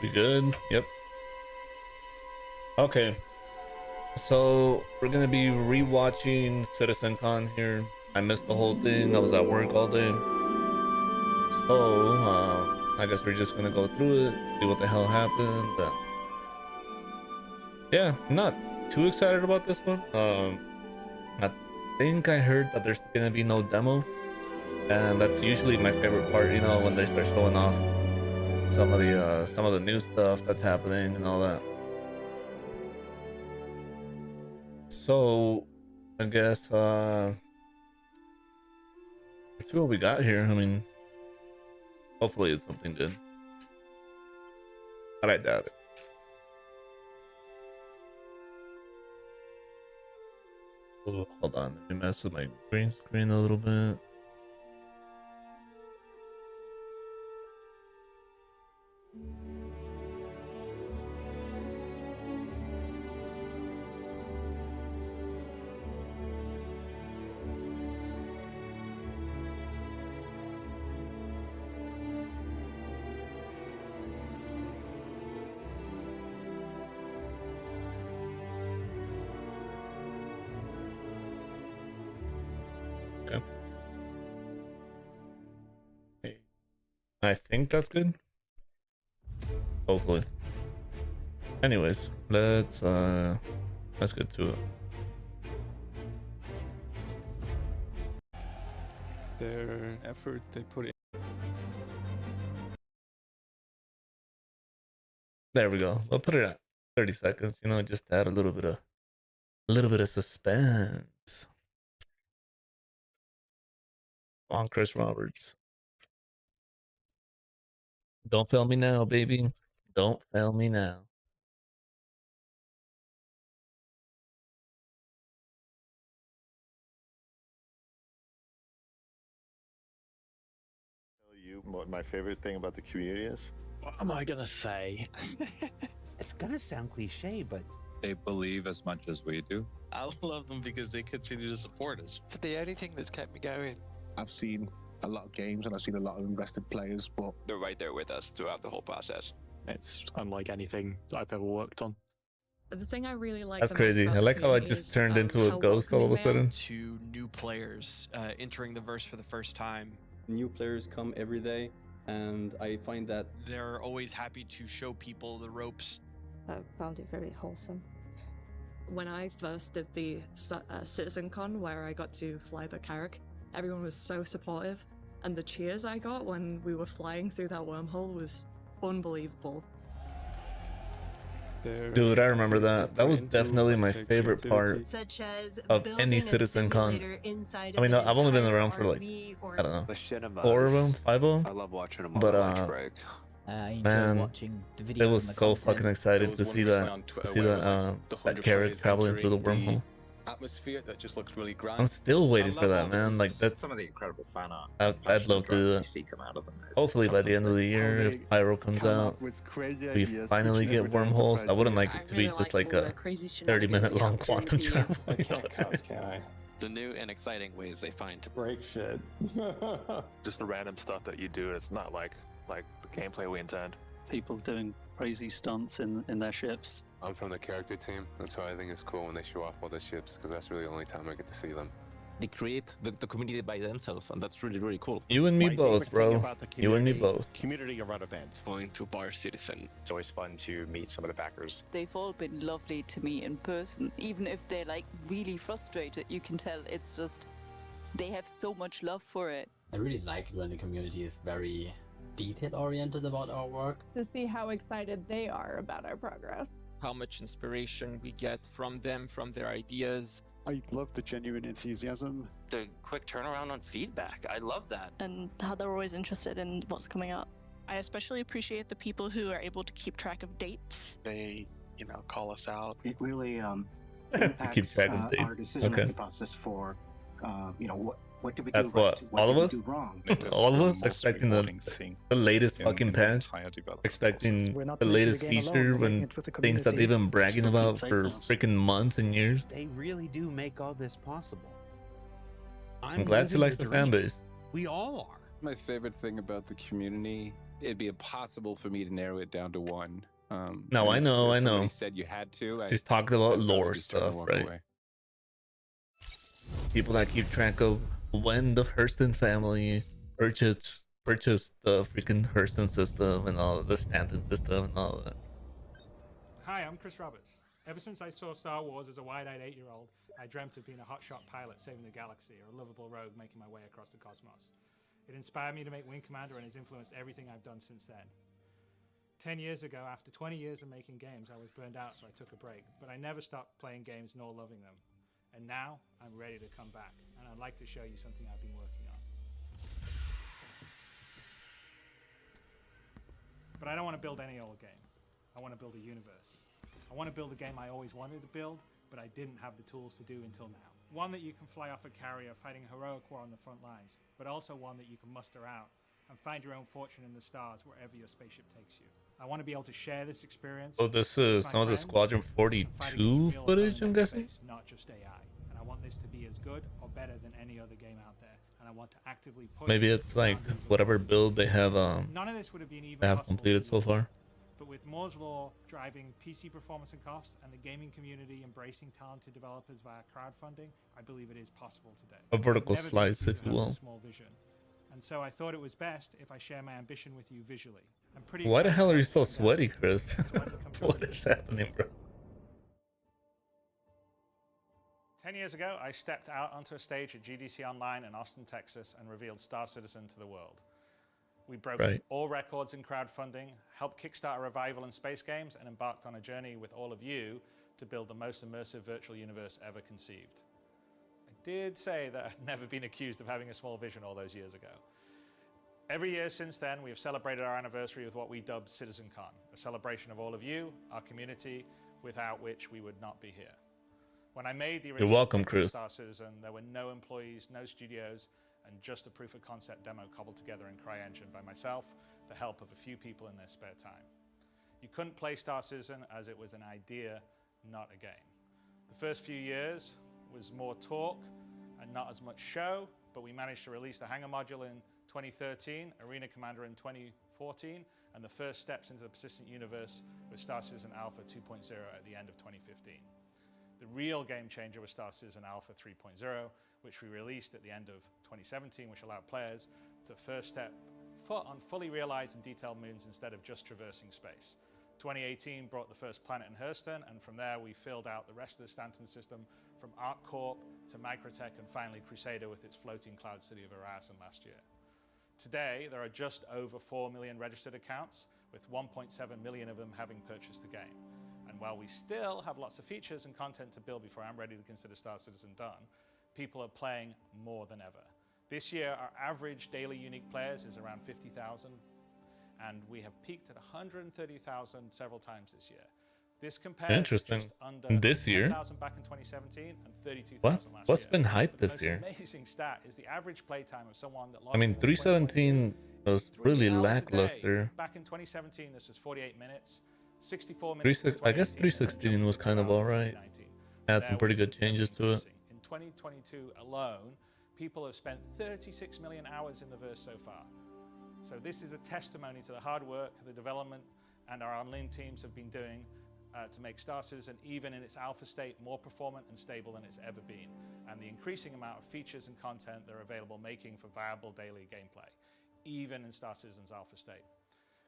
Be good. Yep. Okay. So we're gonna be rewatching Citizencon here. I missed the whole thing. I was at work all day. So I guess we're just gonna go through it, see what the hell happened. Yeah, I'm not too excited about this one. I think I heard that there's gonna be no demo, and that's usually my favorite part. You know, when they start showing off some of the new stuff that's happening and all that. So I guess let's see what we got here. I mean, hopefully it's something good, but I doubt it. Oh, hold on, let me mess with my green screen a little bit. I think that's good. Hopefully. Anyways, let's get to it. Their effort they put in. There we go. We'll put it at 30 seconds, you know, just to add a little bit of suspense. Come on, Chris Roberts. Don't fail me now, baby. Don't fail me now. Tell you what my favorite thing about the community is? What am I gonna say? It's gonna sound cliche, but they believe as much as we do. I love them because they continue to support us. It's the only thing that's kept me going. I've seen a lot of games and I've seen a lot of invested players, but they're right there with us throughout the whole process. It's unlike anything I've ever worked on. The thing I really like. That's crazy. I like how I just turned into a ghost all of a sudden. To new players entering the verse for the first time. New players come every day, and I find that they're always happy to show people the ropes. I found it very wholesome. When I first did the Citizencon, where I got to fly the Carrack, everyone was so supportive, and the cheers I got when we were flying through that wormhole was unbelievable. Dude, I remember that. That was definitely my favorite part of any Citizencon. I mean, I've only been around for like, I don't know, 4 of them, 5 of them. I love watching them on but break. Man, it was so fucking excited to see that Carrack traveling through the wormhole. Atmosphere that just looks really grand. I'm still waiting for that, man. Like, that's some of the incredible fan art. I'd love to do that. Come out of them. Hopefully by the end of the year, if Pyro comes out, we finally get wormholes. I wouldn't like it to be just like a 30-minute long quantum travel. The new and exciting ways they find to break shit. Just the random stuff that you do. It's not like the gameplay we intend. People doing crazy stunts in their ships. I'm from the character team. That's why I think it's cool when they show off all the ships, because that's really the only time I get to see them. They create the community by themselves, and that's really, really cool. You and me both, bro. You and me both. Community around events. Going to Bar Citizen. It's always fun to meet some of the backers. They've all been lovely to me in person. Even if they're like really frustrated, you can tell it's just, they have so much love for it. I really like when the community is very detail-oriented about our work. To see how excited they are about our progress. How much inspiration we get from them, from their ideas. I love the genuine enthusiasm. The quick turnaround on feedback. I love that. And how they're always interested in what's coming up. I especially appreciate the people who are able to keep track of dates. They, call us out. It really impacts our decision-making process for, what did we That's do right? What all of us? Wrong? All of us expecting the latest fucking patch, expecting the latest feature when things that they've been bragging about for freaking months and years. They really do make all this possible. I'm glad she likes the fan base. We all are. My favorite thing about the community it'd be impossible for me to narrow it down to one. No, I know. Somebody said you had to. Just talking about I'd lore probably just turn and stuff, walk right? away. People that keep track of when the Hurston family purchased the freaking Hurston system and all the Stanton system and all that. Hi, I'm Chris Roberts. Ever since I saw Star Wars as a wide-eyed 8-year-old, I dreamt of being a hotshot pilot saving the galaxy or a lovable rogue making my way across the cosmos. It inspired me to make Wing Commander and has influenced everything I've done since then. 10 years ago, after 20 years of making games, I was burned out, so I took a break. But I never stopped playing games nor loving them. And now, I'm ready to come back, and I'd like to show you something I've been working on. But I don't want to build any old game. I want to build a universe. I want to build a game I always wanted to build, but I didn't have the tools to do until now. One that you can fly off a carrier fighting a heroic war on the front lines, but also one that you can muster out and find your own fortune in the stars wherever your spaceship takes you. I want to be able to share this experience. Oh, this is some of the Squadron 42 footage, I'm guessing? Not just AI. And I want this to be as good or better than any other game out there. And I want to actively push. Maybe it's like whatever build they have None of this would have been even they have possible completed so far. But with Moore's Law driving PC performance and cost, and the gaming community embracing talented developers via crowdfunding, I believe it is possible today. A vertical Never slice, been if you have a will. small vision. And so I thought it was best if I share my ambition with you visually. I'm pretty Why the excited hell are about you so it. sweaty, Chris? So I had to come to What is happening, bro? 10 years ago, I stepped out onto a stage at GDC Online in Austin, Texas, and revealed Star Citizen to the world. We broke all records in crowdfunding, helped kickstart a revival in space games, and embarked on a journey with all of you to build the most immersive virtual universe ever conceived. I did say that I'd never been accused of having a small vision all those years ago. Every year since then, we have celebrated our anniversary with what we dubbed Citizencon, a celebration of all of you, our community, without which we would not be here. When I made the original welcome, pitch for Chris. Star Citizen, there were no employees, no studios, and just a proof of concept demo cobbled together in CryEngine by myself, the help of a few people in their spare time. You couldn't play Star Citizen as it was an idea, not a game. The first few years was more talk and not as much show, but we managed to release the Hangar module in 2013, Arena Commander in 2014, and the first steps into the persistent universe with Star Citizen Alpha 2.0 at the end of 2015. The real game changer was Star Citizen Alpha 3.0, which we released at the end of 2017, which allowed players to first step foot on fully realized and detailed moons instead of just traversing space. 2018 brought the first planet in Hurston, and from there we filled out the rest of the Stanton system from ArcCorp to Microtech and finally Crusader with its floating cloud city of Erasan last year. Today, there are just over 4 million registered accounts, with 1.7 million of them having purchased the game. And while we still have lots of features and content to build before I'm ready to consider Star Citizen done, people are playing more than ever. This year, our average daily unique players is around 50,000, and we have peaked at 130,000 several times this year. This compares Interesting. to just under This year? 10,000 back in 2017 and 32,000 last What's year. been hyped But the this most year? amazing stat is the average playtime of someone that I mean, 317 was really lackluster. Back in 2017, this was 48 minutes. 64 minutes. I guess 316 was kind of alright. Had some pretty good changes to it. In 2022 alone, people have spent 36 million hours in the verse so far. So this is a testimony to the hard work, the development, and our online teams have been doing to make Star Citizen, even in its alpha state, more performant and stable than it's ever been, and the increasing amount of features and content that are available making for viable daily gameplay, even in Star Citizen's alpha state.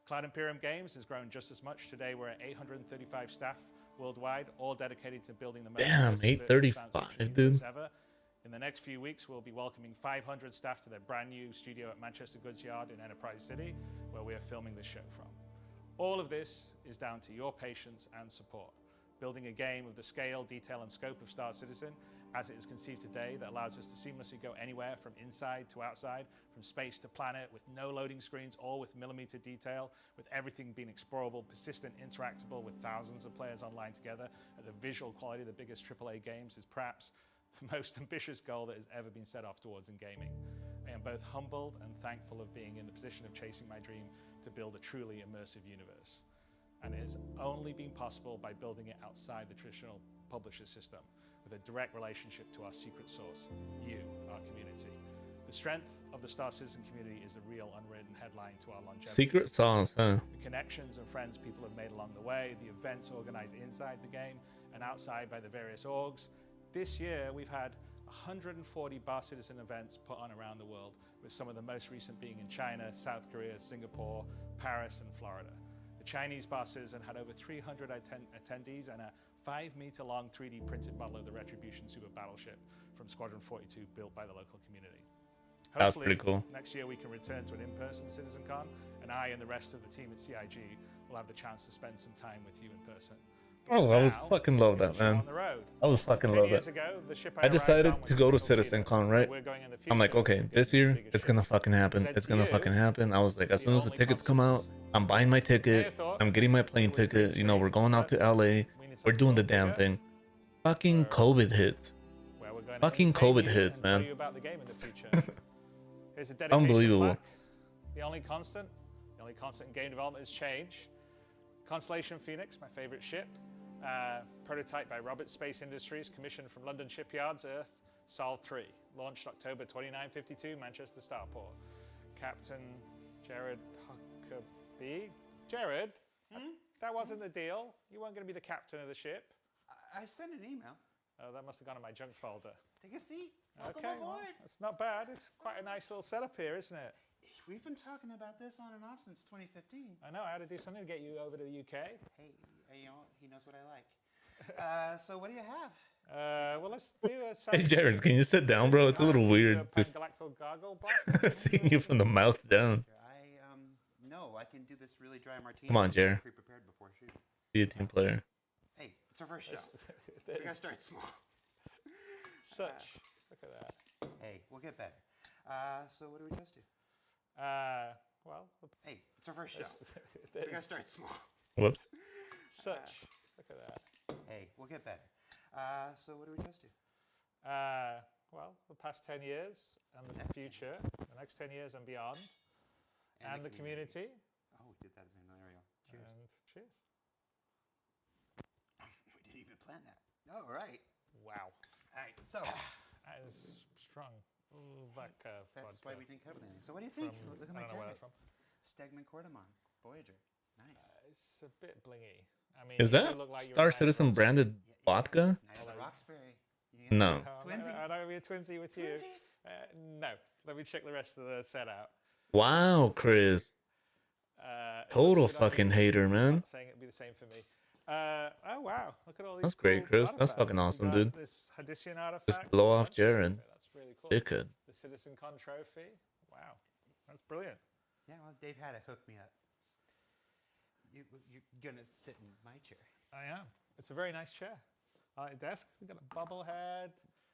Cloud Imperium Games has grown just as much. Today we're at 835 staff worldwide, all dedicated to building the most Damn, immersive 835, virtual dude. universe ever. In the next few weeks, we'll be welcoming 500 staff to their brand new studio at Manchester Goods Yard in Enterprise City, where we are filming this show from. All of this is down to your patience and support. Building a game of the scale, detail, and scope of Star Citizen, as it is conceived today, that allows us to seamlessly go anywhere from inside to outside, from space to planet, with no loading screens, all with millimeter detail, with everything being explorable, persistent, interactable, with thousands of players online together at the visual quality of the biggest AAA games, is perhaps the most ambitious goal that has ever been set off towards in gaming. I am both humbled and thankful of being in the position of chasing my dream to build a truly immersive universe. And it has only been possible by building it outside the traditional publisher system, with a direct relationship to our secret source, you, our community. The strength of the Star Citizen community is the real unwritten headline to our longevity. Secret sauce, huh? The connections and friends people have made along the way, the events organized inside the game and outside by the various orgs. This year, we've had 140 Bar Citizen events put on around the world, with some of the most recent being in China, South Korea, Singapore, Paris, and Florida. The Chinese Bar Citizen had over 300 attendees and a 5-meter-long 3D printed model of the Retribution Super Battleship from Squadron 42 built by the local community. That's pretty cool. Next year we can return to an in-person Citizencon, and I and the rest of the team at CIG will have the chance to spend some time with you in person. Oh, I was fucking love that, man. I was fucking love that. I decided to go to Citizencon, right? I'm like, okay, this year it's gonna fucking happen. It's gonna fucking happen. I was like, as soon as the tickets come out, I'm buying my ticket. I'm getting my plane ticket. You know, we're going out to LA. We're doing the damn thing. Fucking COVID hits. Fucking COVID hits, man. Unbelievable. The only constant in game development is change. Constellation Phoenix, my favorite ship. Prototyped by Roberts Space Industries, commissioned from London Shipyards, Earth, Sol 3. Launched October 2952, Manchester Starport. Captain Jared Huckabee. Jared, that wasn't the deal. You weren't going to be the captain of the ship. I sent an email. Oh, that must have gone in my junk folder. Take a seat. Okay, Welcome well, aboard. that's not bad. It's quite a nice little setup here, isn't it? We've been talking about this on and off since 2015. I know. I had to do something to get you over to the UK. Hey, you know, he knows what I like. So what do you have? Well, let's do a... Hey, Jared, can you sit down, bro? It's a little weird just seeing you from the mouth down. No, I can do this really dry martini. Come on, Jared. Pre-prepared before shooting. Be a team player. Hey, it's our first show. We gotta start small. Look at that. Hey, we'll get better. So what do we just do? Well... Hey, it's our first show. We gotta start small. Whoops. Look at that. Hey, we'll get better. So what do we just do? Well, the past 10 years and the future, the next 10 years and beyond, and the community. Oh, we did that as another area. Cheers. And cheers. We didn't even plan that. Oh, right. Wow. All right, so. That is strong. Ooh, vodka. That's why we didn't cover anything. So what do you think? Look at my jacket. From. Stegman Cordamon, Voyager. Nice. It's a bit blingy. I mean, Is that Star Citizen branded vodka? Roxbury. No. Twinsies. I don't be a twinsy with you. No. Let me check the rest of the set out. Wow, Chris. Total fucking hater, man. Not saying it'd be the same for me. Oh wow! Look at all these. That's great, Chris. That's fucking awesome, dude. This Hadician artifact. Just blow off Jared. That's really cool. Dickhead. The Citizencon trophy. Wow, that's brilliant. Yeah, well, Dave had to hook me up. You're gonna sit in my chair. I am. It's a very nice chair. I like the desk. We've got a bubble head.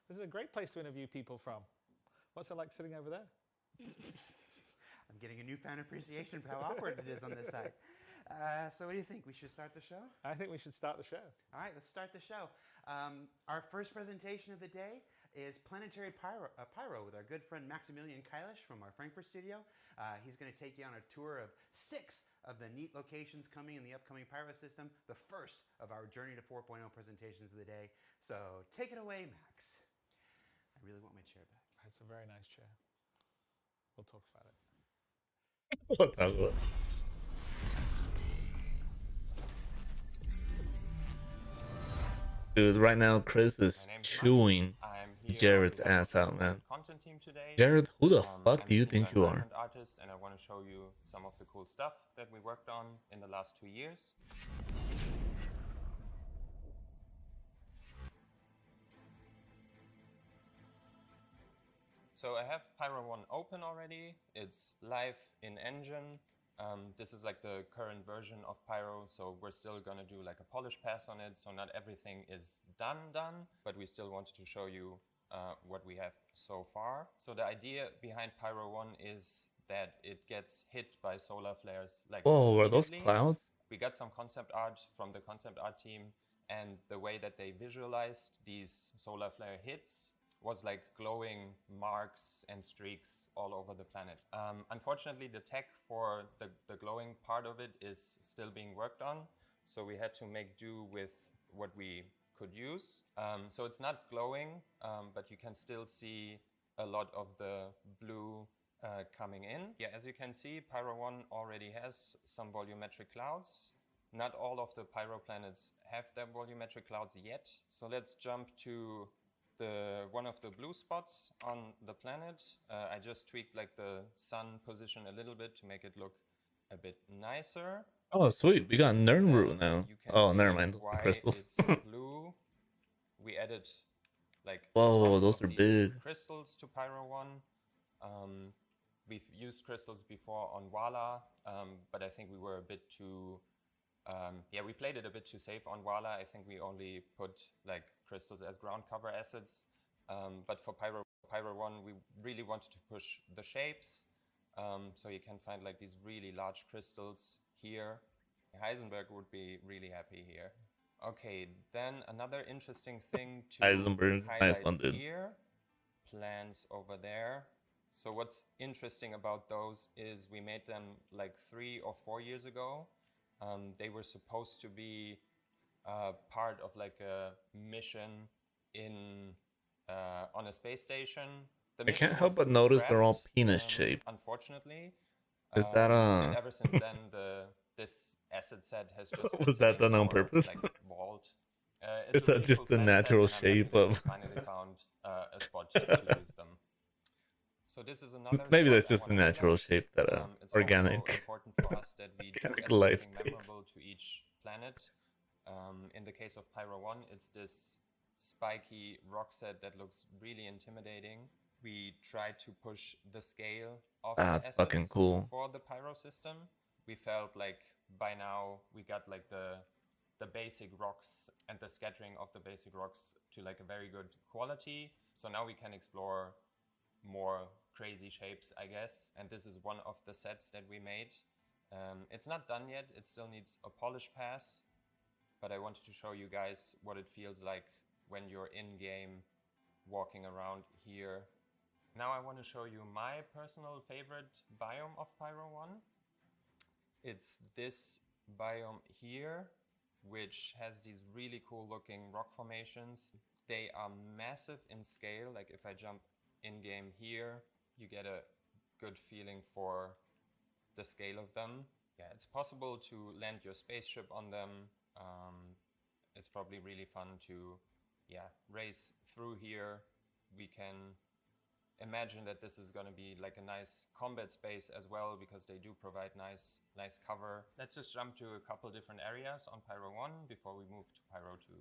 This is a great place to interview people from. What's it like sitting over there? I'm getting a newfound appreciation for how awkward it is on this side. So what do you think? We should start the show? I think we should start the show. All right, let's start the show. Our first presentation of the day is Planetary Pyro with our good friend Maximilian Kailish from our Frankfurt studio. He's going to take you on a tour of 6 of the neat locations coming in the upcoming Pyro system, the first of our Journey to 4.0 presentations of the day. So take it away, Max. I really want my chair back. It's a very nice chair. We'll talk about it. We'll talk about it. Dude, right now Chris is chewing Jared's ass out, man. Jared, who the fuck do you think you are? Artist, and I want to show you some of the cool stuff that we worked on in the last 2 years. So I have Pyro 1 open already. It's live in engine. This is like the current version of Pyro, so we're still gonna do like a polish pass on it, so not everything is done, but we still wanted to show you what we have so far. So the idea behind Pyro 1 is that it gets hit by solar flares like whoa, are those immediately. clouds? We got some concept art from the concept art team, and the way that they visualized these solar flare hits was like glowing marks and streaks all over the planet. Unfortunately, the tech for the glowing part of it is still being worked on, so we had to make do with what we could use. So it's not glowing, but you can still see a lot of the blue coming in. Yeah, as you can see, Pyro 1 already has some volumetric clouds. Not all of the Pyro planets have their volumetric clouds yet. So let's jump to one of the blue spots on the planet. I just tweaked like the sun position a little bit to make it look a bit nicer. Oh, sweet. We got Nernru now. Oh, never mind. Why Crystals. it's blue. We added like Whoa, tons those of are these big. crystals to Pyro 1. We've used crystals before on Wala, but I think we were a bit too yeah, we played it a bit too safe on Wala. I think we only put like crystals as ground cover assets. But for Pyro 1, we really wanted to push the shapes. So you can find like these really large crystals here. Heisenberg would be really happy here. Okay, then another interesting thing to Heisenberg, nice highlight one, dude. here. Plans over there. So what's interesting about those is we made them like 3 or 4 years ago. They were supposed to be part of like a mission in on a space station. The I can't mission help was but notice they're all scrapped, penis shaped. Unfortunately. Is that And ever since then, this asset set has just been was that sitting done in on our, purpose? like, vault. Is It's a that really just cool the plan set, natural and I'm happy shape that of? we finally found a spot to use them. So this is another Maybe spot that's I just the wanna natural highlight. shape that It's organic, also important for us that we do organic add life something takes. memorable to each planet. In the case of Pyro 1, it's this spiky rock set that looks really intimidating. We tried to push the scale of the That's fucking assets cool. for the Pyro system. We felt like by now we got like the basic rocks and the scattering of the basic rocks to like a very good quality. So now we can explore more crazy shapes, I guess. And this is one of the sets that we made. It's not done yet. It still needs a polish pass. But I wanted to show you guys what it feels like when you're in-game walking around here. Now I want to show you my personal favorite biome of Pyro 1. It's this biome here, which has these really cool looking rock formations. They are massive in scale. Like if I jump in-game here, you get a good feeling for the scale of them. Yeah, it's possible to land your spaceship on them. It's probably really fun to, yeah, race through here. We can imagine that this is going to be like a nice combat space as well, because they do provide nice cover. Let's just jump to a couple different areas on Pyro 1 before we move to Pyro 2.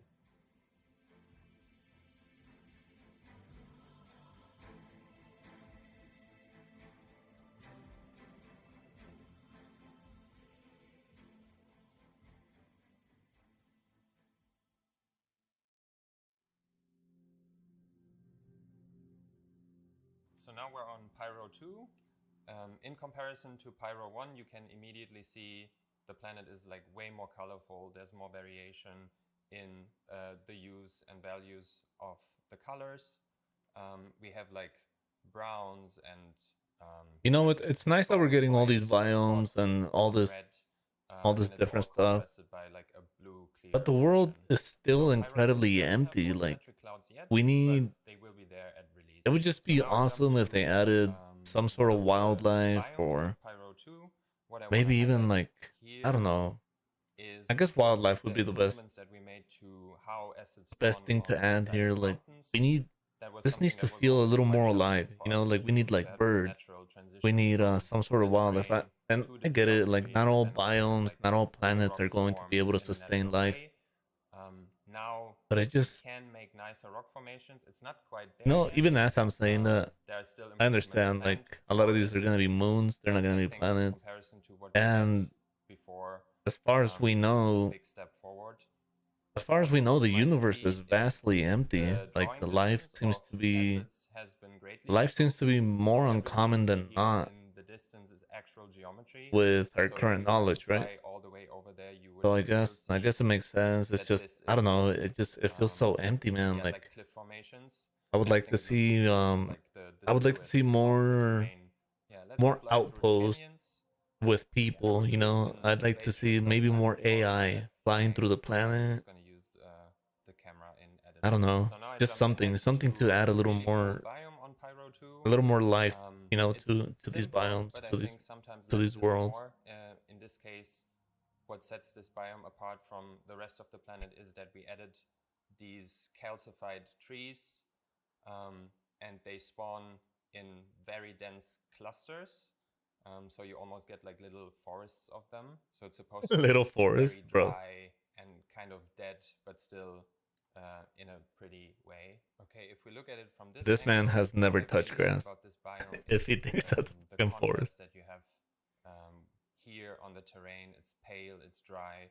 So now we're on Pyro 2. In comparison to Pyro 1, you can immediately see the planet is like way more colorful. There's more variation in the use and values of the colors. We have like browns and You know what? It's nice that we're getting all these biomes and all this different stuff. by like a blue, clear But the world ocean. is still So Pyro 2 incredibly doesn't have empty. Like volumetric clouds yet, we but need. they will be there at release. It would just be awesome if they added some sort of wildlife, or Pyro 2. What I maybe wanna even highlight like, here I don't know. is I guess wildlife would be the best improvements that we made to how assets best spawn thing to on add inside here. the Like mountains. we need. That was This something needs to that was feel a always little quite more challenging alive. for You know, us like to we need do, like to have some birds. natural We transition need from some sort of the wildlife. terrain And to I the get it. Like geometry, not all and then we have, biomes, like, not all the planets are rocks going to form be able to in a sustain natural life. way. Now But I we just, can make nicer rock formations. It's not quite there you know, yet. even as I'm saying that, There are still I improvements understand. planned Like a lot of for these it, are gonna be moons. They're not but gonna I be think in planets. comparison to what we had And before, as far as we this is a know, big step forward. as far as we know, the You might universe see is vastly empty. the Like drawing the life distance seems of to be, assets has been greatly life seems to be improved. more So uncommon everything you than see here not in the distance is actual geometry. with our So if current you were to knowledge, right? fly all the way over there, you would So I still guess see it makes sense. It's that just this I don't know. is, It feels so empty, man. yeah, Like cliff formations. I would And I like think to it looks really see cool with, like, the I would like to see silhouette of the more terrain. Yeah, let's more fly through the outposts canyons. with people. You know, Using I'd like to see spaceship, but maybe not more for that AI flying through the I'm planet. just gonna use the camera in edit I don't mode. know, So now I just jumped ahead something to add a little really cool more biome on Pyro 2. a little more life, you know, It's to these simple, biomes, but I to these think sometimes to less these is worlds. more. In this case, what sets this biome apart from the rest of the planet is that we added these calcified trees, and they spawn in very dense clusters. So you almost get like little forests of them. So it's supposed to Little be forest, very bro. dry and kind of dead, but still in a pretty way. Okay, if we look at it from This man angle, has never what I touched really like grass. about this biome If is he thinks that's a the fucking contrast forest. that you have here on the terrain. It's pale, it's dry,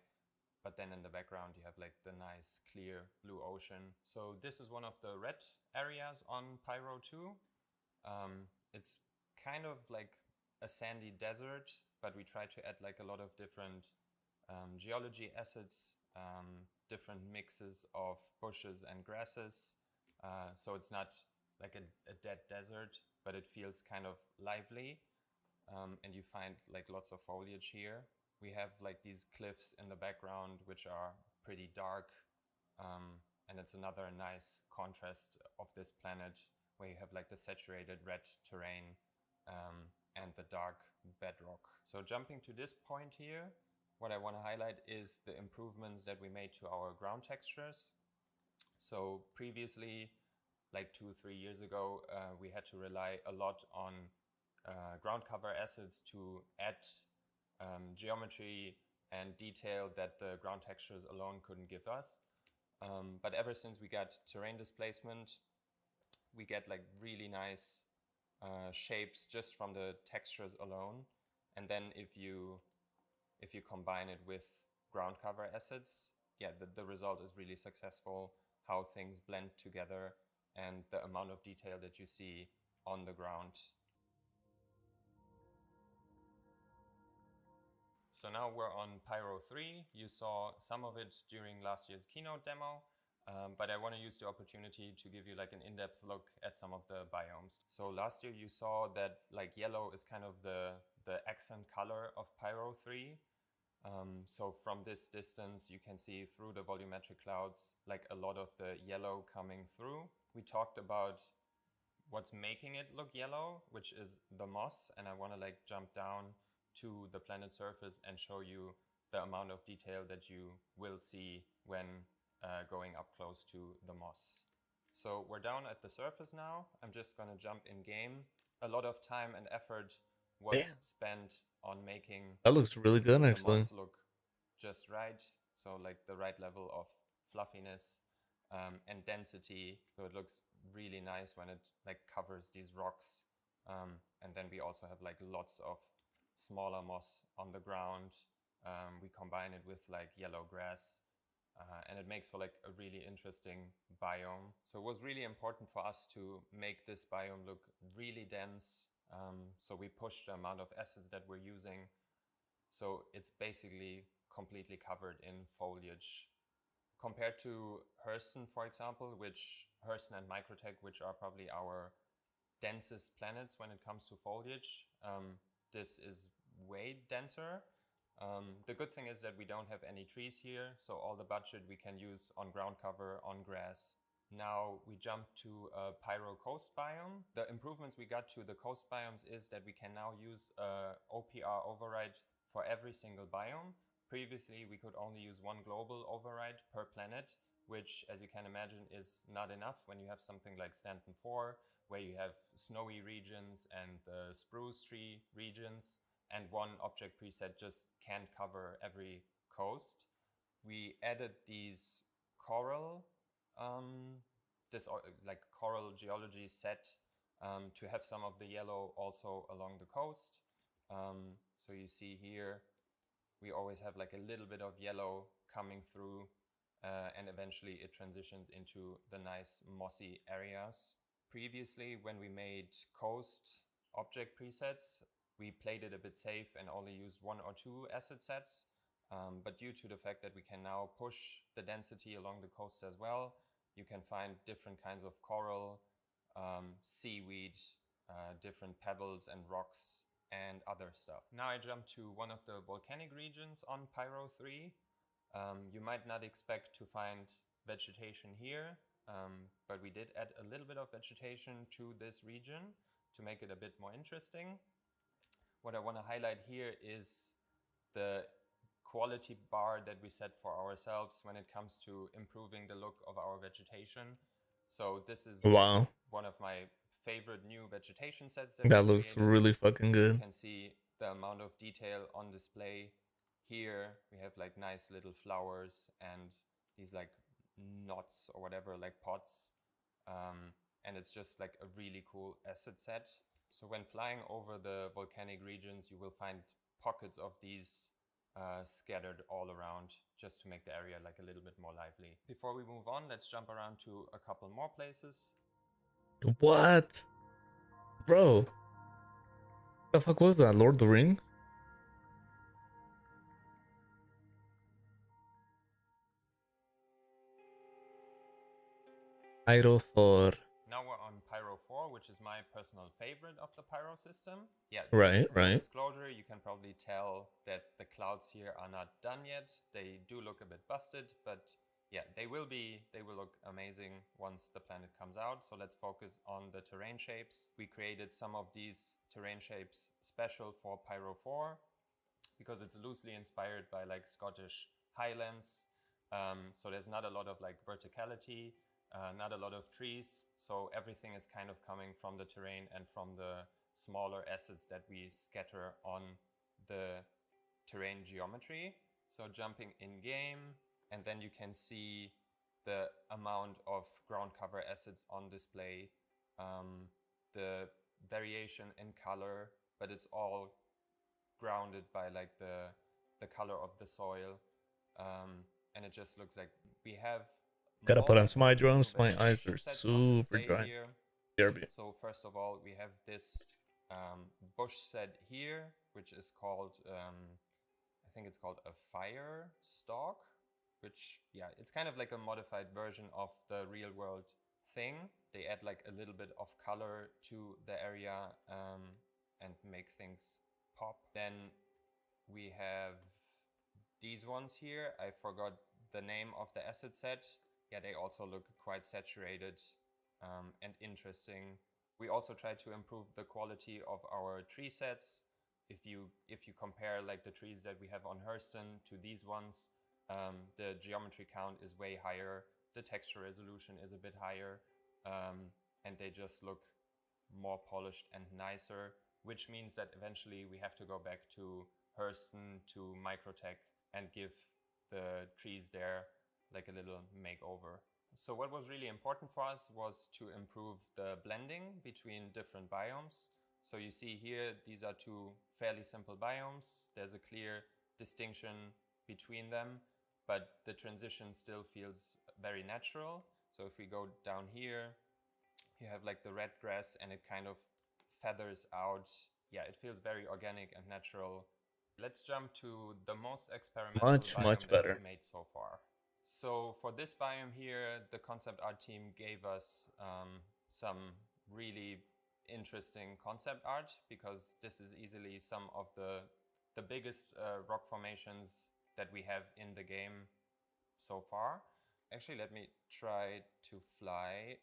but then in the background you have like the nice clear blue ocean. So this is one of the red areas on Pyro 2. It's kind of like a sandy desert, but we try to add like a lot of different geology assets, different mixes of bushes and grasses. So it's not like a dead desert, but it feels kind of lively. And you find like lots of foliage here. We have like these cliffs in the background, which are pretty dark. And it's another nice contrast of this planet where you have like the saturated red terrain and the dark bedrock. So jumping to this point here, what I want to highlight is the improvements that we made to our ground textures. So previously, like 2-3 years ago, we had to rely a lot on ground cover assets to add geometry and detail that the ground textures alone couldn't give us. But ever since we got terrain displacement, we get like really nice shapes just from the textures alone. And then if you combine it with ground cover assets, yeah, the result is really successful, how things blend together and the amount of detail that you see on the ground. So now we're on Pyro 3. You saw some of it during last year's keynote demo, but I want to use the opportunity to give you like an in-depth look at some of the biomes. So last year you saw that like yellow is kind of the accent color of Pyro 3. So from this distance you can see through the volumetric clouds like a lot of the yellow coming through. We talked about what's making it look yellow, which is the moss, and I want to like jump down to the planet surface and show you the amount of detail that you will see when going up close to the moss. So we're down at the surface now. I'm just going to jump in game. A lot of time and effort was spent on making That looks really good, the actually. moss look just right. So like the right level of fluffiness and density. So it looks really nice when it like covers these rocks. And then we also have like lots of smaller moss on the ground. We combine it with like yellow grass and it makes for like a really interesting biome. So it was really important for us to make this biome look really dense. So we pushed the amount of acids that we're using. So it's basically completely covered in foliage. Compared to Hurston, for example, Hurston and Microtech, which are probably our densest planets when it comes to foliage, this is way denser. The good thing is that we don't have any trees here, so all the budget we can use on ground cover, on grass. Now we jump to a Pyro coast biome. The improvements we got to the coast biomes is that we can now use a OPR override for every single biome. Previously, we could only use one global override per planet, which, as you can imagine, is not enough when you have something like Stanton 4, where you have snowy regions and the spruce tree regions, and one object preset just can't cover every coast. We added these coral, like coral geology set to have some of the yellow also along the coast. So you see here, we always have like a little bit of yellow coming through and eventually it transitions into the nice mossy areas. Previously, when we made coast object presets, we played it a bit safe and only used 1 or 2 asset sets. But due to the fact that we can now push the density along the coast as well, you can find different kinds of coral, seaweed, different pebbles and rocks, and other stuff. Now I jump to one of the volcanic regions on Pyro 3. You might not expect to find vegetation here, but we did add a little bit of vegetation to this region to make it a bit more interesting. What I want to highlight here is the quality bar that we set for ourselves when it comes to improving the look of our vegetation. So this is Wow. one of my favorite new vegetation sets That we looks created. really fucking good. You can see the amount of detail on display. Here we have like nice little flowers and these like knots or whatever, like pots. And it's just like a really cool asset set. So when flying over the volcanic regions, you will find pockets of these scattered all around, just to make the area like a little bit more lively. Before we move on, let's jump around to a couple more places. What? Bro. The fuck was that? Lord of the Rings? Pyro 4. Now we're on Pyro 4, which is my personal favorite of the Pyro system. Yeah, Right, just for right. disclosure, you can probably tell that the clouds here are not done yet. They do look a bit busted, but yeah, they will look amazing once the planet comes out. So let's focus on the terrain shapes. We created some of these terrain shapes special for Pyro 4 because it's loosely inspired by like Scottish Highlands. So there's not a lot of like verticality. Not a lot of trees, so everything is kind of coming from the terrain and from the smaller assets that we scatter on the terrain geometry. So jumping in game, and then you can see the amount of ground cover assets on display, the variation in color, but it's all grounded by like the color of the soil, and it just looks like we have Gotta put on some eye multiple drones. My eyes vegetation are sets on super display dry. here. BRB. So first of all, we have this bush set here, which is called, I think it's called a fire stalk, which, yeah, it's kind of like a modified version of the real world thing. They add like a little bit of color to the area and make things pop. Then we have these ones here. I forgot the name of the asset set. Yeah, they also look quite saturated and interesting. We also try to improve the quality of our tree sets. If you compare like the trees that we have on Hurston to these ones, the geometry count is way higher, the texture resolution is a bit higher, and they just look more polished and nicer, which means that eventually we have to go back to Hurston, to Microtech, and give the trees there like a little makeover. So what was really important for us was to improve the blending between different biomes. So you see here, these are two fairly simple biomes. There's a clear distinction between them, but the transition still feels very natural. So if we go down here, you have like the red grass and it kind of feathers out. Yeah, it feels very organic and natural. Let's jump to the most experimental biome Much that better. we've made so far. So for this biome here, the concept art team gave us some really interesting concept art, because this is easily some of the biggest rock formations that we have in the game so far. Actually, let me try to fly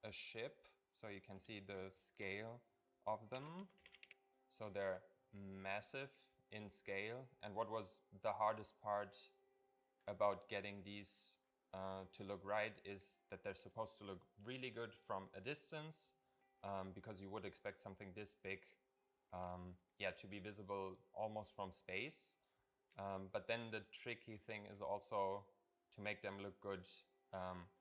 a ship so you can see the scale of them. So they're massive in scale, and what was the hardest part about getting these to look right is that they're supposed to look really good from a distance, because you would expect something this big to be visible almost from space. But then the tricky thing is also to make them look good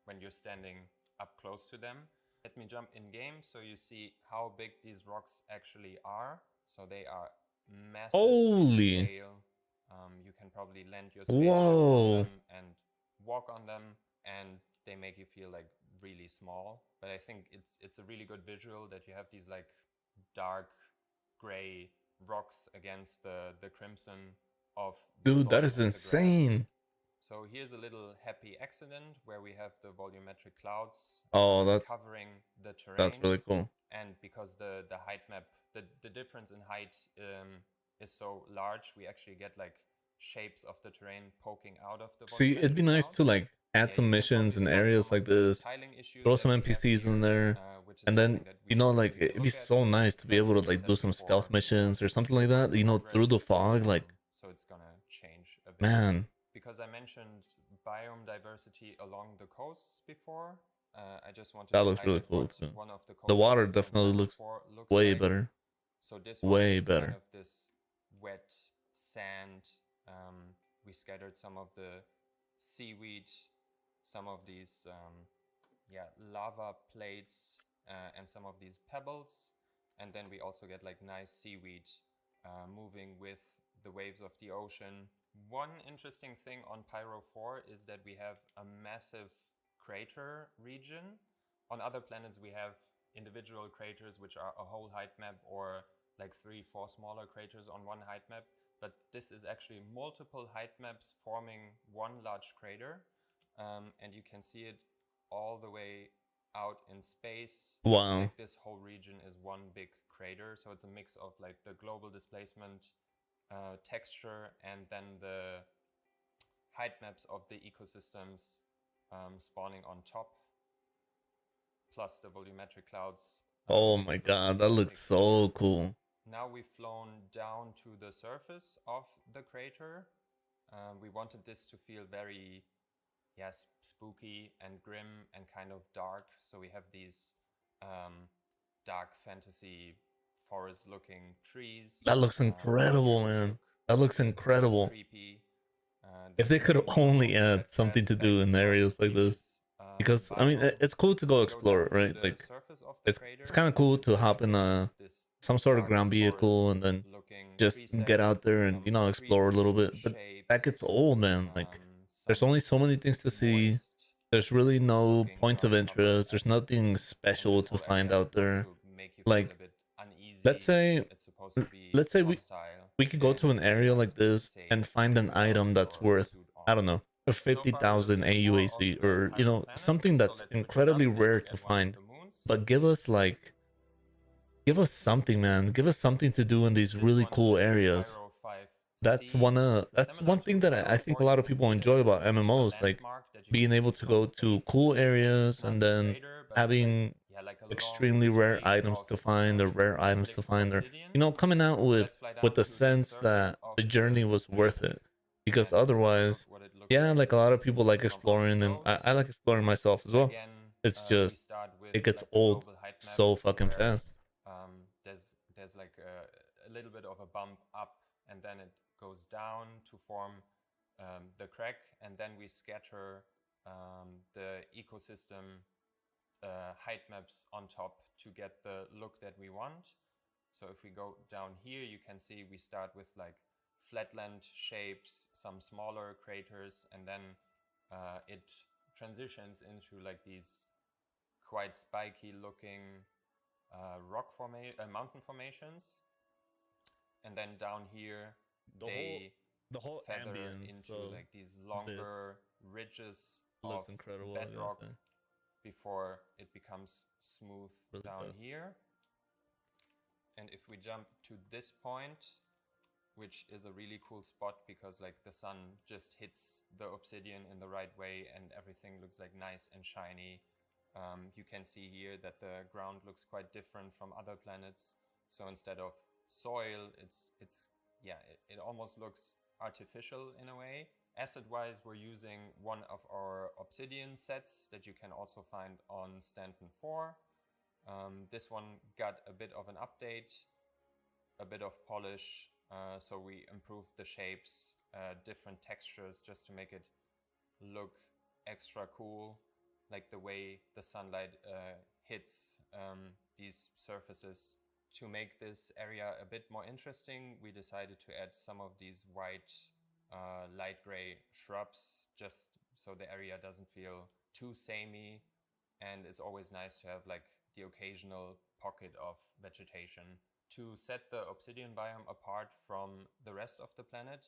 when you're standing up close to them. Let me jump in game so you see how big these rocks actually are. So they are massive Holy. in scale. You can probably land your spaceship Whoa. on them and walk on them, and they make you feel like really small. But I think it's a really good visual that you have these like dark gray rocks against the crimson of the Dude, that soil is and the grass. insane. So here's a little happy accident where we have the volumetric clouds Oh, that's covering the terrain. That's really cool. And because the height map, the difference in height is so large, we actually get like shapes of the terrain poking out of the See, it'd be volumetric nice clouds. to like add some missions in areas like this, throw some NPCs in there, and then, you know, like, it'd be so nice to be able to like do some stealth missions or something like that, you know, through the fog. Like, so it's gonna change a bit. man, Because I mentioned biome diversity along the coasts before, I just wanted that to looks really highlight cool what too. one of the The coasts water in definitely Title looks 4 looks way like. better. So this one Way is better. kind of this wet sand. We scattered some of the seaweed, some of these lava plates, and some of these pebbles, and then we also get like nice seaweed moving with the waves of the ocean. One interesting thing on Pyro 4 is that we have a massive crater region. On other planets we have individual craters which are a whole height map, or like 3-4 smaller craters on one height map, but this is actually multiple height maps forming one large crater, and you can see it all the way out in space. Wow. Like this whole region is one big crater, so it's a mix of like the global displacement texture and then the height maps of the ecosystems spawning on top, plus the volumetric clouds. Oh my god, that looks so cool. Now we've flown down to the surface of the crater. We wanted this to feel very, yes, spooky and grim and kind of dark. So we have these dark fantasy forest-looking trees. That looks incredible, man. That looks incredible. Creepy. If they could only add something to do in areas like this, because I mean, it's cool to go explore, right? Like, it's kind of cool to hop in some sort of ground vehicle and then just get out there and, you know, explore a little bit. But that gets old, man. Like, there's only so many things to see. There's really no points of interest. There's nothing special to find out there. Like, let's say we could go to an area like this and find an item that's worth, I don't know, 50,000 AUAC, or, you know, something that's incredibly rare to find. But give us something, man. Give us something to do in these really cool areas. That's one thing that I think a lot of people enjoy about MMOs, like being able to go to cool areas and then having extremely rare items to find, or rare items to find, or, you know, coming out with the sense that the journey was worth it. Because otherwise, yeah, like a lot of people like exploring, and I like exploring myself as well. It's just, it gets old so fucking fast. There's like a little bit of a bump up, and then it goes down to form the crack, and then we scatter the ecosystem height maps on top to get the look that we want. So if we go down here, you can see we start with like flatland shapes, some smaller craters, and then it transitions into like these quite spiky looking mountain formations. And then down here, the whole feather ambience into of like these longer ridges looks of incredible, I gotta bedrock say. before it becomes smooth Really down does. here. And if we jump to this point, which is a really cool spot because like the sun just hits the obsidian in the right way and everything looks like nice and shiny. You can see here that the ground looks quite different from other planets. So instead of soil, it almost looks artificial in a way. Asset-wise, we're using one of our obsidian sets that you can also find on Stanton 4. This one got a bit of an update, a bit of polish, so we improved the shapes, different textures just to make it look extra cool, like the way the sunlight hits these surfaces. To make this area a bit more interesting, we decided to add some of these white light gray shrubs, just so the area doesn't feel too samey, and it's always nice to have like the occasional pocket of vegetation. To set the Obsidian Biome apart from the rest of the planet,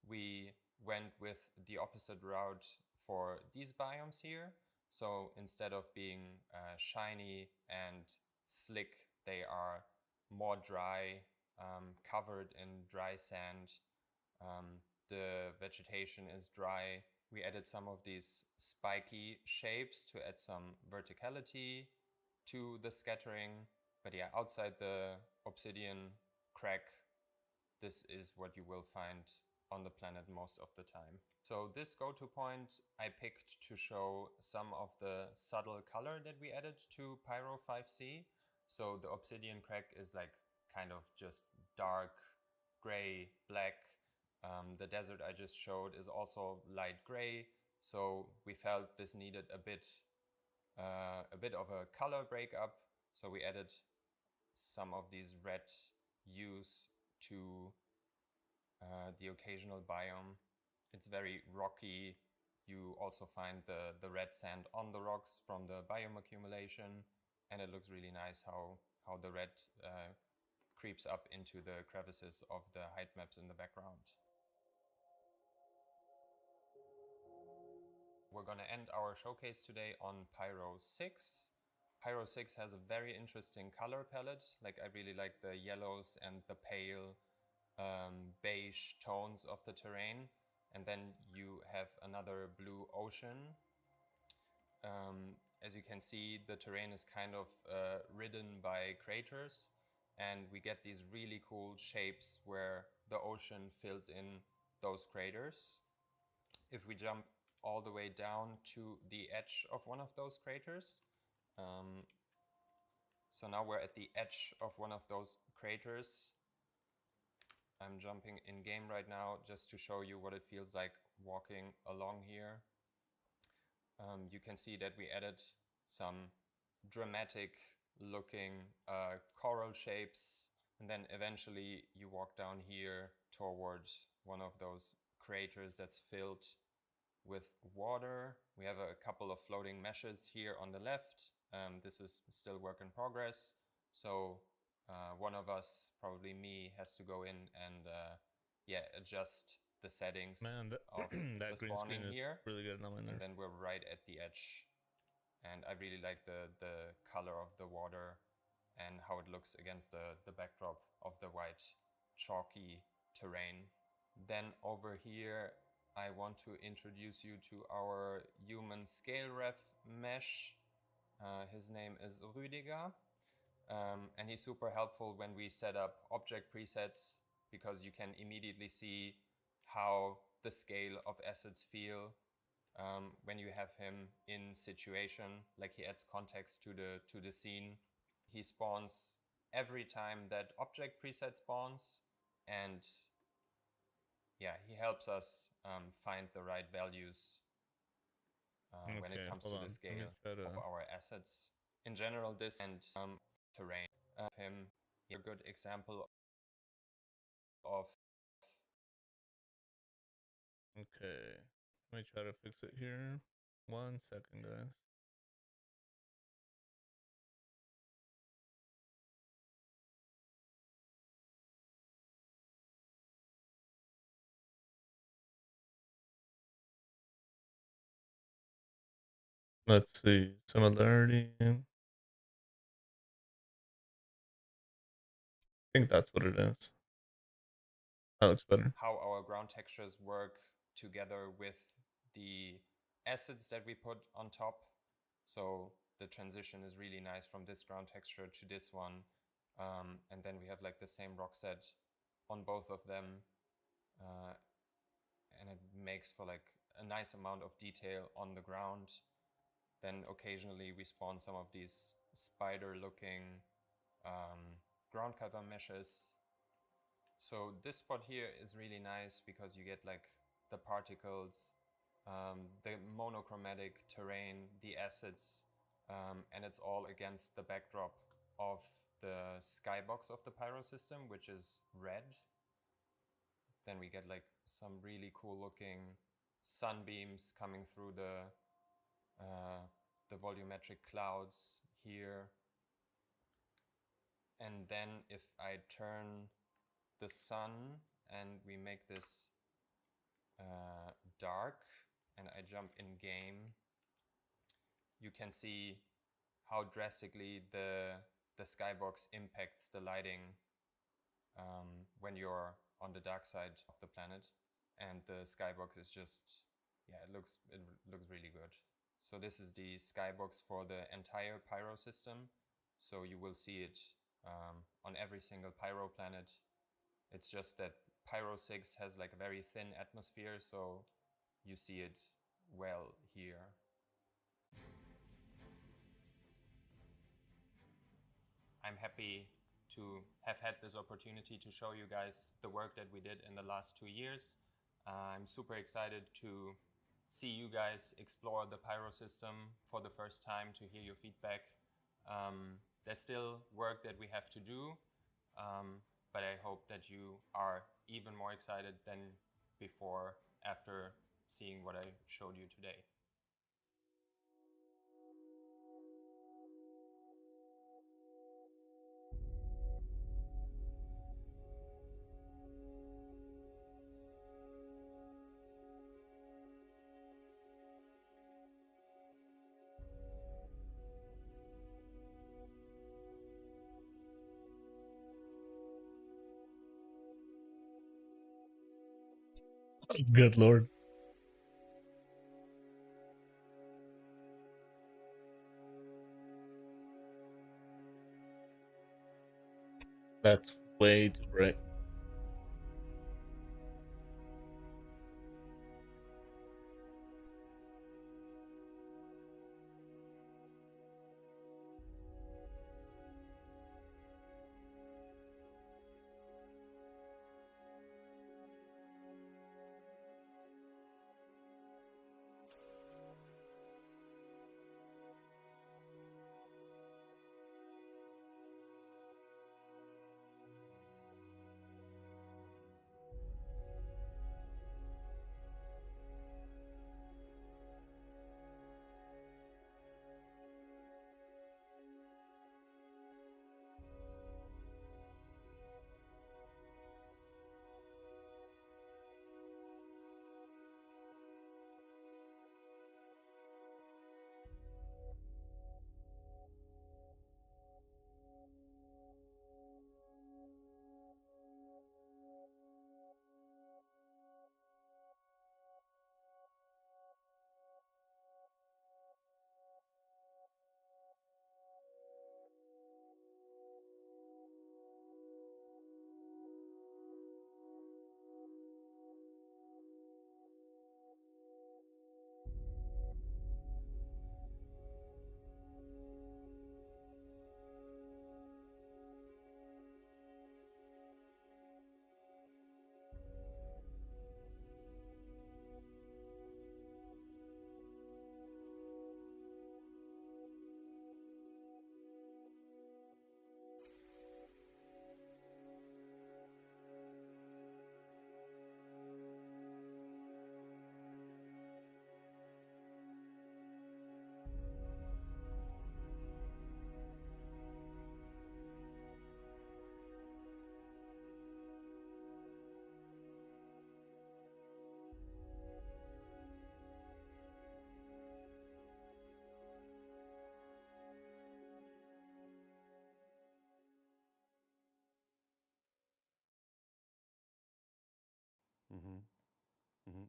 we went with the opposite route for these biomes here. So instead of being shiny and slick, they are more dry, covered in dry sand. The vegetation is dry, We added some of these spiky shapes to add some verticality to the scattering. But yeah, outside the obsidian crack, this is what you will find on the planet most of the time. So this go-to point I picked to show some of the subtle color that we added to Pyro 5C. So the obsidian crack is like kind of just dark gray, black. The desert I just showed is also light gray. So we felt this needed a bit of a color breakup. So we added some of these red hues to the occasional biome. It's very rocky. You also find the red sand on the rocks from the biome accumulation, and it looks really nice how the red creeps up into the crevices of the height maps in the background. We're going to end our showcase today on Pyro 6. Pyro 6 has a very interesting color palette. Like, I really like the yellows and the pale beige tones of the terrain. And then you have another blue ocean. As you can see, the terrain is kind of ridden by craters, and we get these really cool shapes where the ocean fills in those craters. If we jump all the way down to the edge of one of those craters, so now we're at the edge of one of those craters. I'm jumping in game right now just to show you what it feels like walking along here. You can see that we added some dramatic looking coral shapes, and then eventually you walk down here towards one of those craters that's filled with water. We have a couple of floating meshes here on the left. This is still work in progress. So one of us, probably me, has to go in and adjust the settings Man, of that the green spawning screen is here. really good on my And nerves. then we're right at the edge. And I really like the color of the water and how it looks against the backdrop of the white chalky terrain. Then over here, I want to introduce you to our human scale ref mesh. His name is Rudiger. And he's super helpful when we set up object presets, because you can immediately see how the scale of assets feel when you have him in situation. Like, he adds context to the scene. He spawns every time that object preset spawns, and yeah, he helps us find the right values when it comes to the scale of our assets. In general, this and terrain of him, a good example of. Okay, let me try to fix it here. 1 second, guys. Let's see, similarity. I think that's what it is. That looks better. How our ground textures work together with the assets that we put on top. So the transition is really nice from this ground texture to this one. And then we have like the same rock set on both of them. And it makes for like a nice amount of detail on the ground. Then occasionally we spawn some of these spider looking ground cover meshes. So this spot here is really nice because you get like the particles, the monochromatic terrain, the assets, and it's all against the backdrop of the skybox of the Pyro system, which is red. Then we get like some really cool looking sunbeams coming through the volumetric clouds here. And then if I turn the sun and we make this dark and I jump in game, you can see how drastically the skybox impacts the lighting when you're on the dark side of the planet, and the skybox is just yeah, it looks really good. So this is the skybox for the entire Pyro system. So you will see it on every single Pyro planet. It's just that Pyro 6 has like a very thin atmosphere, so you see it well here. I'm happy to have had this opportunity to show you guys the work that we did in the last 2 years. I'm super excited to see you guys explore the Pyro system for the first time, to hear your feedback. There's still work that we have to do, but I hope that you are even more excited than before after seeing what I showed you today. Good lord. That's way too bright.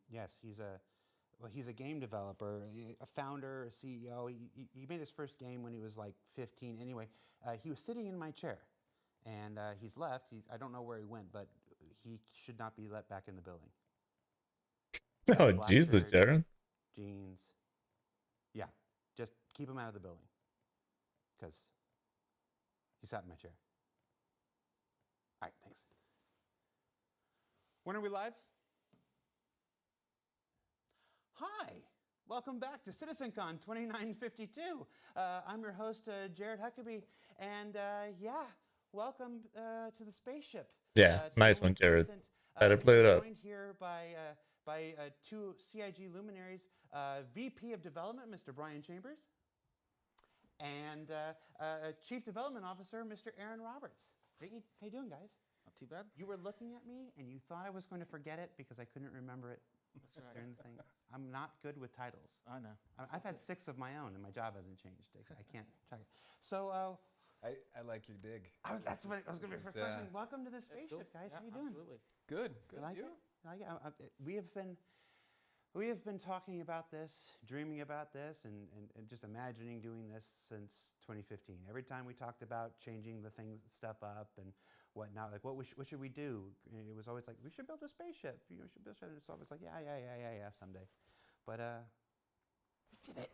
Yes, he's a game developer, a founder, a CEO. He made his first game when he was like 15. Anyway, he was sitting in my chair, and he's left. I don't know where he went, but he should not be let back in the building. Oh, Black Jesus, shirt, Jaron. jeans. Yeah, just keep him out of the building, because he sat in my chair. All right, thanks. When are we live? Hi, welcome back to Citizencon 2952. I'm your host, Jared Huckabee, and yeah, welcome to the spaceship. Yeah, nice one, Jared. Better play it up. Joined here by two CIG luminaries, VP of Development, Mr. Brian Chambers, and Chief Development Officer, Mr. Aaron Roberts. Hey, how you doing, guys? Not too bad. You were looking at me, and you thought I was going to forget it because I couldn't remember it. That's right. During the thing. I'm not good with titles. I know. I've had 6 of my own, and my job hasn't changed. I can't check it. So I like your dig. that's what I was going to be first question. Welcome to the spaceship, guys. Yeah, how you doing? Absolutely. Good. You like it? You like it? We have been. We have been talking about this, dreaming about this, and just imagining doing this since 2015. Every time we talked about changing the stuff up and whatnot, like what should we do? It was always like, we should build a spaceship. We should build a spaceship. It's always like, yeah, someday. But we did it.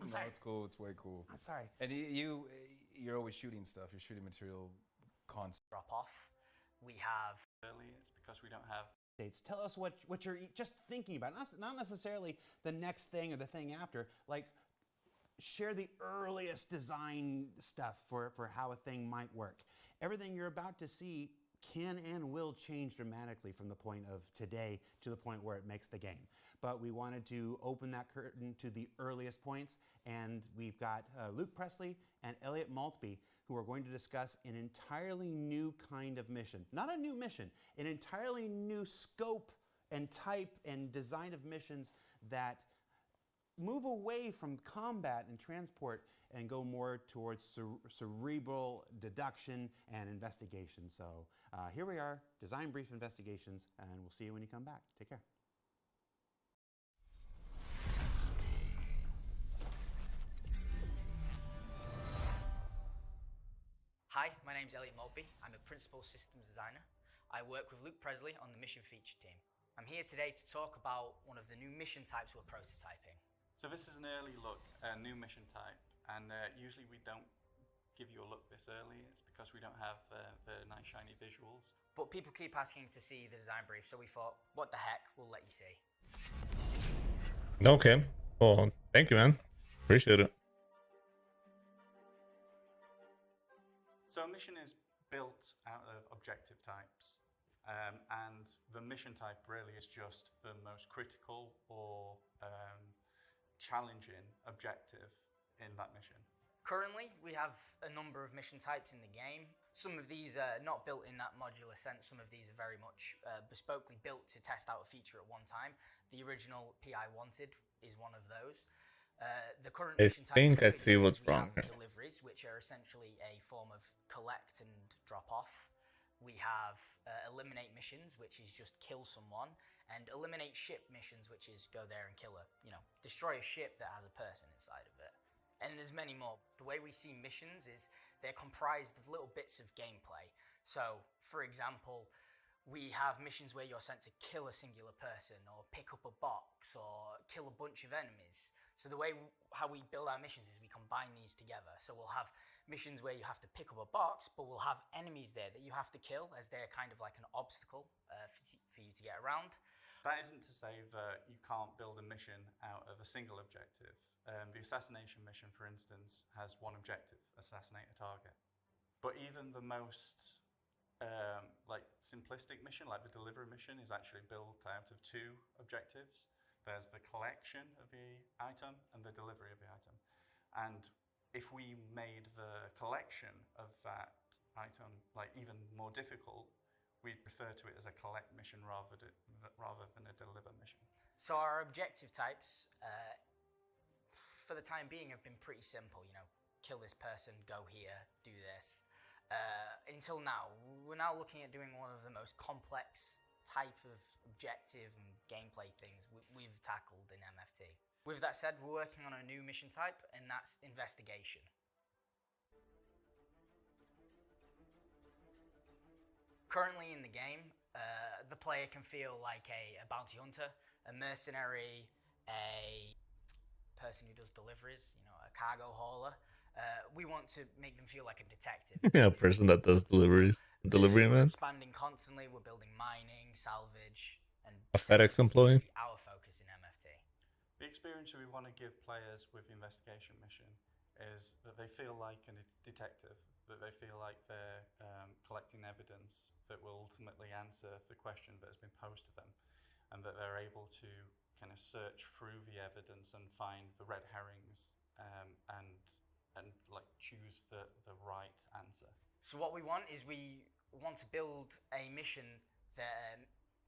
I'm sorry. No, it's cool. It's way cool. I'm sorry. And you're always shooting stuff. You're shooting material constantly. Drop off. We have early. It's because we don't have. Tell us what you're just thinking about. Not necessarily the next thing or the thing after. Like, share the earliest design stuff for how a thing might work. Everything you're about to see can and will change dramatically from the point of today to the point where it makes the game. But we wanted to open that curtain to the earliest points, and we've got Luke Presley and Elliot Maltby, who are going to discuss an entirely new kind of mission. Not a new mission, an entirely new scope and type and design of missions that move away from combat and transport and go more towards cerebral deduction and investigation. So here we are, Design Brief Investigations, and we'll see you when you come back. Take care. Hi, my name's Elliot Maltby. I'm a principal systems designer. I work with Luke Presley on the mission feature team. I'm here today to talk about one of the new mission types we're prototyping. So this is an early look, a new mission type, and usually we don't give you a look this early. It's because we don't have the nice shiny visuals. But people keep asking to see the design brief, so we thought, what the heck, we'll let you see. Okay. Well, thank you, man. Appreciate it. So a mission is built out of objective types, and the mission type really is just the most critical or challenging objective in that mission. Currently, we have a number of mission types in the game. Some of these are not built in that modular sense. Some of these are very much bespokely built to test out a feature at one time. The original PI Wanted is one of those. The current mission type think I see what's wrong here. Deliveries, which are essentially a form of collect and drop off. We have eliminate missions, which is just kill someone, and eliminate ship missions, which is go there and kill destroy a ship that has a person inside of it. And there's many more. The way we see missions is they're comprised of little bits of gameplay. So, for example, we have missions where you're sent to kill a singular person, or pick up a box, or kill a bunch of enemies. So the way how we build our missions is we combine these together. So we'll have missions where you have to pick up a box, but we'll have enemies there that you have to kill, as they're kind of like an obstacle for you to get around. That isn't to say that you can't build a mission out of a single objective. The assassination mission, for instance, has one objective: assassinate a target. But even the most simplistic mission, like the delivery mission, is actually built out of two objectives. There's the collection of the item and the delivery of the item. And if we made the collection of that item even more difficult, we'd refer to it as a collect mission rather than a deliver mission. So our objective types, for the time being, have been pretty simple. Kill this person, go here, do this. Until now, we're now looking at doing one of the most complex type of objective and gameplay things we've tackled in MFT. With that said, we're working on a new mission type, and that's investigation. Currently in the game, the player can feel like a bounty hunter, a mercenary, a person who does deliveries, a cargo hauler. We want to make them feel like a detective. Yeah, a person that does deliveries. Delivery man. Expanding constantly, we're building mining, salvage, and a FedEx employee. Our focus in MFT. The experience we want to give players with the investigation mission is that they feel like a detective, that they feel like they're collecting evidence that will ultimately answer the question that has been posed to them, and that they're able to kind of search through the evidence and find the red herrings and choose the right answer. So what we want is we want to build a mission that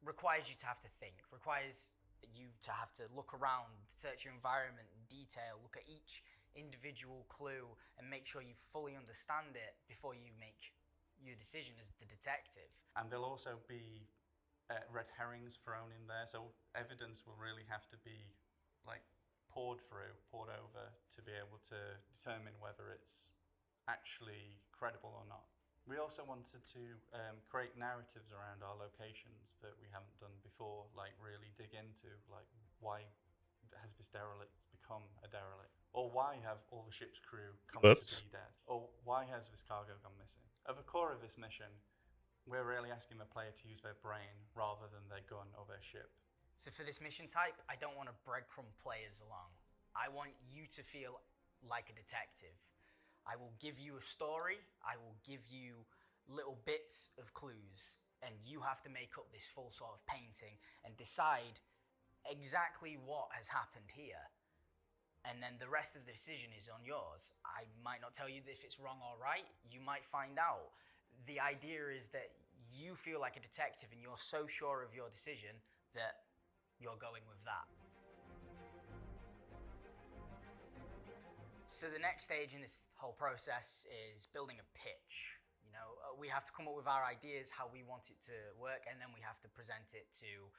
requires you to have to think, requires you to have to look around, search your environment in detail, look at each individual clue and make sure you fully understand it before you make your decision as the detective. And there'll also be red herrings thrown in there. So evidence will really have to be like poured over to be able to determine whether it's actually credible or not. We also wanted to create narratives around our locations that we haven't done before, like really dig into like why has this derelict become a derelict, or why have all the ship's crew come to be dead, or why has this cargo gone missing. At the core of this mission, we're really asking the player to use their brain rather than their gun or their ship. So for this mission type, I don't want to breadcrumb players along. I want you to feel like a detective. I will give you a story, I will give you little bits of clues, and you have to make up this full sort of painting and decide exactly what has happened here. And then the rest of the decision is on yours. I might not tell you if it's wrong or right, you might find out. The idea is that you feel like a detective and you're so sure of your decision that you're going with that. So the next stage in this whole process is building a pitch. You know, we have to come up with our ideas, how we want it to work, and then we have to present it to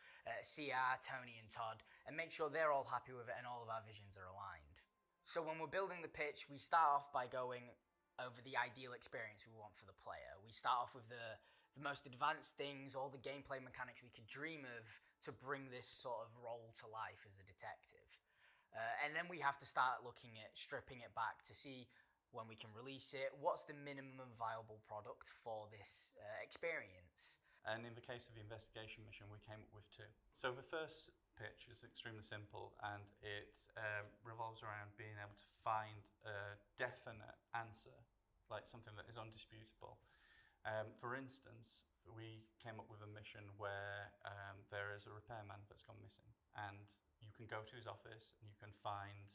CR, Tony and Todd, and make sure they're all happy with it and all of our visions are aligned. So when we're building the pitch, we start off by going over the ideal experience we want for the player. We start off with the most advanced things, all the gameplay mechanics we could dream of to bring this sort of role to life as a detective. And then we have to start looking at stripping it back to see when we can release it, what's the minimum viable product for this experience. And in the case of the investigation mission, we came up with two. So the first pitch is extremely simple, and it revolves around being able to find a definite answer, like something that is undisputable. For instance, we came up with a mission where there is a repairman that's gone missing, and you can go to his office and you can find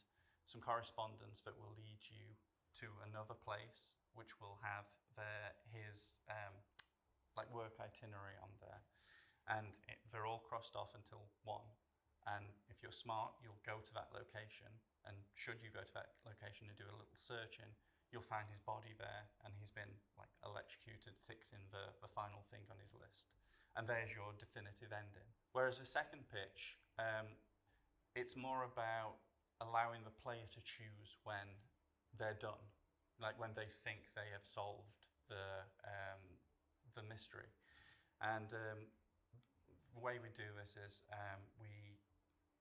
some correspondence that will lead you to another place, which will have his like work itinerary on there, and they're all crossed off until one. And if you're smart, you'll go to that location, and should you go to that location and do a little searching, you'll find his body there, and he's been like electrocuted, fixing the final thing on his list. And there's your definitive ending. Whereas the second pitch, it's more about allowing the player to choose when they're done, like when they think they have solved the mystery. And the way we do this is we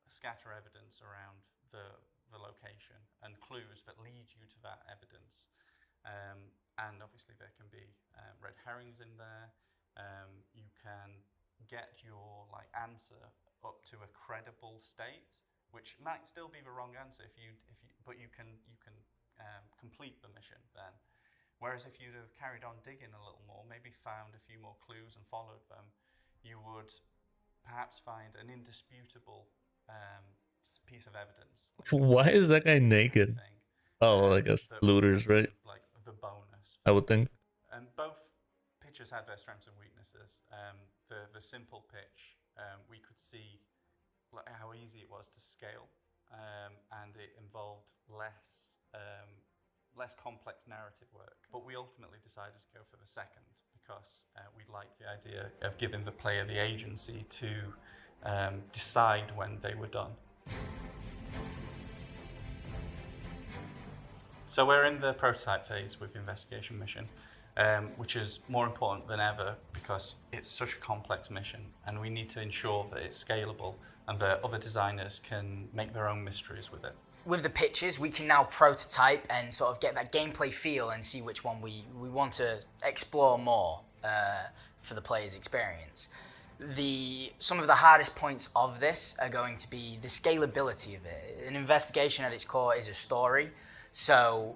scatter evidence around the location and clues that lead you to that evidence. And obviously there can be red herrings in there. You can get your like answer up to a credible state, which might still be the wrong answer but you can complete the mission then. Whereas if you'd have carried on digging a little more, maybe found a few more clues and followed them, you would perhaps find an indisputable piece of evidence. Why is that guy naked? Oh, well, I guess looters, right? Like the bonus. I would think. And both pitches had their strengths and weaknesses. The simple pitch, we could see how easy it was to scale, and it involved less complex narrative work. But we ultimately decided to go for the second because we liked the idea of giving the player the agency to decide when they were done. So we're in the prototype phase with the investigation mission, which is more important than ever because it's such a complex mission, and we need to ensure that it's scalable and that other designers can make their own mysteries with it. With the pitches, we can now prototype and sort of get that gameplay feel and see which one we want to explore more for the player's experience. Some of the hardest points of this are going to be the scalability of it. An investigation at its core is a story, so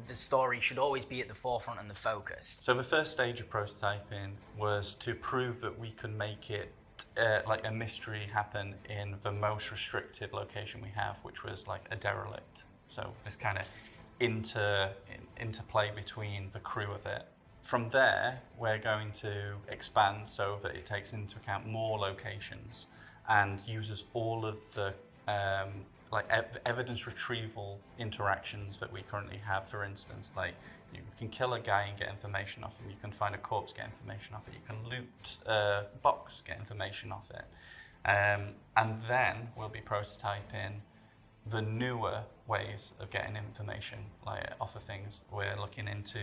the story should always be at the forefront and the focus. So the first stage of prototyping was to prove that we can make it like a mystery happen in the most restricted location we have, which was like a derelict. So this kind of interplay between the crew of it. From there, we're going to expand so that it takes into account more locations and uses all of the like evidence retrieval interactions that we currently have. For instance, like you can kill a guy and get information off him. You can find a corpse, get information off it. You can loot a box, get information off it. And then we'll be prototyping the newer ways of getting information like off of things. We're looking into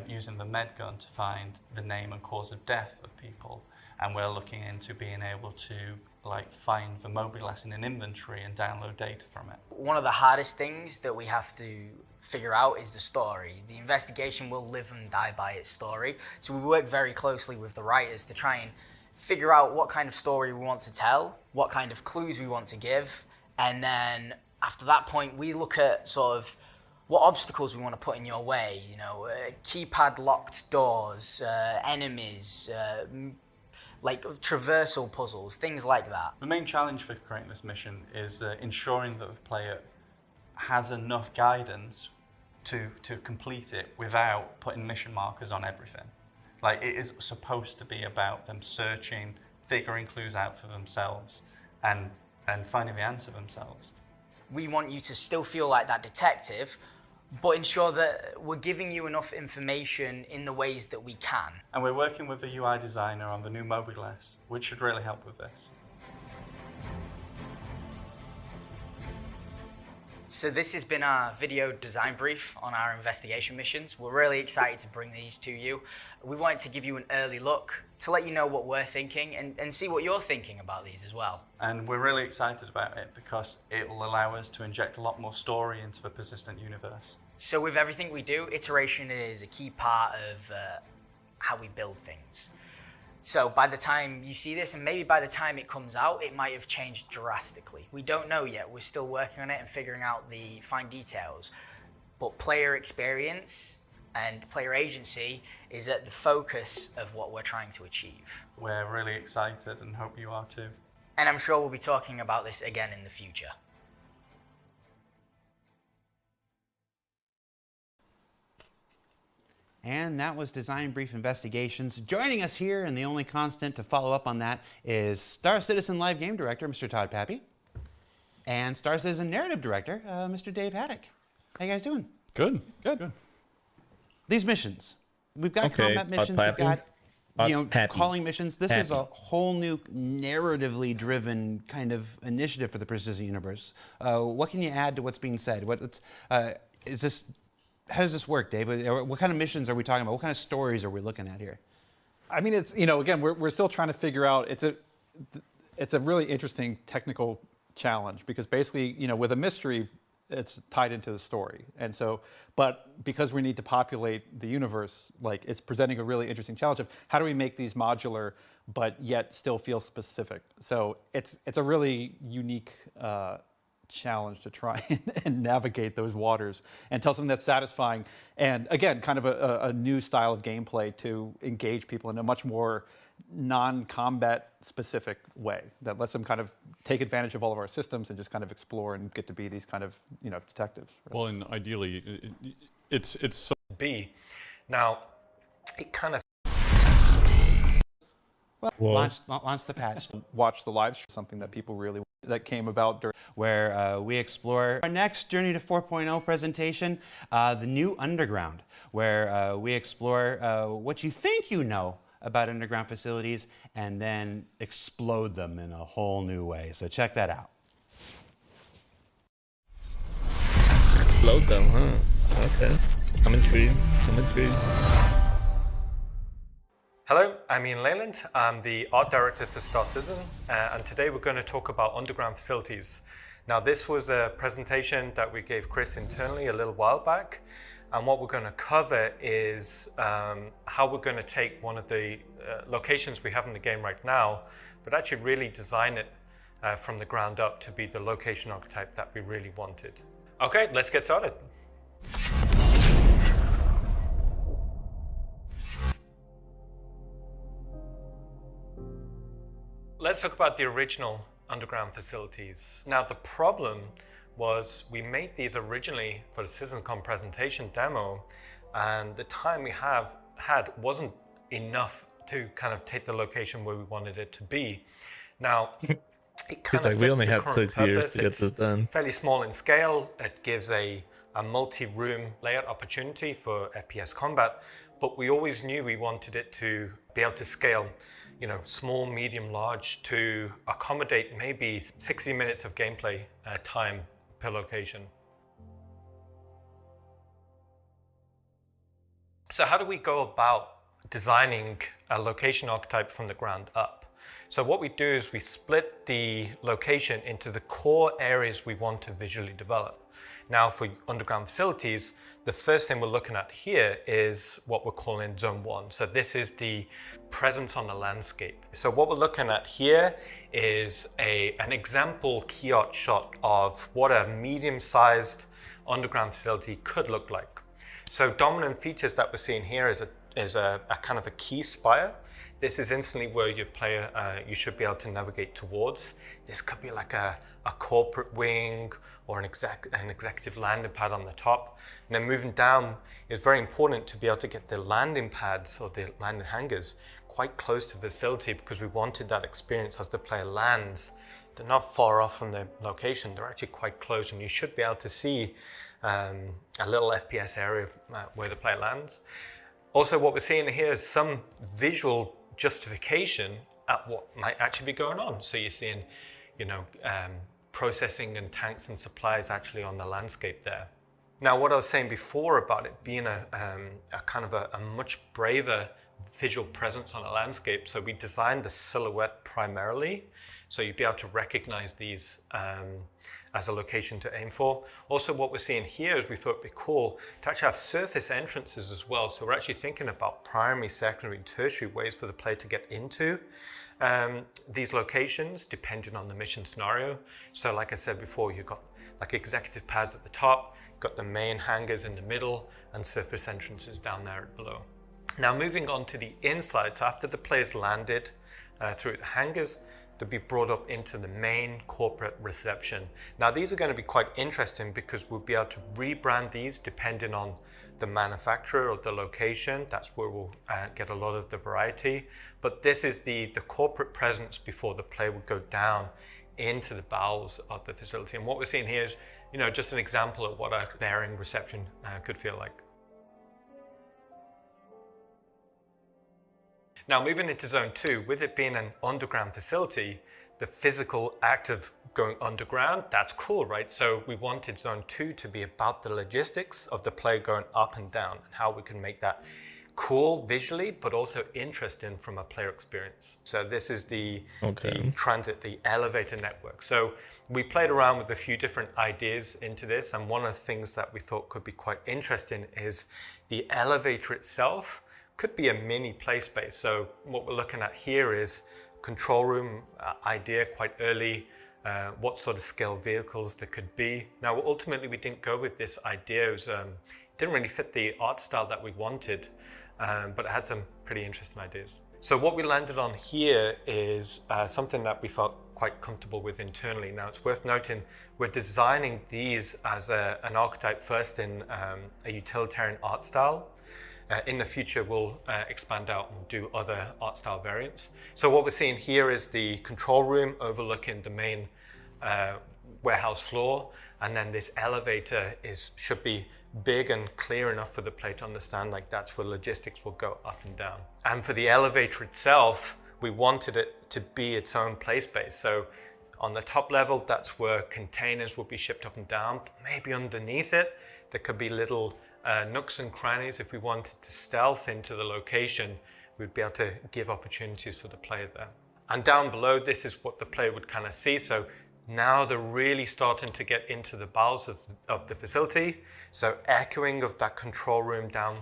using the med gun to find the name and cause of death of people, and we're looking into being able to like find the mobiles in an inventory and download data from it. One of the hardest things that we have to figure out is the story. The investigation will live and die by its story, so we work very closely with the writers to try and figure out what kind of story we want to tell, what kind of clues we want to give, and then after that point we look at sort of what obstacles we want to put in your way, you know, keypad locked doors, enemies, like traversal puzzles, things like that. The main challenge for creating this mission is ensuring that the player has enough guidance to complete it without putting mission markers on everything. Like, it is supposed to be about them searching, figuring clues out for themselves, and finding the answer themselves. We want you to still feel like that detective, but ensure that we're giving you enough information in the ways that we can. And we're working with the UI designer on the new mobiles, which should really help with this. So this has been our video design brief on our investigation missions. We're really excited to bring these to you. We wanted to give you an early look to let you know what we're thinking and see what you're thinking about these as well. And we're really excited about it because it will allow us to inject a lot more story into the persistent universe. So with everything we do, iteration is a key part of how we build things. So by the time you see this, and maybe by the time it comes out, it might have changed drastically. We don't know yet. We're still working on it and figuring out the fine details. But player experience and player agency is at the focus of what we're trying to achieve. We're really excited and hope you are too. And I'm sure we'll be talking about this again in the future. And that was Design Brief Investigations. Joining us here, and the only constant to follow up on that, is Star Citizen Live Game Director, Mr. Todd Pappy, and Star Citizen Narrative Director, Mr. Dave Haddock. How you guys doing? Good. Good. These missions. We've got combat missions, we've got calling missions. This is a whole new narratively driven kind of initiative for the Persistent Universe. What can you add to what's being said? How does this work, Dave? What kind of missions are we talking about? What kind of stories are we looking at here? I mean, it's, again, we're still trying to figure out, it's a really interesting technical challenge because basically, with a mystery, it's tied into the story. And so, but because we need to populate the universe, like it's presenting a really interesting challenge of how do we make these modular, but yet still feel specific. So it's a really unique challenge to try and navigate those waters and tell something that's satisfying. And again, kind of a new style of gameplay to engage people in a much more non-combat specific way that lets them kind of take advantage of all of our systems and just kind of explore and get to be these kind of, detectives. Right? Well, and ideally, it's so B. Now, it kind of launch the patch. Watch the live stream, something that people really that came about during where we explore our next Journey to 4.0 presentation, the new Underground, where we explore what you think you know about underground facilities and then explode them in a whole new way. So check that out. Explode them, huh? Okay. I'm intrigued. Hello, I'm Ian Leyland. I'm the art director for Star Citizen, and today we're going to talk about underground facilities. Now, this was a presentation that we gave Chris internally a little while back, and what we're going to cover is how we're going to take one of the locations we have in the game right now, but actually really design it from the ground up to be the location archetype that we really wanted. Okay, let's get started. Let's talk about the original underground facilities. Now, the problem was we made these originally for the Citizencon presentation demo, and the time we had wasn't enough to kind of take the location where we wanted it to be. Now, It He's kind like, of we fits only the had current 6 years purpose. to get It's this done. fairly small in scale. It gives a multi-room layout opportunity for FPS combat, but we always knew we wanted it to be able to scale, you know, small, medium, large, to accommodate maybe 60 minutes of gameplay time per location. So how do we go about designing a location archetype from the ground up? So what we do is we split the location into the core areas we want to visually develop. Now for underground facilities, the first thing we're looking at here is what we're calling Zone 1. So this is the presence on the landscape. So what we're looking at here is an example key art shot of what a medium-sized underground facility could look like. So dominant features that we're seeing here is a kind of a key spire. This is instantly where your player, you should be able to navigate towards. This could be like a corporate wing or an executive landing pad on the top. And then moving down is very important to be able to get the landing pads or the landing hangars quite close to the facility, because we wanted that experience as the player lands. They're not far off from the location, they're actually quite close, and you should be able to see a little FPS area where the player lands. Also, what we're seeing here is some visual justification at what might actually be going on. So you're seeing, you know, processing and tanks and supplies actually on the landscape there. Now, what I was saying before about it being a kind of a much braver visual presence on a landscape, so we designed the silhouette primarily, so you'd be able to recognize these as a location to aim for. Also, what we're seeing here is we thought it'd be cool to actually have surface entrances as well. So we're actually thinking about primary, secondary, and tertiary ways for the player to get into these locations, depending on the mission scenario. So like I said before, you've got like executive pads at the top, you've got the main hangars in the middle, and surface entrances down there below. Now moving on to the inside, so after the player's landed through the hangars, to be brought up into the main corporate reception. Now these are going to be quite interesting because we'll be able to rebrand these depending on the manufacturer or the location. That's where we'll get a lot of the variety. But this is the corporate presence before the player would go down into the bowels of the facility. And what we're seeing here is, you know, just an example of what a bearing reception could feel like. Now moving into Zone 2, with it being an underground facility, the physical act of going underground, that's cool, right? So we wanted Zone 2 to be about the logistics of the player going up and down and how we can make that cool visually, but also interesting from a player experience. So this is the transit, the elevator network. So we played around with a few different ideas into this, and one of the things that we thought could be quite interesting is the elevator itself could be a mini play space. So what we're looking at here is control room idea quite early, what sort of scale vehicles there could be. Now ultimately we didn't go with this idea. It was, didn't really fit the art style that we wanted, but it had some pretty interesting ideas. So what we landed on here is something that we felt quite comfortable with internally. Now it's worth noting we're designing these as an archetype first in a utilitarian art style. In the future, we'll expand out and do other art style variants. So what we're seeing here is the control room overlooking the main warehouse floor, and then this elevator should be big and clear enough for the player to understand, like that's where logistics will go up and down. And for the elevator itself, we wanted it to be its own play space. So on the top level, that's where containers will be shipped up and down. But maybe underneath it, there could be little nooks and crannies. If we wanted to stealth into the location, we'd be able to give opportunities for the player there. And down below, this is what the player would kind of see. So now they're really starting to get into the bowels of the facility. So echoing of that control room down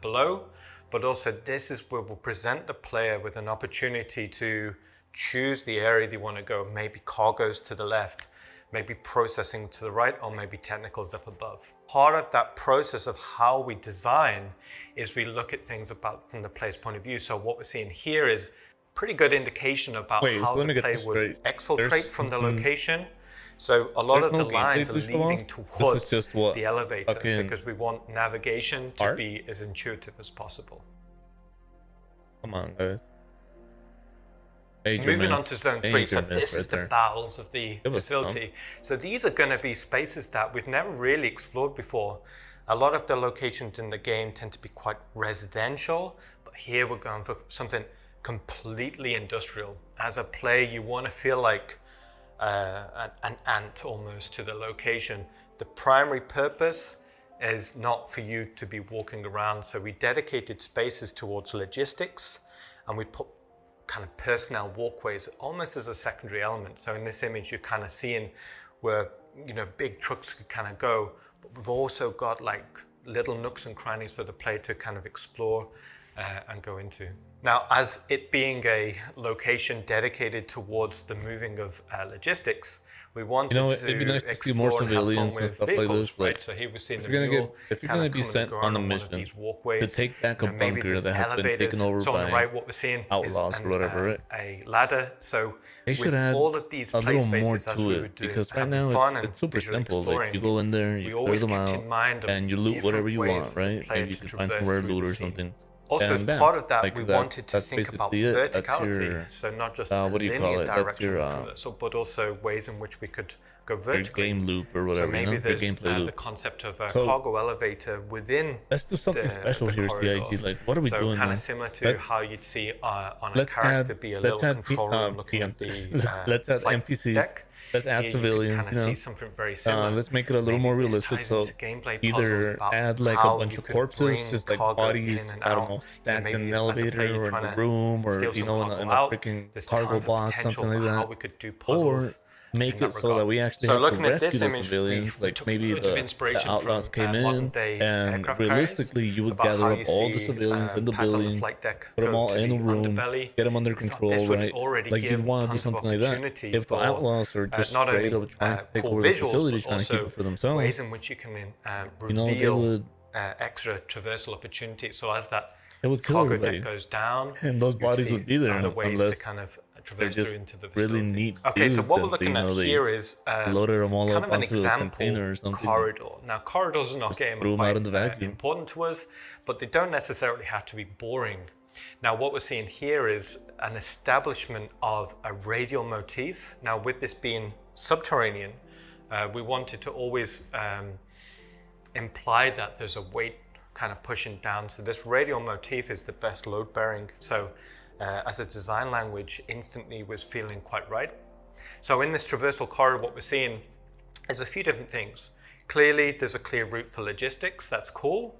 below, but also this is where we'll present the player with an opportunity to choose the area they want to go. Maybe cargoes to the left, maybe processing to the right, or maybe technicals up above. Part of that process of how we design is we look at things about from the player's point of view. So what we're seeing here is pretty good indication about how the player would exfiltrate from the location. So a lot of the lines are leading towards the elevator because we want navigation to be as intuitive as possible. Come on, guys. Moving on to zone 3, so this is the bowels of the It was facility. So these are going to be spaces that we've never really explored before. A lot of the locations in the game tend to be quite residential, but here we're going for something completely industrial. As a player, you want to feel like an ant almost to the location. The primary purpose is not for you to be walking around, so we dedicated spaces towards logistics, and we put kind of personnel walkways almost as a secondary element. So in this image, you're kind of seeing where, you know, big trucks could kind of go, but we've also got like little nooks and crannies for the player to kind of explore and go into. Now, as it being a location dedicated towards the moving of logistics, we wanted it'd be nice to see more civilians and stuff like this. Right? Like, So here we're seeing if the you're gonna mule if you're gonna be sent on a mission to take back a bunker that has been taken over so on the by right, what we're seeing outlaws is or whatever, right? a ladder. So They should with add all of these a play little more spaces, as to we it would do, because right having now fun and it's super visual simple. Like exploring, you go in there, we you clear always them kept out, in mind of and you loot whatever different you ways want, for the right? player Maybe you to can find traverse some rare through loot the or scene. something. Also, and as bam, part of that, like we wanted to that's think about basically it. That's verticality, your, so not just what do you call linear it? That's direction your traversal, but also ways in which we could go your vertically. game loop or whatever. So maybe you know? Your there's gameplay the loop. concept of a So, cargo elevator within. Let's do something special here, corridor. CIG. Like, what are we doing, kind man? of similar to Let's- how you'd see on a let's character add- be a let's little add control room looking at PMs. the Let's add flight NPCs. deck. Let's add Here civilians. You kind of see something very similar. Let's make it a little more Maybe this realistic. ties So into gameplay puzzles either about add like how a bunch you of could corpses, bring just like cargo bodies, in and I don't out. know, stacked Maybe in an as a elevator player, you're or in trying a to room or steal you some know cargo in a out. freaking There's cargo tons of box, potential something like for how that. we could do Or puzzles make in that it so that regard. we actually So have to looking at rescue this the image, civilians. we Like took maybe loads of the inspiration outlaws from, came in modern-day and aircraft carriers realistically you would about gather how up you all the see, civilians in the pads on the building, flight deck put them go all to in a the room, underbelly. get them under We thought control, this would right? already Like give you'd want to do tons of something like that. opportunity If the for, outlaws are just not straight only, up trying to take cool over the visuals, facility, but trying to keep also it for themselves, ways in which you can you know, they reveal would extra traversal opportunities. So as that it would kill cargo everybody. deck goes down, And those you'd bodies see would be there other ways unless to kind of they're traverse just through into the really facility. neat Okay, so dudes what we're that, looking you know, at they here is loaded them all kind up of an onto a example container or something. corridor. Now, corridors are not Just getting threw 'em out in the quite vacuum. important to us, but they don't necessarily have to be boring. Now, what we're seeing here is an establishment of a radial motif. Now, with this being subterranean, we wanted to always imply that there's a weight kind of pushing down. So this radial motif is the best load bearing. So as a design language, instantly was feeling quite right. So in this traversal corridor, what we're seeing is a few different things. Clearly, there's a clear route for logistics. That's cool.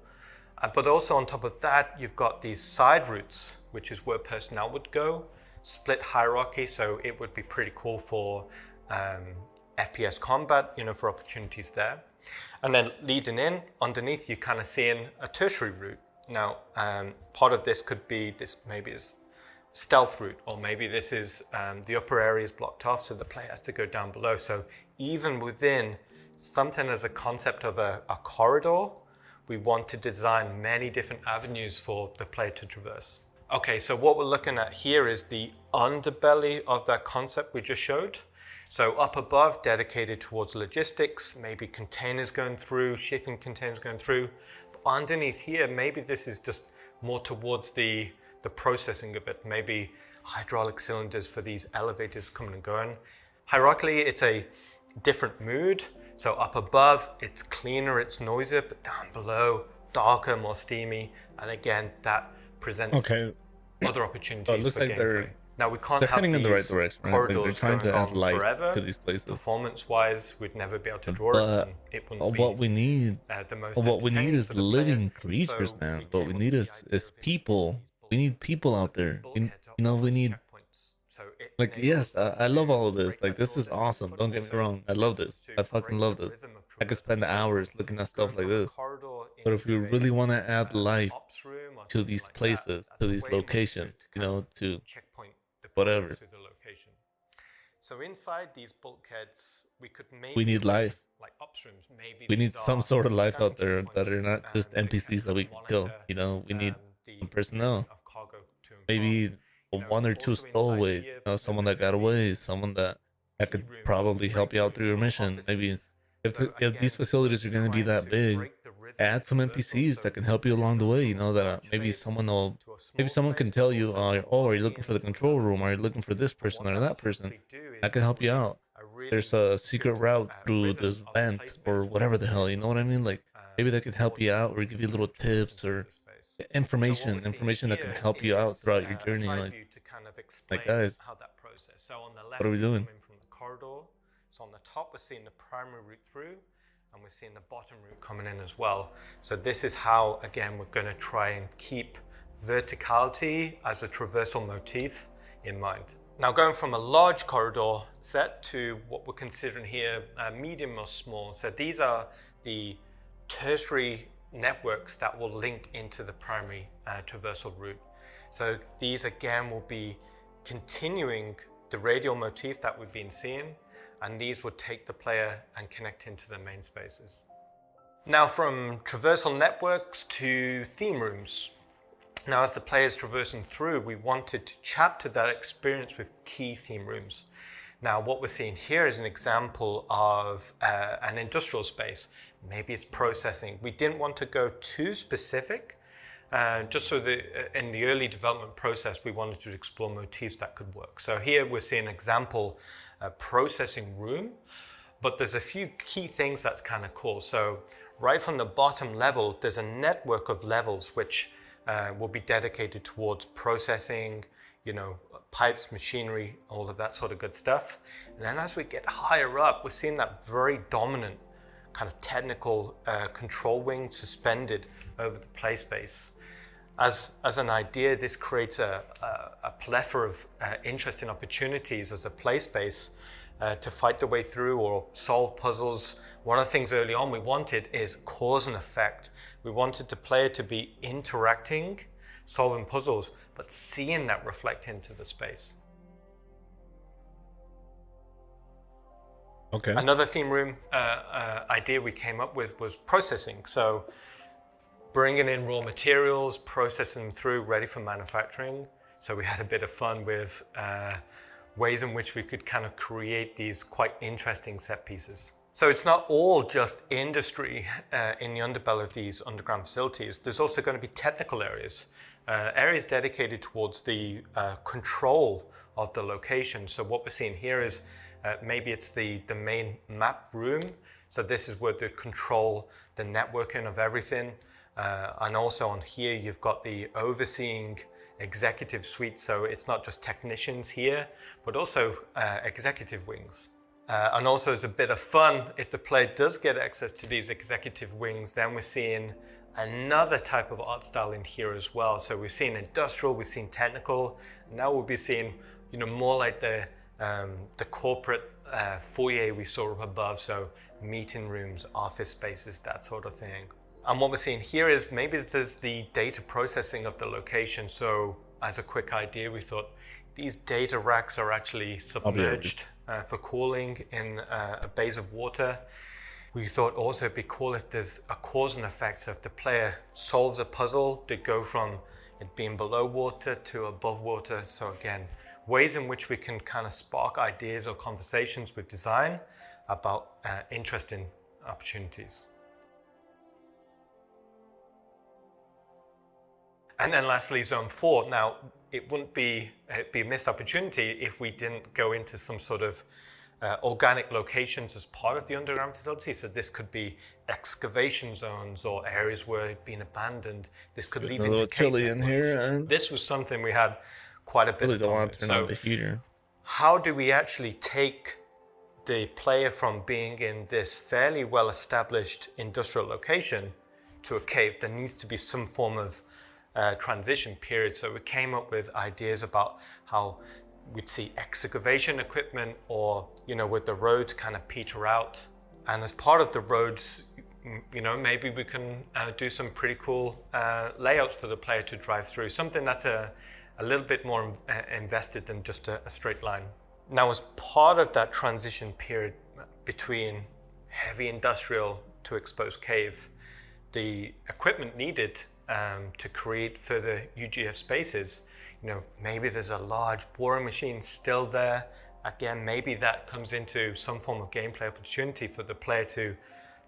But also on top of that, you've got these side routes, which is where personnel would go. Split hierarchy, so it would be pretty cool for FPS combat, you know, for opportunities there. And then leading in, underneath, you're kind of seeing a tertiary route. Now, part of this could be this maybe is stealth route, or maybe this is the upper area is blocked off, so the player has to go down below. So even within something as a concept of a corridor, we want to design many different avenues for the player to traverse. Okay, so what we're looking at here is the underbelly of that concept we just showed. So up above, dedicated towards logistics, maybe containers going through, shipping containers going through. But underneath here, maybe this is just more towards the processing of it. Maybe hydraulic cylinders for these elevators coming and going. Hierarchically, it's a different mood. So up above, it's cleaner, it's noisier, but down below, darker, more steamy. And again, that presents other opportunities it looks for like gameplay. Now we can't they're have heading these in the right direction, right? Like corridors they're trying to going add on life forever. to these places. Performance-wise, we'd never be able to draw But it. And it wouldn't what be we need, the most what we need entertaining is for the living player. creatures, So man. we What came we up need with the is idea of people. We need people out there. You know, we need So it like yes, I love all of this. Like this is awesome. Don't get me wrong. I love this. I fucking love this. I could spend hours looking at stuff like this. But if we really want to add life to these places, to these locations, you know, to whatever. So inside these bulkheads, we could maybe We need life. like upstreams, maybe We need these some are sort of life out there checkpoints, that are not just maybe NPCs that we can kill. You know, we need some personnel. of cargo to and Maybe one or two stowaways. You know, someone that got away, someone that could probably help you out through your mission. Maybe if these facilities are going to be that big, add some NPCs that can help you along the way. You know, that maybe someone can tell you, oh, are you looking for the control room? Are you looking for this person or that person? I can help you out. There's a secret route through this vent or whatever the hell. You know what I mean? Like maybe that could help you out or give you little tips or information that can help you out throughout your journey. Like guys, what are we doing? From the corridor. So on the top, we're seeing the primary route through, and we're seeing the bottom route coming in as well. So this is how, again, we're going to try and keep verticality as a traversal motif in mind. Now going from a large corridor set to what we're considering here medium or small. So these are the tertiary networks that will link into the primary traversal route. So these again will be continuing the radial motif that we've been seeing, and these would take the player and connect into the main spaces. Now from traversal networks to theme rooms. Now as the player's traversing through, we wanted to chapter that experience with key theme rooms. Now what we're seeing here is an example of an industrial space. Maybe it's processing. We didn't want to go too specific, just so that in the early development process, we wanted to explore motifs that could work. So here we're seeing an example, processing room, but there's a few key things that's kind of cool. So right from the bottom level, there's a network of levels which will be dedicated towards processing, you know, pipes, machinery, all of that sort of good stuff. And then as we get higher up, we're seeing that very dominant kind of technical control wing suspended over the play space. As an idea, this creates a plethora of interesting opportunities as a play space to fight the way through or solve puzzles. One of the things early on we wanted is cause and effect. We wanted the player to be interacting, solving puzzles, but seeing that reflect into the space. Okay. Another theme room idea we came up with was processing. So bringing in raw materials, processing them through, ready for manufacturing. So we had a bit of fun with ways in which we could kind of create these quite interesting set pieces. So it's not all just industry in the underbelly of these underground facilities. There's also going to be technical areas, areas dedicated towards the control of the location. So what we're seeing here is maybe it's the main map room. So this is where they control the networking of everything. And also on here, you've got the overseeing executive suite. So it's not just technicians here, but also executive wings. And also as a bit of fun, if the player does get access to these executive wings, then we're seeing another type of art style in here as well. So we've seen industrial, we've seen technical. Now we'll be seeing, you know, more like the corporate foyer we saw up above. So meeting rooms, office spaces, that sort of thing. And what we're seeing here is maybe there's the data processing of the location. So as a quick idea, we thought these data racks are actually submerged for cooling in a base of water. We thought also it'd be cool if there's a cause and effect. So if the player solves a puzzle, to go from it being below water to above water. So again, ways in which we can kind of spark ideas or conversations with design about interesting opportunities. And then lastly, Zone 4. Now, it wouldn't be a missed opportunity if we didn't go into some sort of organic locations as part of the underground facility. So this could be excavation zones or areas where it'd been abandoned. This could lead a into little chilly in networks. here. And This was something we had quite a bit really of don't fun want with. to turn on the heater. How do we actually take the player from being in this fairly well-established industrial location to a cave? There needs to be some form of transition period. So we came up with ideas about how we'd see excavation equipment, or, you know, with the roads kind of peter out. And as part of the roads, you know, maybe we can do some pretty cool layouts for the player to drive through. Something that's a little bit more invested than just a straight line. Now, as part of that transition period between heavy industrial to exposed cave, the equipment needed to create further UGF spaces, you know, maybe there's a large boring machine still there. Again, maybe that comes into some form of gameplay opportunity for the player to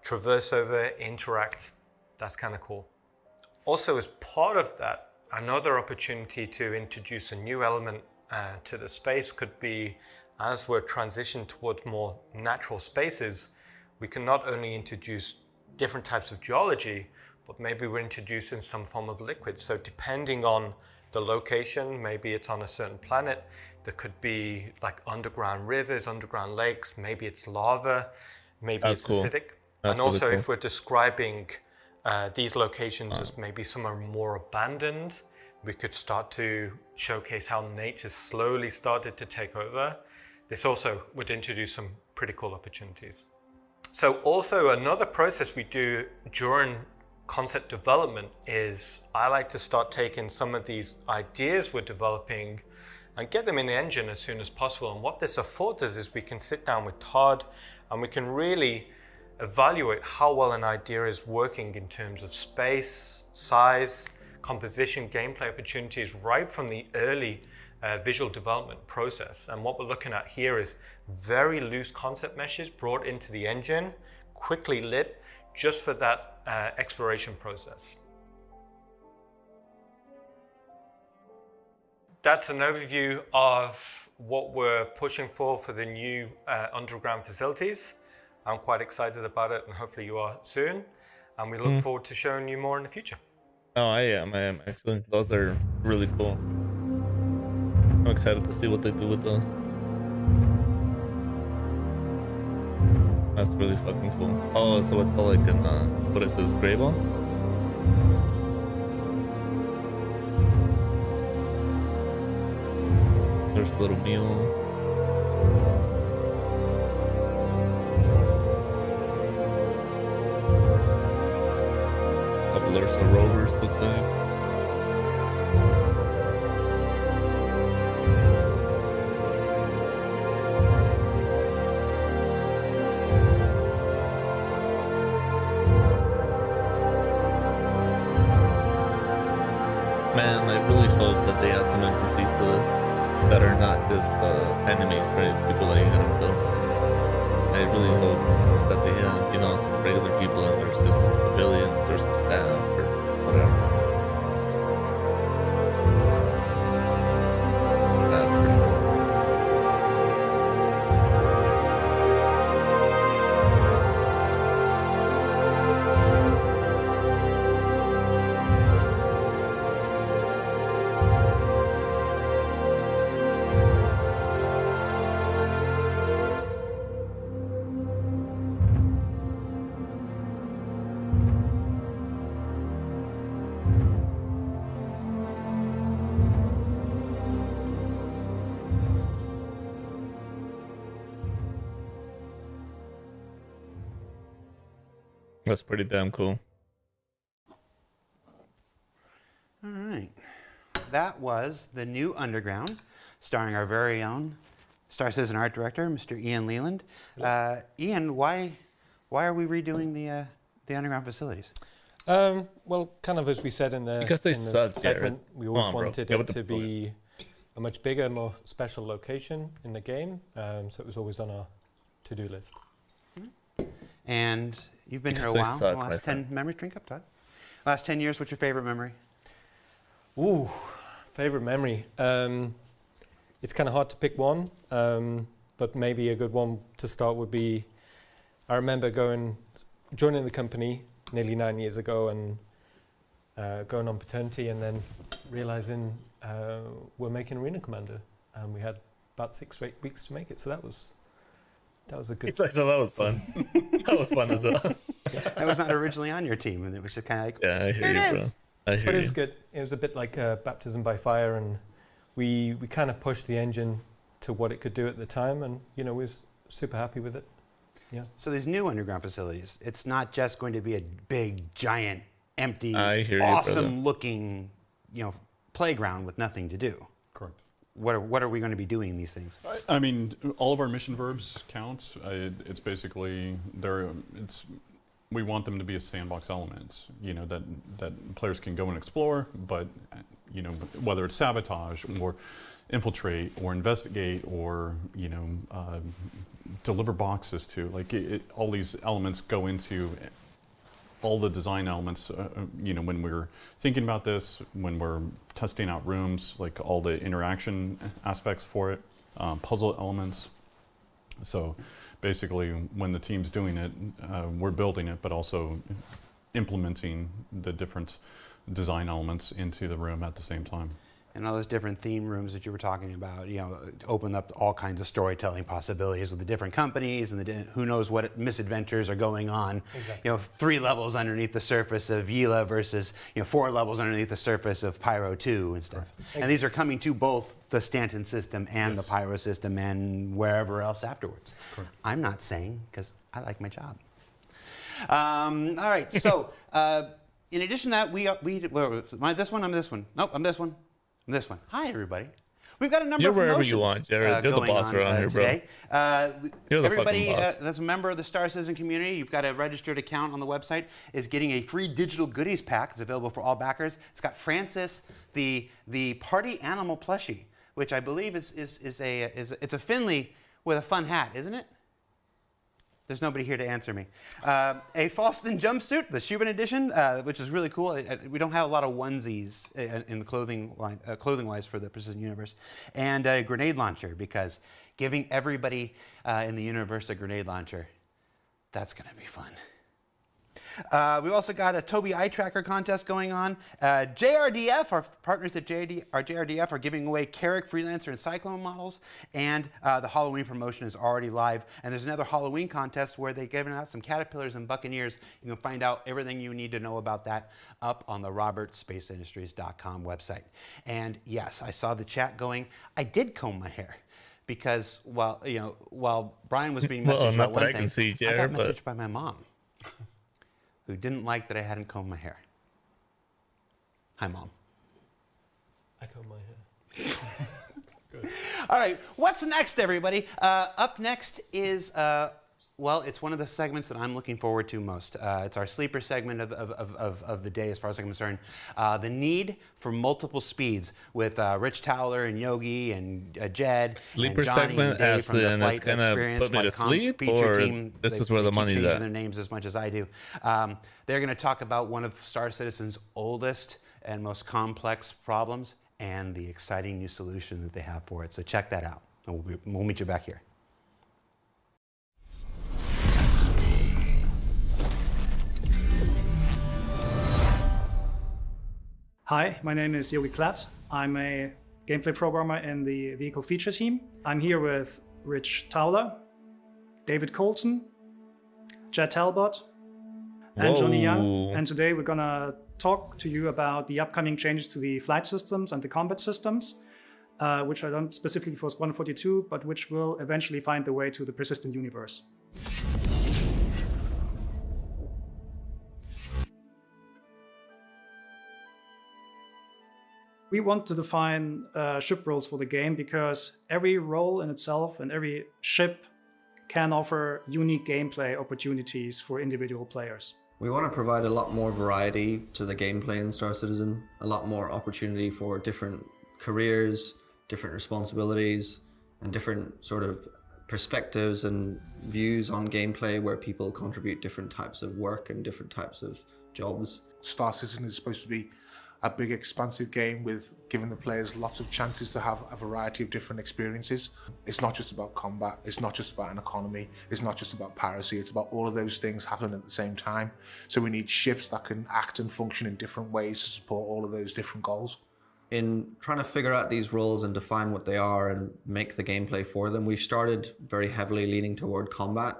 traverse over, interact. That's kind of cool. Also, as part of that, another opportunity to introduce a new element to the space could be, as we're transitioning towards more natural spaces, we can not only introduce different types of geology, but maybe we're introducing some form of liquid. So depending on the location, maybe it's on a certain planet, there could be like underground rivers, underground lakes, maybe it's lava, maybe it's acidic. And also if we're describing these locations as maybe some are more abandoned, we could start to showcase how nature slowly started to take over. This also would introduce some pretty cool opportunities. So also another process we do during concept development is I like to start taking some of these ideas we're developing and get them in the engine as soon as possible. And what this affords us is we can sit down with Todd and we can really evaluate how well an idea is working in terms of space, size, composition, gameplay opportunities right from the early visual development process. And what we're looking at here is very loose concept meshes brought into the engine, quickly lit, just for that exploration process. That's an overview of what we're pushing for the new underground facilities. I'm quite excited about it, and hopefully you are soon. And we look forward to showing you more in the future. Oh, I am actually. Those are really cool. I'm excited to see what they do with those. That's really fucking cool. Oh, so it's all like in, what is this, gray ball? There's a little mule. Couple Ursa rovers, looks like. Man, I really hope that they add some NPCs to this that are not just enemies, right? People that you gotta kill. I really hope that they have, you know, some regular people and there's just some civilians or some staff or whatever. That's pretty cool. That's pretty damn cool. All right. That was the new Underground, starring our very own Star Citizen art director, Mr. Ian Leland. Ian, why are we redoing the Underground facilities? Well, kind of as we said in the, because they in the suck, segment, we always wanted it to floor. be a much bigger, more special location in the game. So it was always on our to-do list. And you've been here a while. The last 10 memories, drink up, Todd. Last 10 years, what's your favorite memory? Ooh, favorite memory. It's kind of hard to pick one, but maybe a good one to start would be, I remember joining the company nearly 9 years ago and going on paternity and then realizing we're making Arena Commander. And we had about 6 or 8 weeks to make it, so that was a good. So that was fun. That was fun as well. That was not originally on your team, and it was just kind of like, yeah, I hear you, bro. I hear but you. it was good. It was a bit like baptism by fire, and we kind of pushed the engine to what it could do at the time, and we was super happy with it. Yeah. So these new underground facilities, it's not just going to be a big, giant, empty, awesome-looking, playground with nothing to do. Correct. What are we going to be doing in these things? I mean, all of our mission verbs count. It's basically we want them to be a sandbox element. That players can go and explore, but whether it's sabotage or infiltrate or investigate or deliver boxes to, all these elements go into all the design elements, you know, when we're thinking about this, when we're testing out rooms, like all the interaction aspects for it, puzzle elements. So basically, when the team's doing it, we're building it, but also implementing the different design elements into the room at the same time. And all those different theme rooms that you were talking about, you know, open up all kinds of storytelling possibilities with the different companies and who knows what misadventures are going on. Exactly. You know, 3 levels underneath the surface of Yila versus, you know, 4 levels underneath the surface of Pyro 2 and stuff. And these are coming to both the Stanton system and the Pyro system and wherever else afterwards. Correct. I'm not saying, because I like my job. All right, so in addition to that, am I this one? I'm this one. Nope, I'm this one. This one. Hi, everybody. We've got a number of wherever promotions, you want, Jared. You're the boss around here, bro. Today. You're the Everybody fucking boss. that's a member of the Star Citizen community, you've got a registered account on the website, is getting a free digital goodies pack. It's available for all backers. It's got Francis, the party animal plushie, which I believe is a Finley with a fun hat, isn't it? There's nobody here to answer me. A Falston jumpsuit, the Shubin edition, which is really cool. We don't have a lot of onesies in the clothing-wise for the Precision Universe. And a grenade launcher, because giving everybody in the universe a grenade launcher, that's going to be fun. We've also got a Toby eye tracker contest going on. JRDF, our partners at JRDF are giving away Carrick, Freelancer, and Cyclone models. And the Halloween promotion is already live. And there's another Halloween contest where they're giving out some Caterpillars and Buccaneers. You can find out everything you need to know about that up on the robertspaceindustries.com website. And yes, I saw the chat going. I did comb my hair. Because while Brian was being messaged about one thing, I got messaged by my mom, who didn't like that I hadn't combed my hair. Hi, Mom. I comb my hair. Good. All right, what's next, everybody? Up next is, well, it's one of the segments that I'm looking forward to most. It's our sleeper segment of the day, as far as I'm concerned. The need for multiple speeds with Rich Towler and Yogi and Jed Sleeper and Johnny segment, and Dave as from the in Flight it's gonna Experience put me to Flight sleep, feature or team. this is where the keep money's changing at? their names as much as I do. They're going to talk about one of Star Citizen's oldest and most complex problems and the exciting new solution that they have for it. So check that out, and we'll meet you back here. Hi, my name is Yogi Klatt. I'm a gameplay programmer in the vehicle feature team. I'm here with Rich Towler, David Colson, Jed Talbot, and Johnny Young. And today we're gonna talk to you about the upcoming changes to the flight systems and the combat systems, which are done specifically for Squadron 42, but which will eventually find their way to the persistent universe. We want to define ship roles for the game because every role in itself and every ship can offer unique gameplay opportunities for individual players. We want to provide a lot more variety to the gameplay in Star Citizen, a lot more opportunity for different careers, different responsibilities, and different sort of perspectives and views on gameplay where people contribute different types of work and different types of jobs. Star Citizen is supposed to be a big expansive game with giving the players lots of chances to have a variety of different experiences. It's not just about combat, it's not just about an economy, it's not just about piracy, it's about all of those things happening at the same time. So we need ships that can act and function in different ways to support all of those different goals. In trying to figure out these roles and define what they are and make the gameplay for them, we started very heavily leaning toward combat,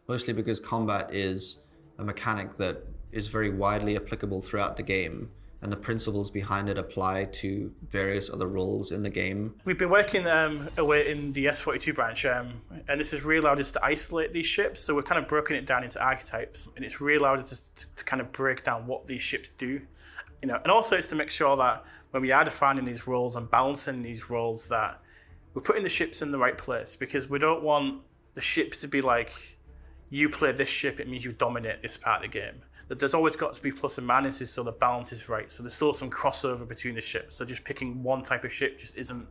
mostly because combat is a mechanic that is very widely applicable throughout the game, and the principles behind it apply to various other roles in the game. We've been working away in the S42 branch, and this has really allowed us to isolate these ships. So we've kind of broken it down into archetypes, and it's really allowed us to kind of break down what these ships do. And also it's to make sure that when we are defining these roles and balancing these roles, that we're putting the ships in the right place, because we don't want the ships to be like, you play this ship, it means you dominate this part of the game. That there's always got to be plus and minuses so the balance is right. So there's still some crossover between the ships. So just picking one type of ship just isn't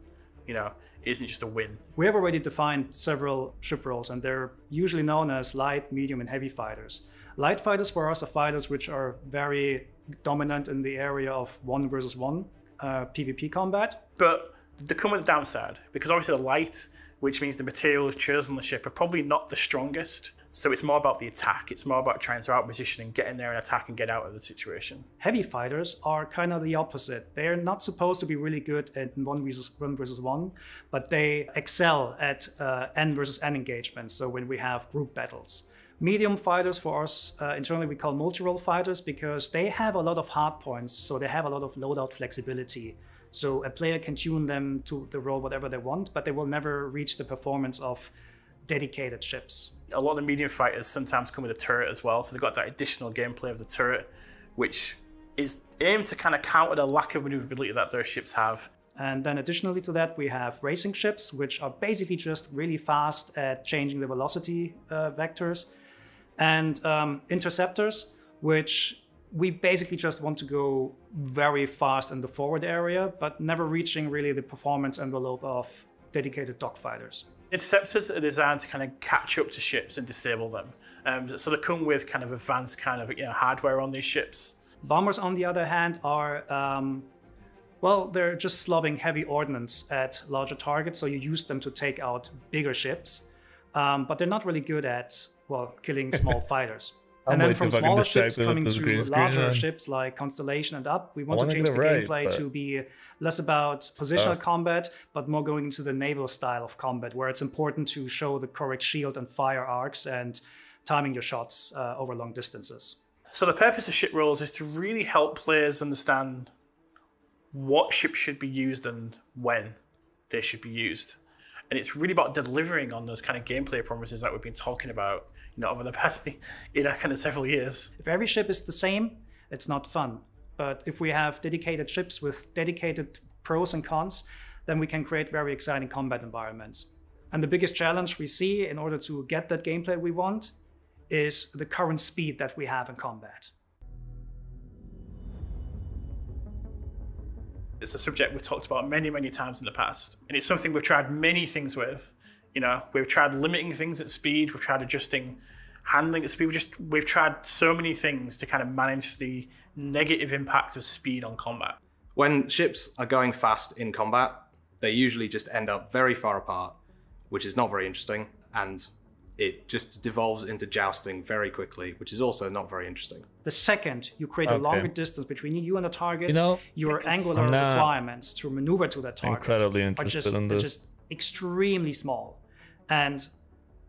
just a win. We have already defined several ship roles, and they're usually known as light, medium, and heavy fighters. Light fighters for us are fighters which are very dominant in the area of 1v1 PvP combat. But they come with a downside, because obviously the light, which means the materials chosen on the ship, are probably not the strongest. So it's more about the attack. It's more about trying to outposition and get in there and attack and get out of the situation. Heavy fighters are kind of the opposite. They're not supposed to be really good at 1v1, but they excel at N versus N engagements, so when we have group battles. Medium fighters for us, internally we call multi-role fighters, because they have a lot of hard points, so they have a lot of loadout flexibility. So a player can tune them to the role whatever they want, but they will never reach the performance of dedicated ships. A lot of the medium fighters sometimes come with a turret as well, so they've got that additional gameplay of the turret, which is aimed to kind of counter the lack of maneuverability that their ships have. And then additionally to that, we have racing ships, which are basically just really fast at changing the velocity vectors. And interceptors, which we basically just want to go very fast in the forward area, but never reaching really the performance envelope of dedicated dogfighters. Interceptors are designed to kind of catch up to ships and disable them. So they come with kind of advanced kind of hardware on these ships. Bombers, on the other hand, are, well, they're just slobbing heavy ordnance at larger targets, so you use them to take out bigger ships. But they're not really good at, well, killing small fighters. And then from smaller ships coming to larger ships like Constellation and up, we want to change the gameplay to be less about positional combat, but more going into the naval style of combat, where it's important to show the correct shield and fire arcs and timing your shots over long distances. So the purpose of ship roles is to really help players understand what ships should be used and when they should be used. And it's really about delivering on those kind of gameplay promises that we've been talking about over the past kind of several years. If every ship is the same, it's not fun. But if we have dedicated ships with dedicated pros and cons, then we can create very exciting combat environments. And the biggest challenge we see in order to get that gameplay we want is the current speed that we have in combat. It's a subject we've talked about many, many times in the past. And it's something we've tried many things with. We've tried limiting things at speed, we've tried adjusting handling at speed, we've tried so many things to kind of manage the negative impact of speed on combat. When ships are going fast in combat, they usually just end up very far apart, which is not very interesting, and it just devolves into jousting very quickly, which is also not very interesting. The second you create a longer distance between you and the target, your angular requirements to maneuver to that target are just extremely small. And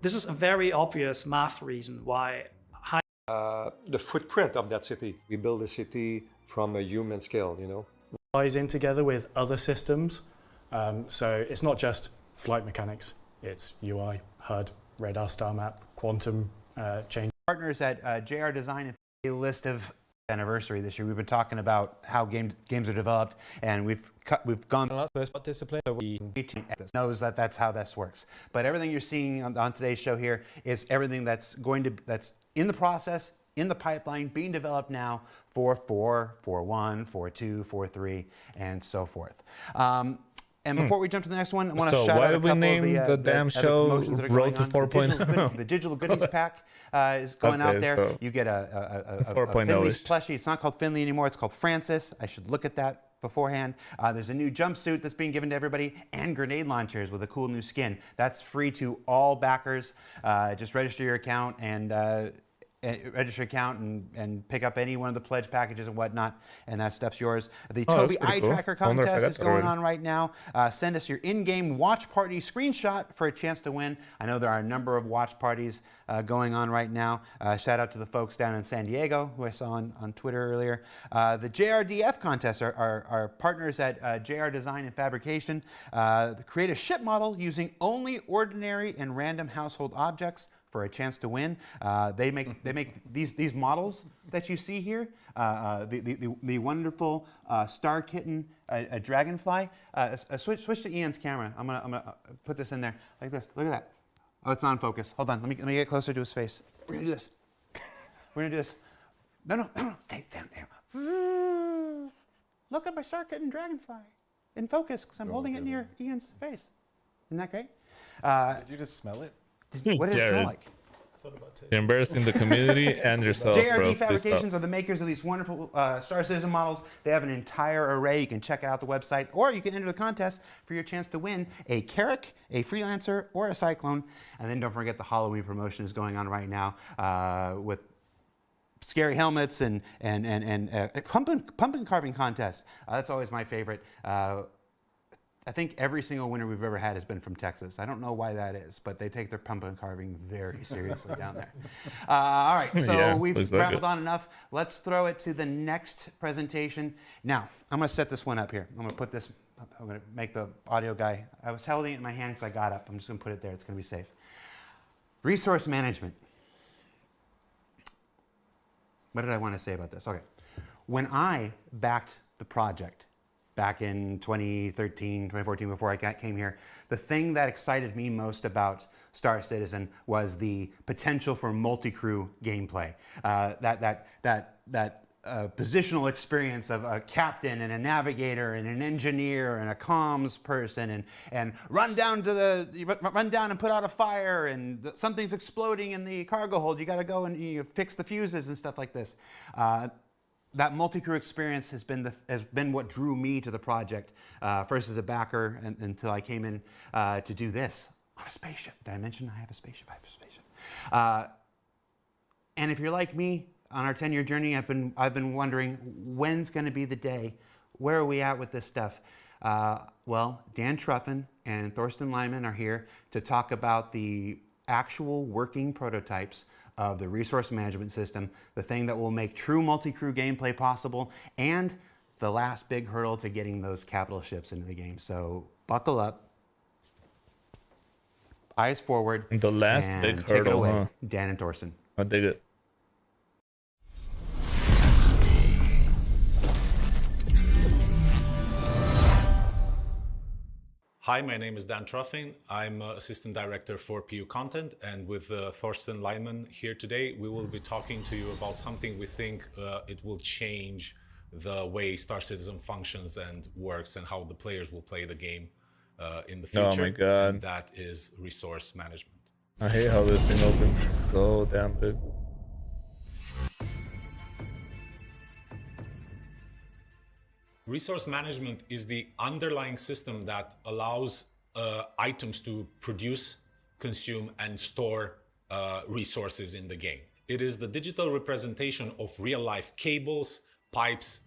this is a very obvious math reason why the footprint of that city. We build a city from a human scale, Ties in together with other systems. So it's not just flight mechanics, it's UI, HUD, radar star map, quantum change. Partners at JR Design have a list of anniversary this year. We've been talking about how games are developed, and we've gone first discipline, so we knows that that's how this works. But everything you're seeing on today's show here is everything that's in the process, in the pipeline, being developed now for 4, 4.1, 4.2, 4.3, and so forth. And before we jump to the next one, I want to shout out a couple of the damn show promotions that are Road going to on. 4.0. The digital goodies pack is going out there. So you get a Finley's plushie. It's not called Finley anymore. It's called Francis. I should look at that beforehand. There's a new jumpsuit that's being given to everybody, and grenade launchers with a cool new skin. That's free to all backers. Just register your account and pick up any one of the pledge packages and whatnot, and that stuff's yours. The Toby Eye Tracker contest is going on right now. Send us your in-game watch party screenshot for a chance to win. I know there are a number of watch parties going on right now. Shout out to the folks down in San Diego who I saw on Twitter earlier. The JRDF contests are partners at JR Design and Fabrication. Create a ship model using only ordinary and random household objects for a chance to win. They make these models that you see here. The wonderful Star Kitten, a dragonfly. Switch to Ian's camera. I'm gonna put this in there like this. Look at that. Oh, it's not in focus. Hold on. Let me get closer to his face. We're gonna do this. We're gonna do this. No. Stay down there. Look at my Star Kitten dragonfly in focus because I'm holding it near Ian's face. Isn't that great? Did you just smell it? What did it smell like? You're embarrassing the community and yourself, JRD bro. Fabrications are the makers of these wonderful Star Citizen models. They have an entire array. You can check it out the website, or you can enter the contest for your chance to win a Carrack, a Freelancer, or a Cyclone. And then don't forget the Halloween promotion is going on right now with scary helmets and pumpkin carving contest. That's always my favorite. I think every single winner we've ever had has been from Texas. I don't know why that is, but they take their pumpkin carving very seriously down there. All right, so Yeah, we've looks like rambled it. on enough. Let's throw it to the next presentation. Now, I'm going to set this one up here. I'm going to put this, I'm going to make the audio guy, I was holding it in my hand because I got up. I'm just going to put it there. It's going to be safe. Resource management. What did I want to say about this? Okay. When I backed the project, back in 2013, 2014, before I came here, the thing that excited me most about Star Citizen was the potential for multi-crew gameplay. That positional experience of a captain and a navigator and an engineer and a comms person and run down and put out a fire and something's exploding in the cargo hold. You got to go and fix the fuses and stuff like this. That multi-crew experience has been what drew me to the project, first as a backer until I came in to do this on a spaceship. Did I mention I have a spaceship? I have a spaceship. And if you're like me, on our 10-year journey, I've been wondering when's going to be the day. Where are we at with this stuff? Well, Dan Truffin and Thorsten Lyman are here to talk about the actual working prototypes of the resource management system, the thing that will make true multi-crew gameplay possible, and the last big hurdle to getting those capital ships into the game. So buckle up, eyes forward, The last and big take hurdle, it away, huh? Dan and Thorsten. I dig it. Hi, my name is Dan Truffin. I'm Assistant Director for PU Content, and with Thorsten Lyman here today, we will be talking to you about something we think it will change the way Star Citizen functions and works and how the players will play the game in the future. Oh my God. And that is resource management. I hate how this thing opens so damn big. Resource management is the underlying system that allows items to produce, consume, and store resources in the game. It is the digital representation of real-life cables, pipes,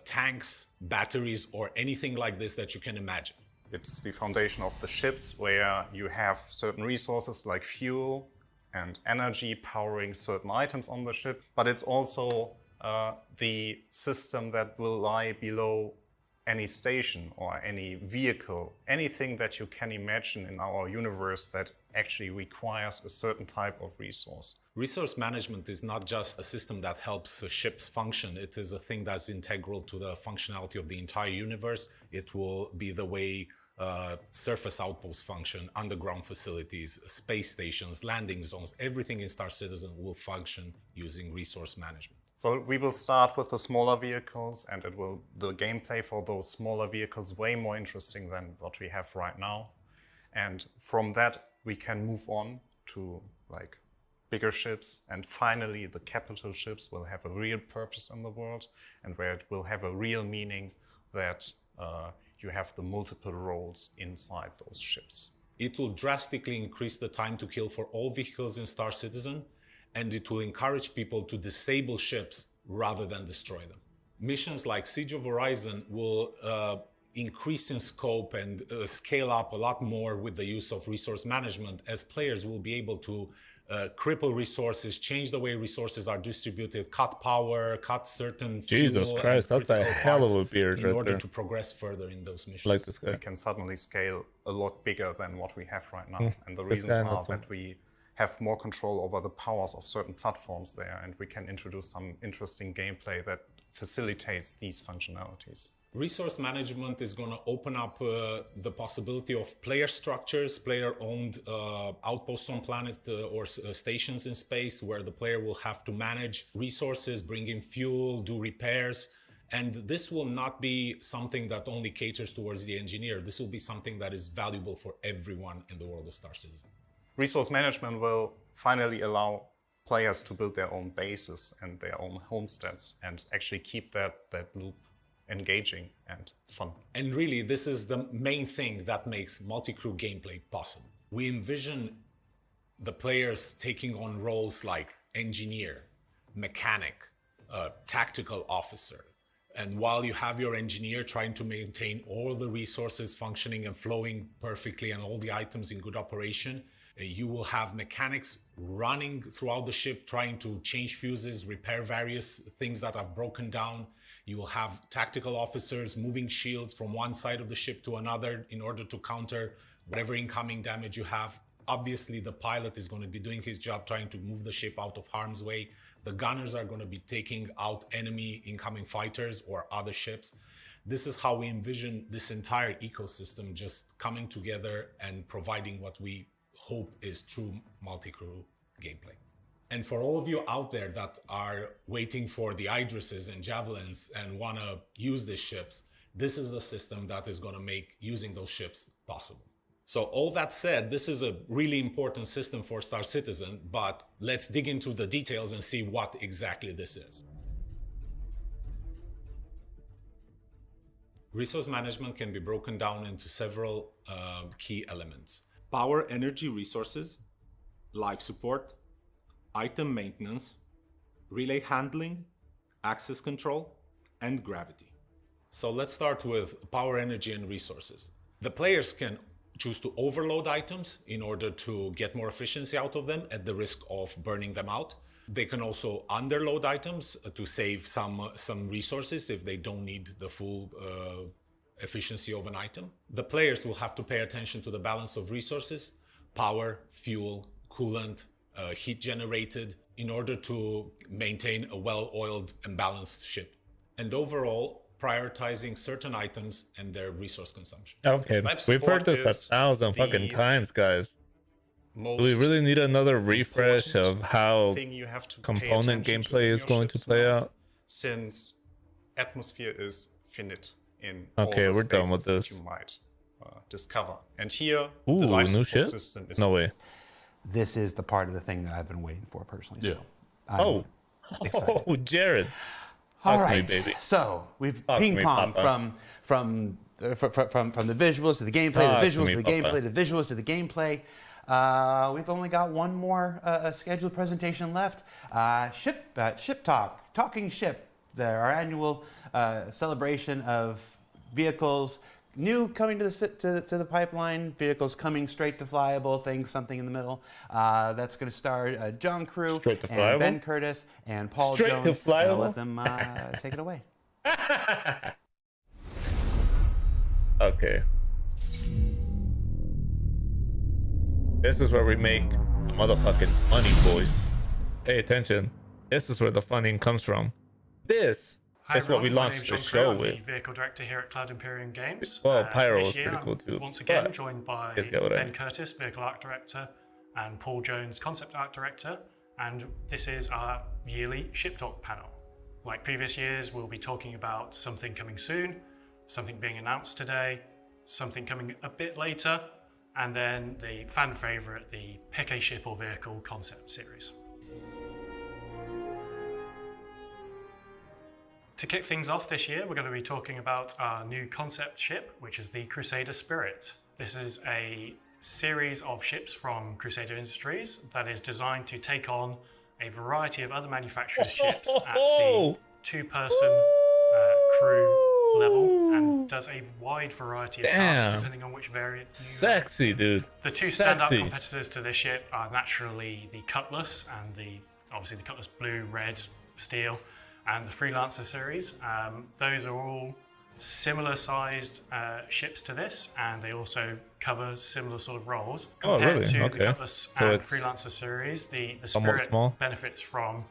tanks, batteries, or anything like this that you can imagine. It's the foundation of the ships, where you have certain resources like fuel and energy powering certain items on the ship, but it's also the system that will lie below any station or any vehicle, anything that you can imagine in our universe that actually requires a certain type of resource. Resource management is not just a system that helps ships function. It is a thing that's integral to the functionality of the entire universe. It will be the way surface outposts function, underground facilities, space stations, landing zones, everything in Star Citizen will function using resource management. So we will start with the smaller vehicles, and the gameplay for those smaller vehicles way more interesting than what we have right now. And from that, we can move on to like bigger ships, and finally the capital ships will have a real purpose in the world, and where it will have a real meaning that you have the multiple roles inside those ships. It will drastically increase the time to kill for all vehicles in Star Citizen, and it will encourage people to disable ships rather than destroy them. Missions like Siege of Horizon will increase in scope and scale up a lot more with the use of resource management, as players will be able to cripple resources, change the way resources are distributed, cut power, cut certain Jesus fuel Christ, and that's a critical hell of parts a beard in right order there. to progress further in those missions. Like this guy. We can suddenly scale a lot bigger than what we have right now. Hmm. And the This reasons guy are knows that we have more control over the powers of certain platforms there, and we can introduce some interesting gameplay that facilitates these functionalities. Resource management is going to open up the possibility of player structures, player-owned outposts on planet or stations in space, where the player will have to manage resources, bring in fuel, do repairs. And this will not be something that only caters towards the engineer. This will be something that is valuable for everyone in the world of Star Citizen. Resource management will finally allow players to build their own bases and their own homesteads and actually keep that loop engaging and fun. And really, this is the main thing that makes multi-crew gameplay possible. We envision the players taking on roles like engineer, mechanic, tactical officer. And while you have your engineer trying to maintain all the resources functioning and flowing perfectly and all the items in good operation, you will have mechanics running throughout the ship, trying to change fuses, repair various things that have broken down. You will have tactical officers moving shields from one side of the ship to another in order to counter whatever incoming damage you have. Obviously, the pilot is going to be doing his job, trying to move the ship out of harm's way. The gunners are going to be taking out enemy incoming fighters or other ships. This is how we envision this entire ecosystem just coming together and providing what we hope is true multi-crew gameplay. And for all of you out there that are waiting for the Idrises and Javelins and want to use these ships, this is the system that is going to make using those ships possible. So all that said, this is a really important system for Star Citizen, but let's dig into the details and see what exactly this is. Resource management can be broken down into several key elements. Power, energy resources, life support, item maintenance, relay handling, access control, and gravity. So let's start with power, energy, and resources. The players can choose to overload items in order to get more efficiency out of them at the risk of burning them out. They can also underload items to save some resources if they don't need the full efficiency of an item. The players will have to pay attention to the balance of resources, power, fuel, coolant, heat generated in order to maintain a well-oiled and balanced ship. And overall, prioritizing certain items and their resource consumption. Okay, we've heard this 1,000 fucking times, guys. Do we really need another refresh of how component gameplay is going to play out? Since atmosphere is finite in okay, all the we're done with spaces that this. you might discover. And here, Ooh, the life new support ship? system is No way. This is the part of the thing that I've been waiting for personally. Yeah. So I'm excited. Oh, Jared. All Talk to me, right, baby. so we've Talk to ping me, pong Papa. from the visuals to the gameplay, Talk the to visuals me, to the Papa. gameplay, the visuals to the gameplay. We've only got one more scheduled presentation left. Ship Talk, Talking Ship, our annual celebration of vehicles, new coming to the pipeline, vehicles coming straight to flyable, things, something in the middle. That's going to star John Crew and Ben Curtis and Paul Straight Jones. to flyable? I'll let them take it away. Okay. This is where we make motherfucking money, boys. Pay attention. This is where the funding comes from. This Hi, is what we everyone. My launched name's the John Crew. show I'm with. the vehicle director here at Cloud Imperium Games. Well, Pyro this was year, pretty cool I'm too, once again but joined by you guys get what I Ben mean. Curtis, vehicle art director, and Paul Jones, concept art director. And this is our yearly Ship Talk panel. Like previous years, we'll be talking about something coming soon, something being announced today, something coming a bit later, and then the fan favorite, the Peki ship or vehicle concept series. To kick things off this year, we're going to be talking about our new concept ship, which is the Crusader Spirit. This is a series of ships from Crusader Industries that is designed to take on a variety of other manufacturers' ships at the two-person crew level and does a wide variety of tasks Damn. depending on which variant. Sexy, dude. The two Sexy. standout competitors to this ship are naturally the Cutlass and obviously the Cutlass Blue, Red, Steel, and the Freelancer series. Those are all similar sized ships to this, and they also cover similar sort of roles. Oh, Compared really? to Okay. the Cutlass So and it's Freelancer series, the somewhat Spirit small? benefits from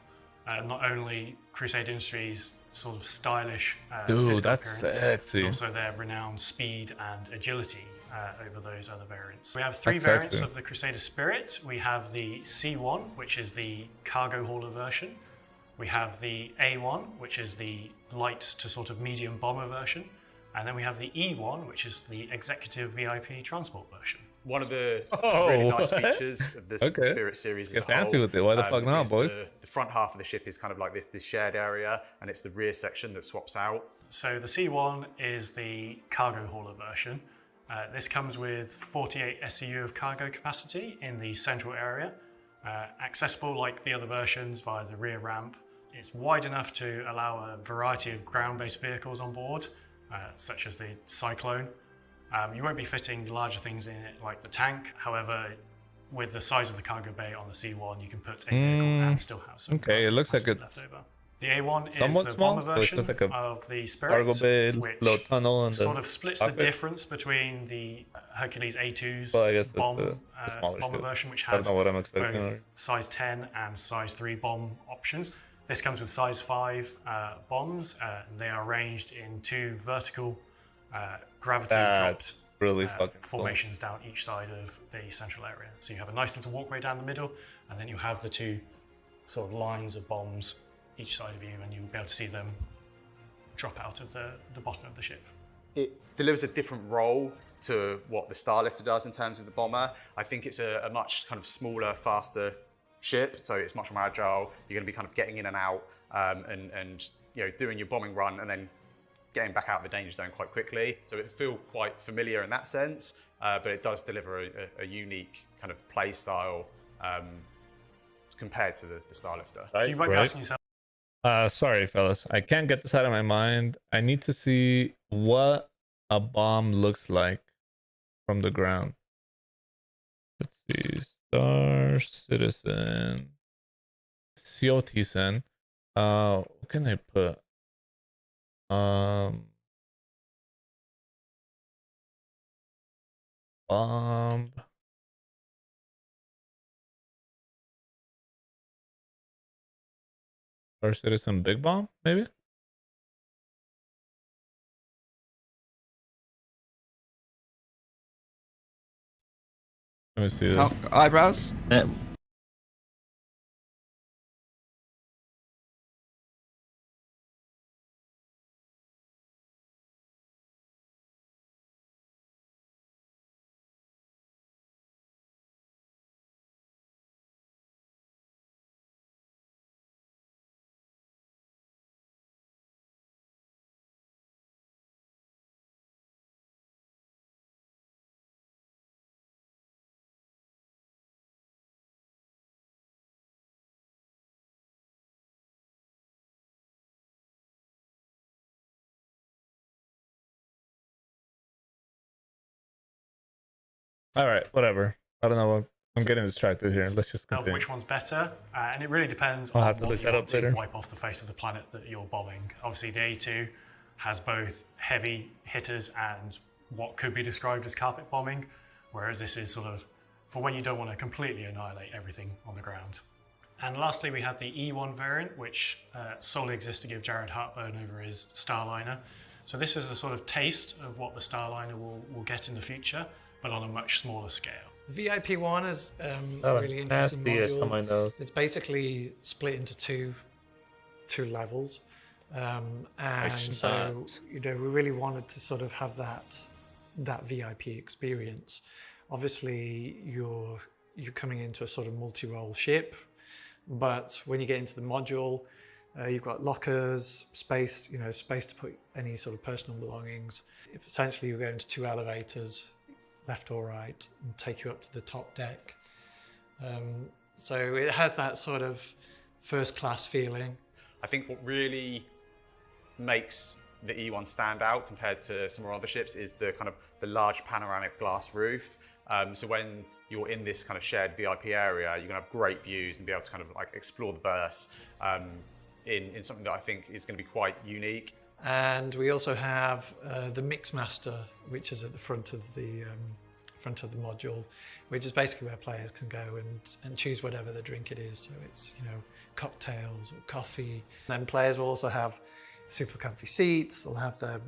not only Crusader Industries' sort of stylish Dude, physical that's appearance, sexy. but also their renowned speed and agility over those other variants. We have three That's variants sexy. of the Crusader Spirit. We have the C1, which is the cargo hauler version. We have the A1, which is the light to sort of medium bomber version. And then we have the E1, which is the executive VIP transport version. one of the Oh, really nice what? features of the Okay. Spirit series Get as a fancy whole, with it. Why the fuck not, is boys? The front half of the ship is kind of like this shared area, and it's the rear section that swaps out. So the C1 is the cargo hauler version. This comes with 48 SCU of cargo capacity in the central area, accessible like the other versions via the rear ramp. It's wide enough to allow a variety of ground-based vehicles on board, such as the Cyclone. You won't be fitting larger things in it like the tank. However, with the size of the cargo bay on the C1, you can put a vehicle and still have some Okay, it looks like it's left over. The A1 is somewhat the small, bomber so it's version just like a of the cargo Spirits, bay, which little tunnel, and sort the of splits cockpit. the difference between the Hercules A2's Well, I guess that's bomb, the smaller bomber ship. version, which I don't has know what I'm expecting. both size 10 and size 3 bomb options. This comes with size 5 bombs, and they are arranged in 2 vertical gravity dropped really fucking formations down each side of the central area. So you have a nice little walkway down the middle, and then you have the 2 sort of lines of bombs each side of you, and you'll be able to see them drop out of the bottom of the ship. It delivers a different role to what the Starlifter does in terms of the bomber. I think it's a much kind of smaller, faster ship, so it's much more agile. You're going to be kind of getting in and out, and you know, doing your bombing run, and then getting back out of the danger zone quite quickly. So it feels quite familiar in that sense, but it does deliver a unique kind of play style compared to the Starlifter. So you might be asking yourself, sorry, fellas. I can't get this out of my mind. I need to see what a bomb looks like from the ground. Let's see. Star Citizen. Citizen. What can I put? Bomb. Star Citizen Big Bomb, maybe? Let me see this. Eyebrows? All right, whatever. I don't know. I'm getting distracted here. Let's just continue. which one's better, and it really depends I'll on have to what look you that want up to later. wipe off the face of the planet that you're bombing. Obviously, the A2 has both heavy hitters and what could be described as carpet bombing, whereas this is sort of for when you don't want to completely annihilate everything on the ground. And lastly, we have the E1 variant, which solely exists to give Jared heartburn over his Starliner. So this is a sort of taste of what the Starliner will get in the future, but on a much smaller scale. VIP one is a Oh, really interesting nasty-ish on my module. nose. It's basically split into two levels, and so we really wanted to sort of have that VIP experience. Obviously, you're coming into a sort of multi-role ship, but when you get into the module, you've got lockers, space to put any sort of personal belongings. Essentially, you go into 2 elevators, left or right, and take you up to the top deck. So it has that sort of first-class feeling. I think what really makes the E1 stand out compared to some of our other ships is the kind of the large panoramic glass roof. So when you're in this kind of shared VIP area, you're gonna have great views and be able to kind of like explore the verse in something that I think is gonna be quite unique. And we also have the Mixmaster, which is at the front of the module, which is basically where players can go and choose whatever the drink it is. So it's cocktails or coffee. And then players will also have super comfy seats. They'll have the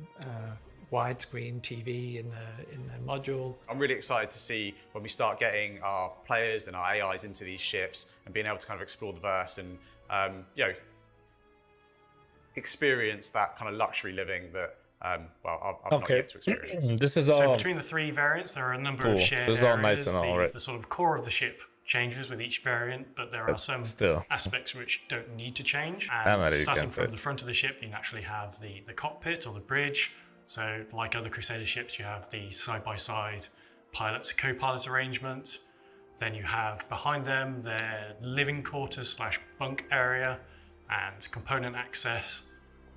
widescreen TV in their module. I'm really excited to see when we start getting our players and our AIs into these ships and being able to kind of explore the verse and experience that kind of luxury living that Well, I've not yet to experience. This is So all between the three variants, there are a number cool. of shared This is all areas. nice and all, right? The sort of core of the ship changes with each variant, but there are some still. aspects which don't need to change. I'm And not starting against from it. the front of the ship, you naturally have the cockpit or the bridge. So like other Crusader ships, you have the side-by-side pilot to co-pilot arrangement. Then you have behind them their living quarters / bunk area and component access.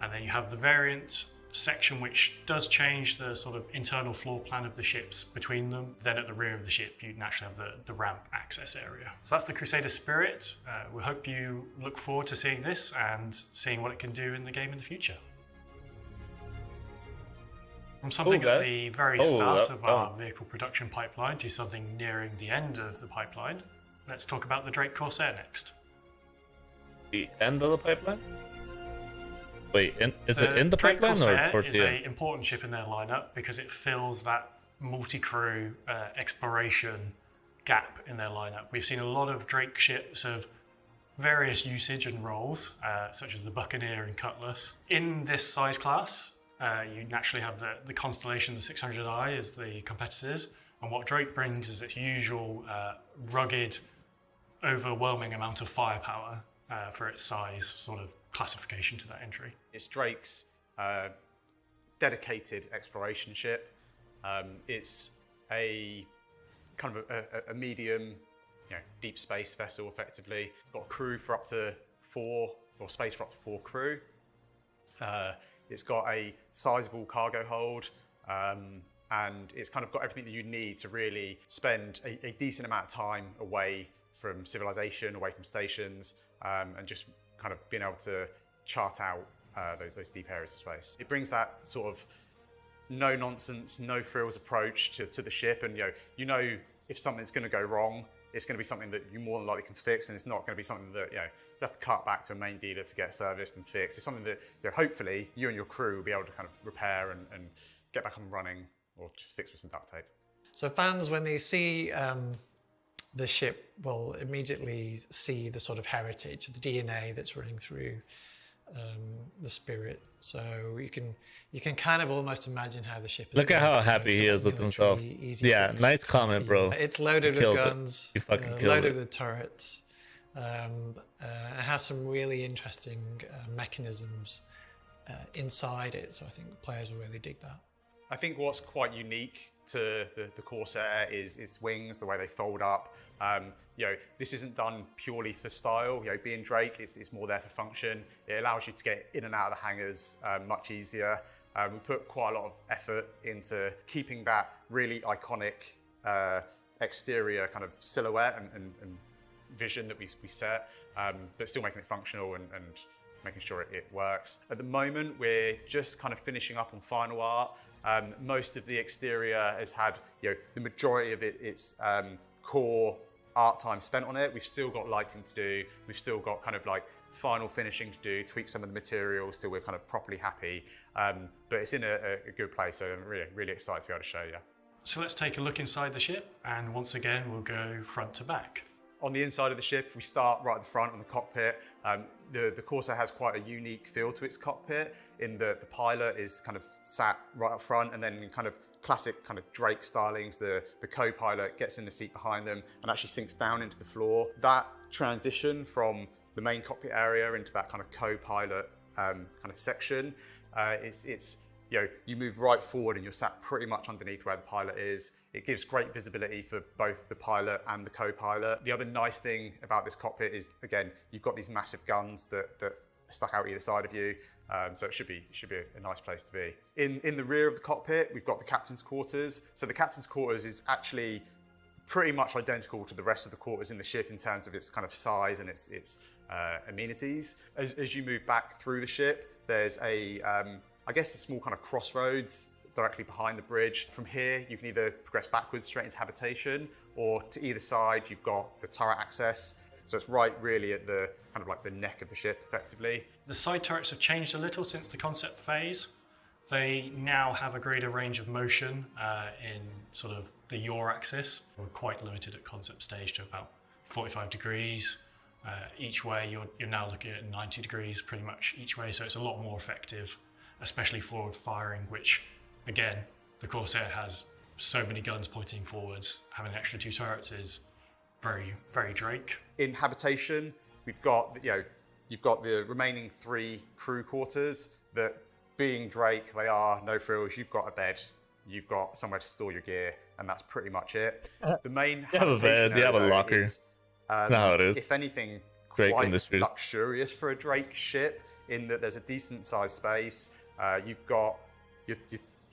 And then you have the variant section, which does change the sort of internal floor plan of the ships between them. Then at the rear of the ship, you naturally have the ramp access area. So that's the Crusader Spirit. We hope you look forward to seeing this and seeing what it can do in the game in the future. From something at the very start of our vehicle production pipeline to something nearing the end of the pipeline, let's talk about the Drake Corsair next. The end of the pipeline? Wait, is it in the Drake pipeline Corsair or towards is the an end? important ship in their lineup because it fills that multi-crew exploration gap in their lineup. We've seen a lot of Drake ships of various usage and roles, such as the Buccaneer and Cutlass. In this size class, you naturally have the Constellation, the 600i as the competitors, and what Drake brings is its usual rugged, overwhelming amount of firepower for its size, sort of classification to that entry. It's Drake's dedicated exploration ship. It's a kind of a medium, deep space vessel, effectively. It's got a crew for up to 4, or space for up to 4 crew. It's got a sizable cargo hold, and it's kind of got everything that you need to really spend a decent amount of time away from civilization, away from stations, and just kind of being able to chart out those deep areas of space. It brings that sort of no nonsense, no frills approach to the ship, and you know if something's going to go wrong, it's going to be something that you more than likely can fix, and it's not going to be something that you have to cut back to a main dealer to get serviced and fixed. It's something that hopefully you and your crew will be able to kind of repair and get back up and running, or just fix with some duct tape. So fans, when they see the ship, will immediately see the sort of heritage, the DNA that's running through the Spirit. So you can kind of almost imagine how the ship is. Look at how happy he is with himself. Yeah, nice comment, bro. It's loaded with guns, You fucking killed loaded it. with turrets. It has some really interesting mechanisms inside it, so I think players will really dig that. I think what's quite unique to the Corsair is its wings, the way they fold up. This isn't done purely for style. Being Drake, it's more there for function. It allows you to get in and out of the hangars much easier. We put quite a lot of effort into keeping that really iconic exterior kind of silhouette and vision that we set, but still making it functional and making sure it works. At the moment, we're just kind of finishing up on final art. Most of the exterior has had, the majority of its core art time spent on it. We've still got lighting to do. We've still got kind of like final finishing to do, tweak some of the materials till we're kind of properly happy. But it's in a good place, so I'm really, really excited to be able to show you. So let's take a look inside the ship, and once again, we'll go front to back. On the inside of the ship, we start right at the front on the cockpit. The Corsair has quite a unique feel to its cockpit in that the pilot is kind of sat right up front, and then in kind of classic kind of Drake stylings, the co-pilot gets in the seat behind them and actually sinks down into the floor. That transition from the main cockpit area into that kind of co-pilot kind of section, you move right forward and you're sat pretty much underneath where the pilot is. It gives great visibility for both the pilot and the co-pilot. The other nice thing about this cockpit is, again, you've got these massive guns that are stuck out either side of you, so it should be a nice place to be. In the rear of the cockpit, we've got the captain's quarters. So the captain's quarters is actually pretty much identical to the rest of the quarters in the ship in terms of its kind of size and its amenities. As you move back through the ship, there's a small kind of crossroads directly behind the bridge. From here, you can either progress backwards straight into habitation, or to either side, you've got the turret access. So it's right really at the kind of like the neck of the ship, effectively. The side turrets have changed a little since the concept phase. They now have a greater range of motion in sort of the yaw axis. We're quite limited at concept stage to about 45 degrees. Each way, you're now looking at 90 degrees pretty much each way, so it's a lot more effective. especially forward firing, which again, the Corsair has so many guns pointing forwards. Having an extra 2 turrets is very, very Drake. In habitation, we've got, you've got the remaining 3 crew quarters that, being Drake, they are no frills. You've got a bed, you've got somewhere to store your gear, and that's pretty much it. The main You have a bed, you have a locker. is, That's how it is. if anything, Drake quite Industries. luxurious for a Drake ship, in that there's a decent sized space. You've got your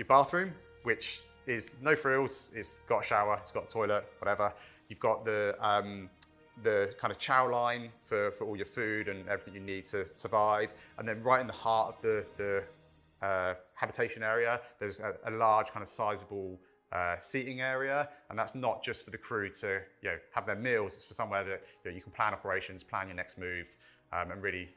bathroom, which is no frills. It's got a shower, it's got a toilet, whatever. You've got the kind of chow line for all your food and everything you need to survive. And then right in the heart of the habitation area, there's a large kind of sizable seating area, and that's not just for the crew to have their meals. It's for somewhere that you can plan operations, plan your next move, and really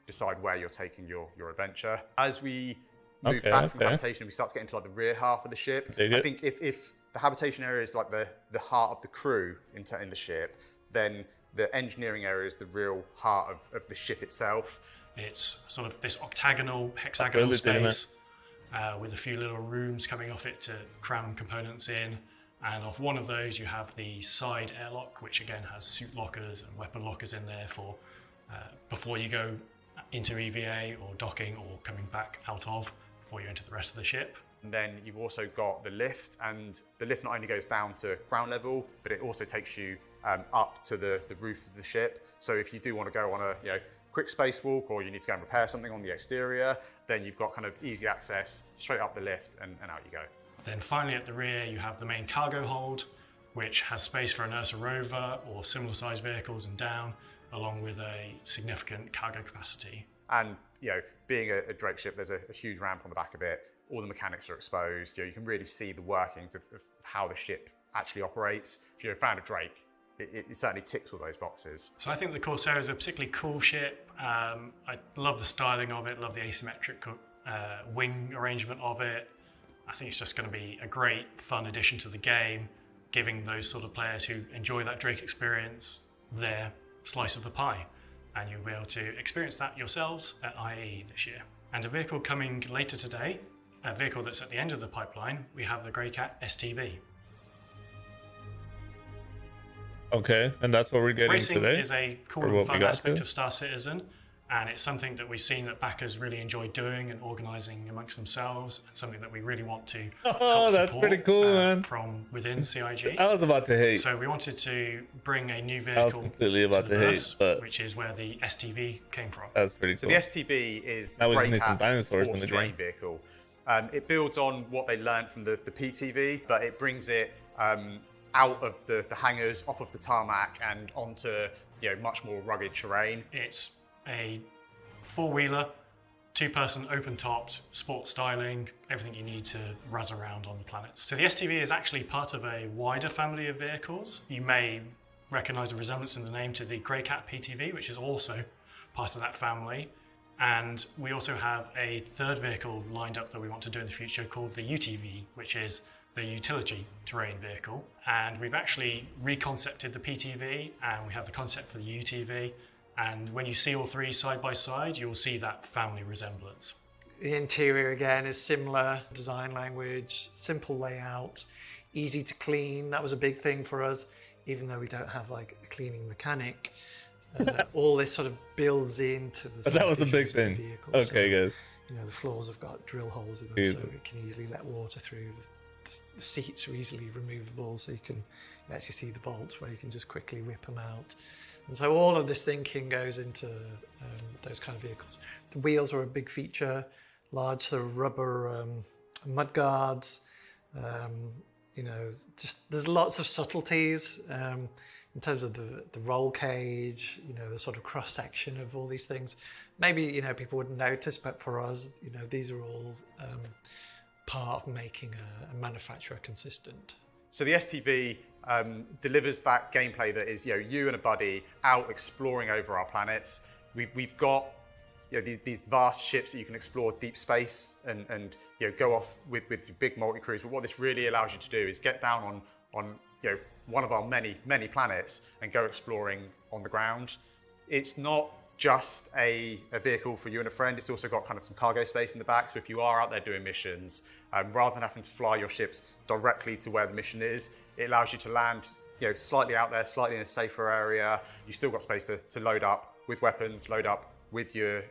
decide where you're taking your adventure. As we move back from habitation, we start to get into like the rear half of the ship. I think if the habitation area is like the heart of the crew in the ship, then the engineering area is the real heart of the ship itself. It's sort of this octagonal, hexagonal space with a few little rooms coming off it to cram components in. And off one of those, you have the side airlock, which again has suit lockers and weapon lockers in there for before you go into EVA or docking or coming back out of, before you enter the rest of the ship. And then you've also got the lift, and the lift not only goes down to ground level, but it also takes you up to the roof of the ship. So if you do want to go on a quick spacewalk, or you need to go and repair something on the exterior, then you've got kind of easy access straight up the lift and out you go. Then finally at the rear you have the main cargo hold, which has space for an Ursa rover or similar sized vehicles and down, along with a significant cargo capacity. And being a Drake ship, there's a huge ramp on the back of it. All the mechanics are exposed. You can really see the workings of how the ship actually operates. If you're a fan of Drake, it certainly ticks all those boxes. So I think the Corsair is a particularly cool ship. I love the styling of it, love the asymmetric wing arrangement of it. I think it's just going to be a great, fun addition to the game, giving those sort of players who enjoy that Drake experience their slice of the pie. And you'll be able to experience that yourselves at IAE this year. And a vehicle coming later today, a vehicle that's at the end of the pipeline, we have the Cat Stv. Okay, and that's what we're getting Racing today? is a cool Or and what we fun got aspect to? of Star Citizen, and it's something that we've seen that backers really enjoy doing and organising amongst themselves, and something that we really want to help Oh, that's support, pretty cool, man. from within CIG. I was about to hate. So we wanted to bring a new I was vehicle completely about to to the hate, verse, but which is where the STV came from. that's pretty So cool. the STV is the Now we just Grey need some Cat dinosaurs in sports the terrain game. vehicle. It builds on what they learned from the PTV, but it brings it out of the hangars, off of the tarmac, and onto much more rugged terrain. It's a four-wheeler, two-person open-topped, sport styling, everything you need to razz around on the planet. So the STV is actually part of a wider family of vehicles. You may recognise a resemblance in the name to the Grey Cat PTV, which is also part of that family. And we also have a third vehicle lined up that we want to do in the future called the UTV, which is the utility terrain vehicle. And we've actually reconcepted the PTV, and we have the concept for the UTV. And when you see all three side by side, you'll see that family resemblance. The interior again is similar, design language, simple layout, easy to clean. That was a big thing for us, even though we don't have like a cleaning mechanic. All this sort of builds into the. But that was a big features of the thing. vehicle. Okay, So, guys. the floors have got drill holes in them, Jesus. so it can easily let water through. The seats are easily removable, so you can actually see the bolts where you can just quickly rip them out. And so all of this thinking goes into those kind of vehicles. The wheels are a big feature, large sort of rubber mud guards. Just there's lots of subtleties in terms of the roll cage, the sort of cross section of all these things. Maybe people wouldn't notice, but for us, these are all part of making a manufacturer consistent. So the STV delivers that gameplay that is, you and a buddy out exploring over our planets. We've got these vast ships that you can explore deep space and go off with big multi-crews. But what this really allows you to do is get down on one of our many planets and go exploring on the ground. It's not just a vehicle for you and a friend. It's also got kind of some cargo space in the back. So if you are out there doing missions, rather than having to fly your ships directly to where the mission is, it allows you to land, slightly out there, slightly in a safer area. You've still got space to load up with weapons, load up with your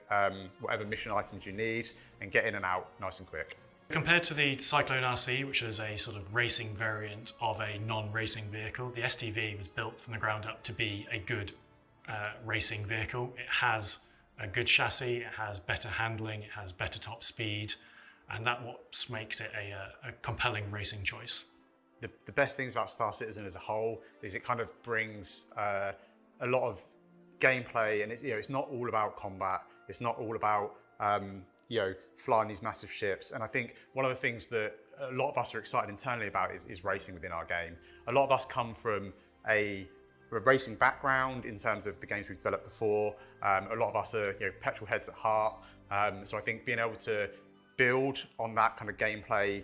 whatever mission items you need, and get in and out nice and quick. Compared to the Cyclone RC, which is a sort of racing variant of a non-racing vehicle, the STV was built from the ground up to be a good racing vehicle. It has a good chassis, it has better handling, it has better top speed, and that's what makes it a compelling racing choice. The best things about Star Citizen as a whole is it kind of brings a lot of gameplay, and it's not all about combat. It's not all about flying these massive ships. And I think one of the things that a lot of us are excited internally about is racing within our game. A lot of us come from a racing background in terms of the games we've developed before. A lot of us are petrol heads at heart. So I think being able to build on that kind of gameplay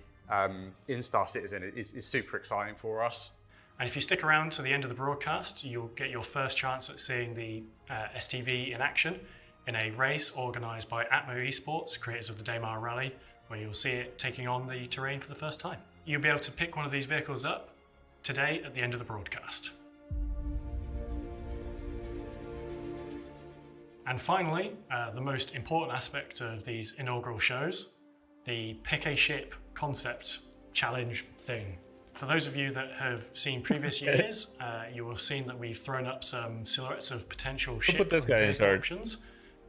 in Star Citizen is super exciting for us. And if you stick around to the end of the broadcast, you'll get your first chance at seeing the STV in action in a race organised by Atmo Esports, creators of the Daymar Rally, where you'll see it taking on the terrain for the first time. You'll be able to pick one of these vehicles up today at the end of the broadcast. And finally, the most important aspect of these inaugural shows, the Pick a Ship concept challenge thing. For those of you that have seen previous years, you will have seen that we've thrown up some silhouettes of potential ship options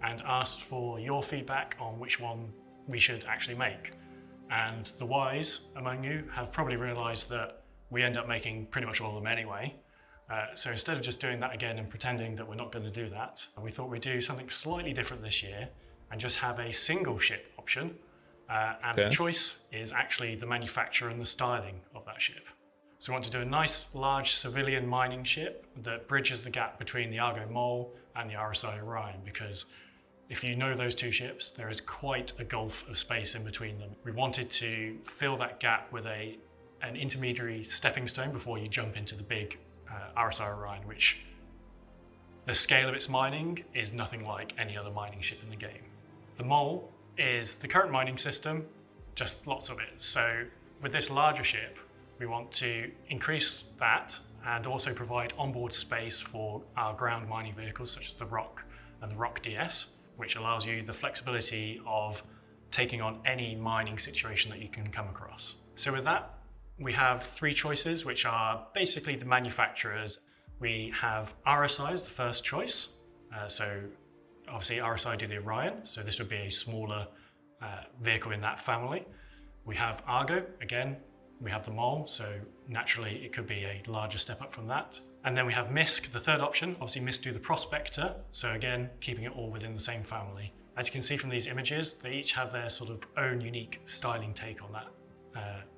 and asked for your feedback on which one we should actually make. And the wise among you have probably realised that we end up making pretty much all of them anyway. So instead of just doing that again and pretending that we're not going to do that, we thought we'd do something slightly different this year and just have a single ship option. And the choice is actually the manufacturer and the styling of that ship. So we want to do a nice large civilian mining ship that bridges the gap between the Argo Mole and the RSI Orion, because if you know those two ships, there is quite a gulf of space in between them. We wanted to fill that gap with an intermediary stepping stone before you jump into the big RSI Orion, which the scale of its mining is nothing like any other mining ship in the game. The Mole is the current mining system, just lots of it. So with this larger ship, we want to increase that and also provide onboard space for our ground mining vehicles such as the Rock and the Rock DS, which allows you the flexibility of taking on any mining situation that you can come across. So with that, we have three choices, which are basically the manufacturers. We have RSI as the first choice. So obviously RSI do the Orion, so this would be a smaller vehicle in that family. We have Argo, again, we have the Mole, so naturally it could be a larger step up from that. And then we have MISC, the third option. Obviously MISC do the Prospector, so again, keeping it all within the same family. As you can see from these images, they each have their sort of own unique styling take on that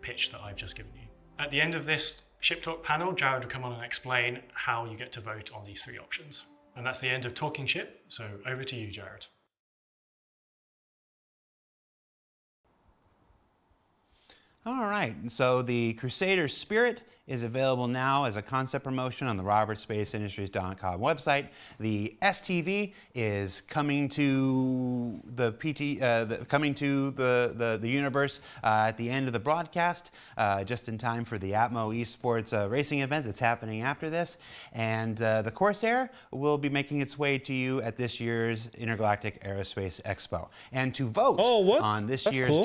pitch that I've just given you. At the end of this Ship Talk panel, Jared will come on and explain how you get to vote on these three options. And that's the end of Talking Ship, so over to you, Jared. All right, and so the Crusader Spirit is available now as a concept promotion on the robertsspaceindustries.com website. The STV is coming to the the universe at the end of the broadcast, just in time for the Atmo Esports racing event that's happening after this. And the Corsair will be making its way to you at this year's Intergalactic Aerospace Expo. And to vote on this year's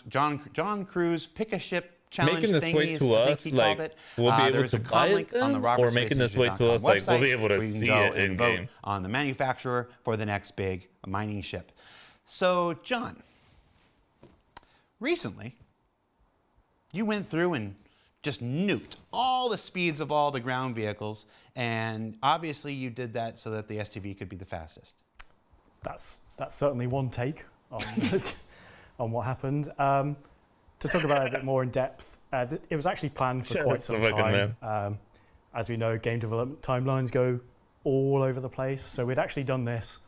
John Cruise Pick a Ship challenge making this way to us, like we'll be able to buy it then, or making this way to us, like we'll be able to see it in game on the manufacturer for the next big mining ship. So, John, recently you went through and just nuked all the speeds of all the ground vehicles, and obviously you did that so that the STV could be the fastest. That's certainly one take on on what happened. To talk about it a bit more in depth, it was actually planned for quite some time. As we know, game development timelines go all over the place. So we'd actually done this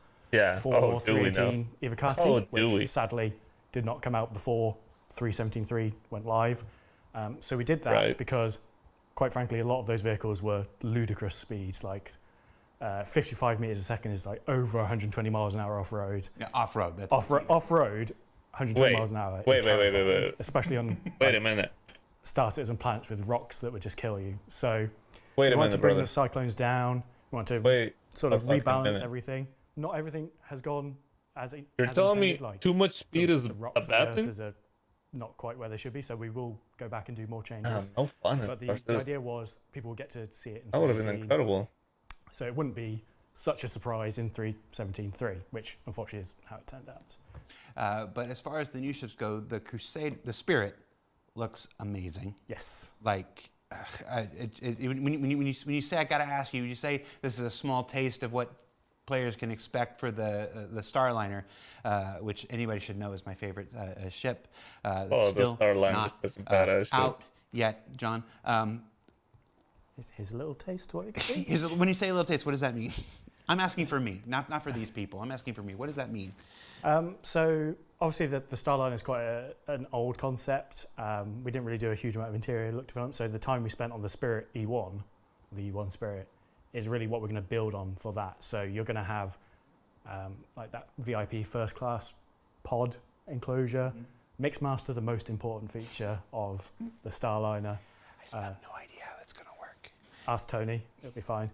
for 318 Ivocati, which sadly did not come out before 317.3 went live. So we did that because, quite frankly, a lot of those vehicles were ludicrous speeds, like 55 meters a second is like over 120 miles an hour off-road. Yeah, off-road. That's Off-road, 120 miles an hour. Wait. Especially on wait a minute. Star Citizen planets with rocks that would just kill you. So wait we want to bring brother. the cyclones down. We want to sort of rebalance everything. Not everything has gone as it. You're telling me too much speed is a bad thing? Are not quite where they should be, so we will go back and do more changes. No fun. But the idea was people would get to see it in 3.18. That would have been incredible. So it wouldn't be such a surprise in 3.17.3, which unfortunately is how it turned out. But as far as the new ships go, the Spirit looks amazing. Yes. Like, when you say, I gotta ask you, you say this is a small taste of what players can expect for the Starliner, which anybody should know is my favorite ship. That's still the Starliner not is such a badass out yet, John. His little taste, what it could be? When you say a little taste, what does that mean? I'm asking for me, not for these people. I'm asking for me. What does that mean? So obviously the Starliner is quite an old concept. We didn't really do a huge amount of interior look development. So the time we spent on the Spirit E1, the E1 Spirit, is really what we're going to build on for that. So you're going to have like that VIP first class pod enclosure. Mixmaster, the most important feature of the Starliner. I still have no idea how that's going to work. Ask Tony, it'll be fine.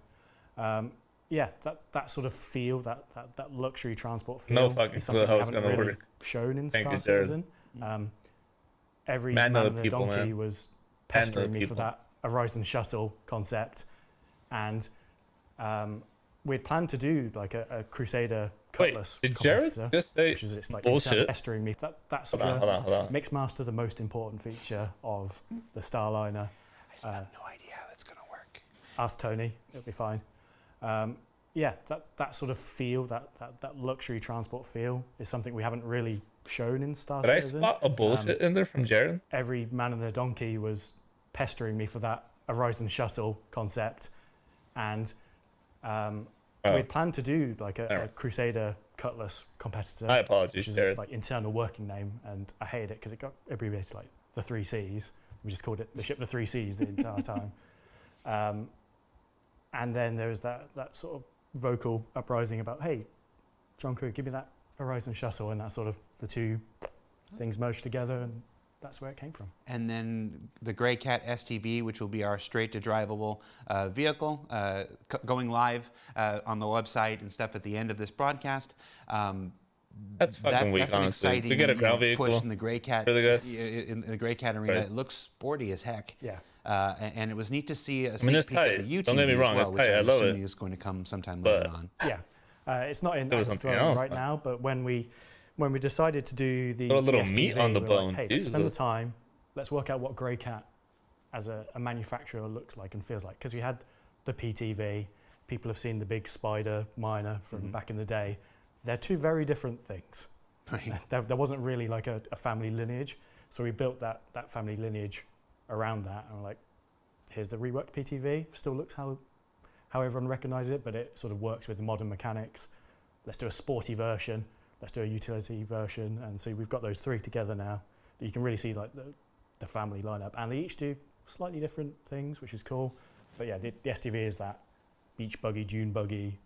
Yeah, that sort of feel, that luxury transport feel. No fucking is clue something how we it's haven't gonna really work. shown in Thank Star you, Jared. Citizen. Every Man man of and the the people, donkey man. was Man of the pestering me for people. that Horizon Shuttle concept, and we'd planned to do like a Crusader Cutlass did Jared competitor, just say which is it's like bullshit? pestering me. That sort Hold of on. Mixmaster, the most important feature of the Starliner. I still have no idea how that's going to work. Ask Tony, it'll be fine. Yeah, that sort of feel, that luxury transport feel is something we haven't really shown in Star Did I Citizen. spot a bullshit in there from Jared? Every man and their donkey was pestering me for that Horizon Shuttle concept, and we'd planned to do like a Crusader Cutlass competitor. My apologies, which is Jared. its like internal working name, and I hated it because it got abbreviated to like the 3 Cs. We just called it the ship the 3 Cs the entire time. And then there was that sort of vocal uprising about, hey, John Crew, give me that Horizon Shuttle, and that sort of the two things merged together, and that's where it came from. And then the Grey Cat Stv, which will be our straight-to-drivable vehicle, going live on the website and stuff at the end of this broadcast. That's fucking weak, that's an honestly. exciting We get a ground vehicle. push in the Grey Cat. Really, guys? In the Grey Cat arena, Right. it looks sporty as heck. Yeah. And it was neat to see a mean, sneak it's peek at tight. the UTV Don't get me wrong, as it's well, which tight. I I'm love assuming it. is going to come sometime But- later on. Yeah, it's not in There was active something development else, right now, but when we decided to do the Put a little STV, meat on the we were bone, like, hey, let's spend the Jesus. time, let's work out what Grey Cat as a manufacturer looks like and feels like, because we had the PTV, people have seen the big Spider Miner from back in the day. They're two very different things. Right. There wasn't really like a family lineage, so we built that family lineage around that, and we're like, here's the reworked PTV, still looks how everyone recognises it, but it sort of works with the modern mechanics. Let's do a sporty version, let's do a utility version, and so we've got those three together now that you can really see like the family lineup, and they each do slightly different things, which is cool. But yeah, the STV is that beach buggy, dune buggy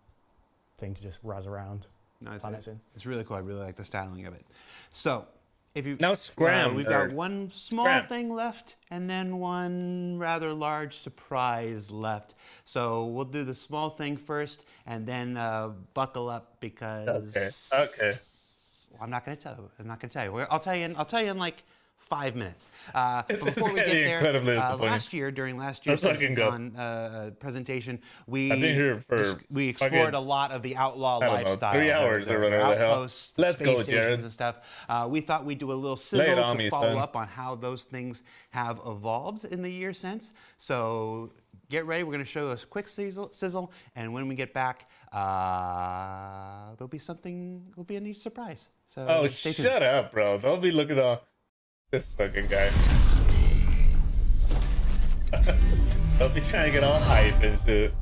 thing to just razz around. No, planets in. it's really cool. I really like the styling of it. So, if you Now scram, we've got nerd. one small Scram. thing left, and then one rather large surprise left. So we'll do the small thing first, and then buckle up because. Okay. Well, I'm not going to tell you. I'm not going to tell you. I'll tell you in like 5 minutes. But before we get getting there, incredibly disappointing. during last year's Let's fucking go. Citizencon presentation, we I've been here for we explored fucking, a lot of the outlaw I don't know, lifestyle. 3 hours Their or whatever the hell. outposts, the Let's space go, stations Jared. and stuff. We thought we'd do a little Lay it sizzle on to me, follow son. up on how those things have evolved in the year since. So get ready. We're going to show us a quick sizzle, and when we get back, there'll be a neat surprise. So Oh, stay tuned. shut up, bro. Don't be looking at this fucking guy. Don't be trying to get all hype and shit.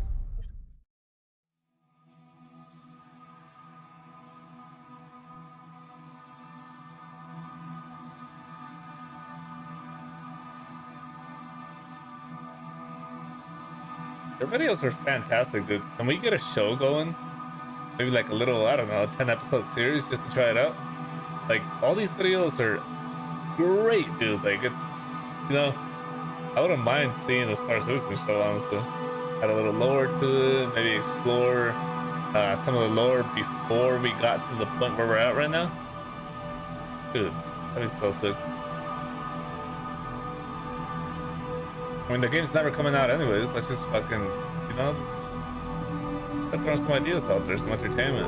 Their videos are fantastic, dude. Can we get a show going? Maybe like a little, I don't know, 10-episode series just to try it out. Like, all these videos are great, dude. Like, it's, you know, I wouldn't mind seeing the Star Citizen show, honestly. Add a little lore to it, maybe explore some of the lore before we got to the point where we're at right now. Dude, that'd be so sick. I mean, the game's never coming out anyways. Let's just fucking, you know, let's throw some ideas out there, some entertainment.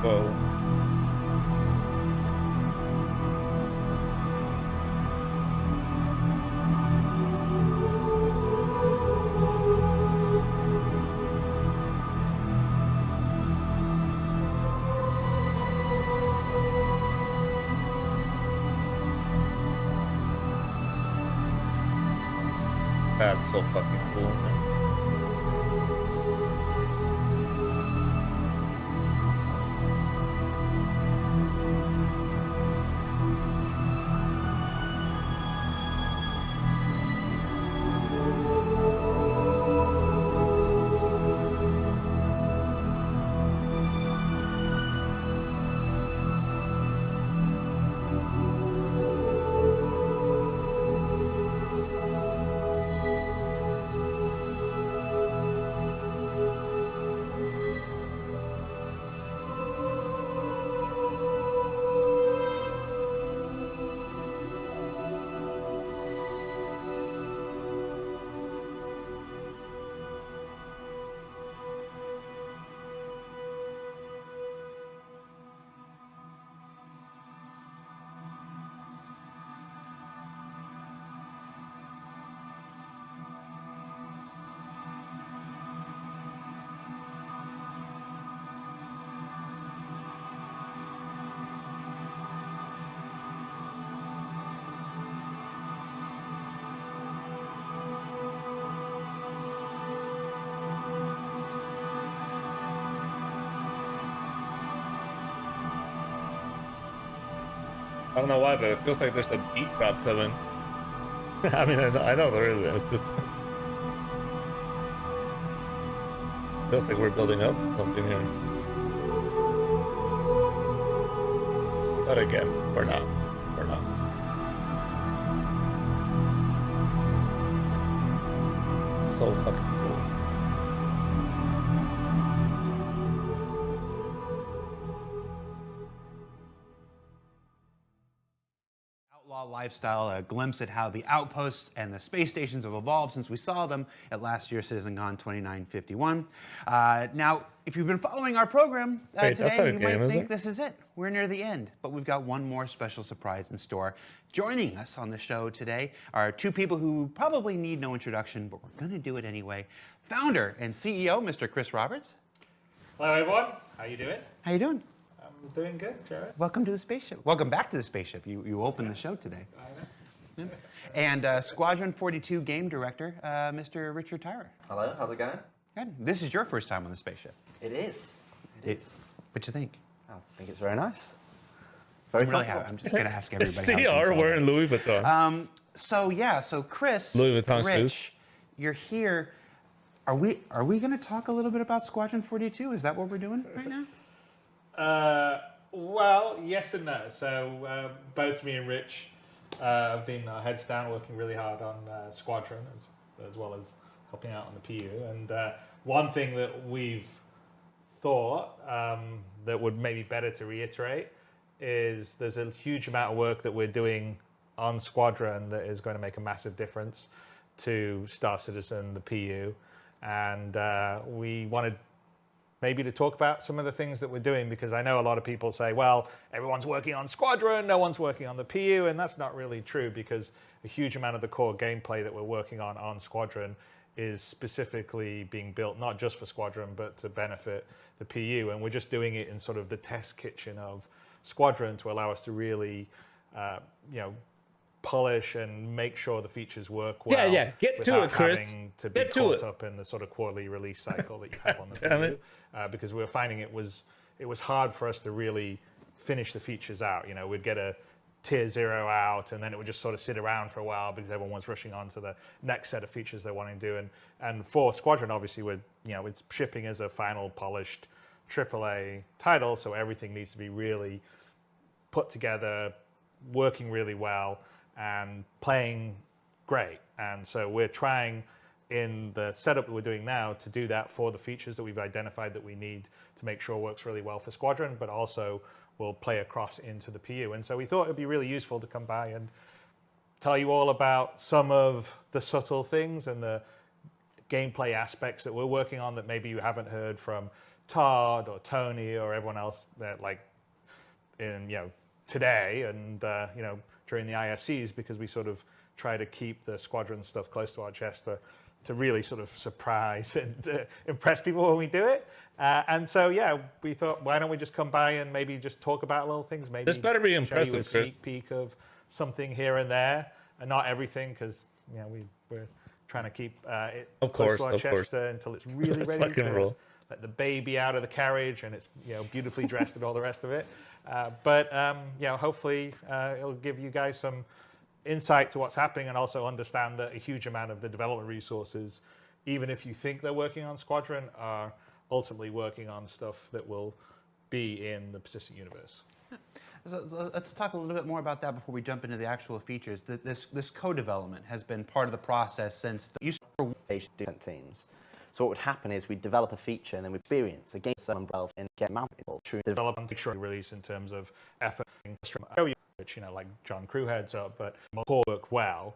Whoa. That's so fucking cool, man. I don't know why, but it feels like there's a beat drop coming. I mean, I know there is. It's just feels like we're building up to something here. But again, we're not. We're not. So fucking cool. Lifestyle, a glimpse at how the outposts and the space stations have evolved since we saw them at last year's Citizencon 2951. Now, if you've been following our program today, you might think this is it. We're near the end, but we've got one more special surprise in store. Joining us on the show today are two people who probably need no introduction, but we're going to do it anyway. Founder and CEO, Mr. Chris Roberts. Hello, everyone. How you doing? How you doing? I'm doing good, Jared. Welcome to the spaceship. Welcome back to the spaceship. You opened the show today. I know. And Squadron 42 game director, Mr. Richard Tyrer. Hello, how's it going? Good. This is your first time on the spaceship. It is. It is. What you think? I think it's very nice. Very comfortable. I'm just going to ask everybody. CR wearing Louis Vuitton. So Chris, Louis Vuitton Rich, shoes. you're here. Are we going to talk a little bit about Squadron 42? Is that what we're doing right now? Well, yes and no. So both me and Rich have been heads down working really hard on Squadron as well as helping out on the PU. And one thing that we've thought that would maybe better to reiterate is there's a huge amount of work that we're doing on Squadron that is going to make a massive difference to Star Citizen, the PU. And we wanted maybe to talk about some of the things that we're doing, because I know a lot of people say, well, everyone's working on Squadron, no one's working on the PU, and that's not really true, because a huge amount of the core gameplay that we're working on Squadron is specifically being built not just for Squadron, but to benefit the PU, and we're just doing it in sort of the test kitchen of Squadron to allow us to really, polish and make sure the features work well. Yeah, get to it, Chris. Having to be caught up in the sort of quarterly release cycle that you have on the PU, because we were finding it was hard for us to really finish the features out. You know, we'd get a tier 0 out, and then it would just sort of sit around for a while because everyone was rushing on to the next set of features they're wanting to do. And for Squadron, obviously, it's shipping as a final polished AAA title, so everything needs to be really put together, working really well, and playing great. And so we're trying in the setup that we're doing now to do that for the features that we've identified that we need to make sure works really well for Squadron, but also will play across into the PU. And so we thought it'd be really useful to come by and tell you all about some of the subtle things and the gameplay aspects that we're working on that maybe you haven't heard from Todd or Tony or everyone else that today and during the ISCs, because we sort of try to keep the Squadron stuff close to our chest to really sort of surprise and impress people when we do it. And so, we thought, why don't we just come by and maybe just talk about little things? Maybe this better be show impressive, you a Chris. sneak peek of something here and there, and not everything, because we're trying to keep it close to our chest until it's really Let's ready fucking to roll. let the baby out of the carriage and it's beautifully dressed and all the rest of it. But hopefully it'll give you guys some insight to what's happening, and also understand that a huge amount of the development resources, even if you think they're working on Squadron, are ultimately working on stuff that will be in the persistent universe. So let's talk a little bit more about that before we jump into the actual features. This co-development has been part of the process since the use of different teams. So what would happen is we'd develop a feature and then we'd experience against some umbrella and get mounted. Develop and make release in terms of effort, which like John Crew heads up, but core work well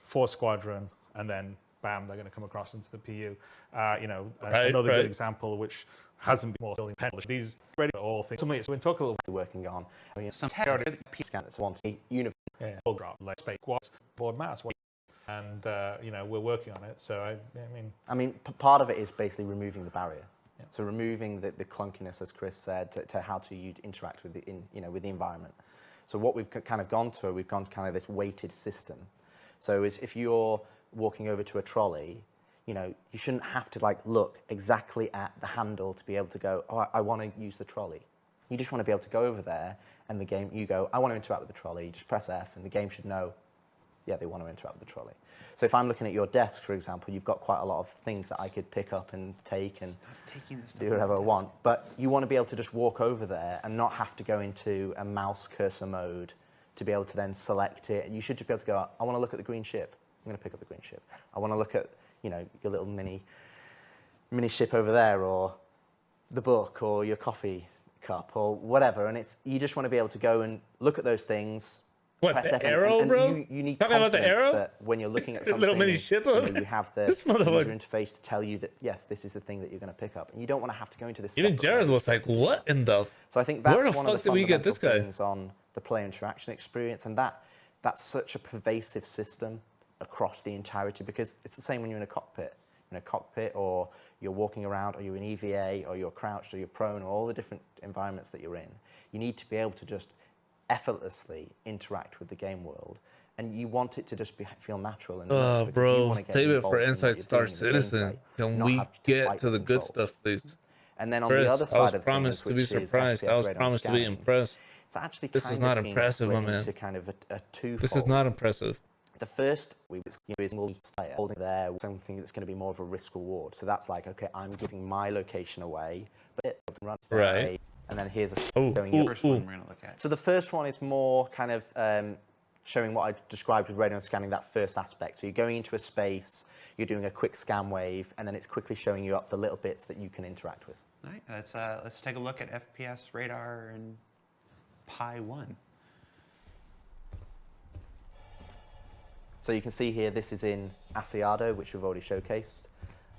for Squadron, and then bam, they're going to come across into the PU. Another good example, which hasn't been more building published. These ready for all things. Something we're talking a little working on. Some scan that's one uniform. Like space squads, board mass, and we're working on it. So I mean, part of it is basically removing the barrier. Yeah. So removing the clunkiness, as Chris said, to how to interact with with the environment. So what we've kind of gone to, we've gone to kind of this weighted system. So if you're walking over to a trolley, you shouldn't have to look exactly at the handle to be able to go, oh, I want to use the trolley. You just want to be able to go over there, and the game, you go, I want to interact with the trolley. You just press F, and the game should know, yeah, they want to interact with the trolley. So if I'm looking at your desk, for example, you've got quite a lot of things that I could pick up and take and do whatever I want. But you want to be able to just walk over there and not have to go into a mouse cursor mode to be able to then select it. You should just be able to go, I want to look at the green ship. I'm going to pick up the green ship. I want to look at, your little mini ship over there, or the book, or your coffee cup, or whatever. And you just want to be able to go and look at those things. What, press the F, arrow, and bro? You need Talking about the confidence arrow? that when you're looking at something, Little mini ship you have the This user motherfucker. interface to tell you that, yes, this is the thing that you're going to pick up. And you don't want to have to go into this. Even separate Jared mode. was like, what in the... So I think that's Where the one of fuck the did we get this fundamental guy? things on the player interaction experience, and that's such a pervasive system across the entirety, because it's the same when you're in a cockpit. In a cockpit, or you're walking around, or you're in EVA, or you're crouched, or you're prone, or all the different environments that you're in. You need to be able to just effortlessly interact with the game world, and you want it to just feel natural. And because you bro, wanna get save it involved for in what Inside you're Star doing in the Citizen. gameplay, Can not we have to get fight to the the good controls. stuff, please? And then on Chris, the other I side was of promised things, to be which is surprised. I FPS was radar promised to be scanning, impressed. it's actually This kind is of not being impressive, split my man. into kind of a twofold. This is not impressive. The first is holding there something that's going to be more of a risk reward. So that's like, okay, I'm giving my location away, but it runs that Right. way, and then here's a Oh, showing ooh, you. First one ooh. we're going to look at. So the first one is more kind of showing what I described with radar scanning, that first aspect. So you're going into a space, you're doing a quick scan wave, and then it's quickly showing you up the little bits that you can interact with. All right, let's take a look at FPS radar and Pi 1. So you can see here, this is in Asiado, which we've already showcased.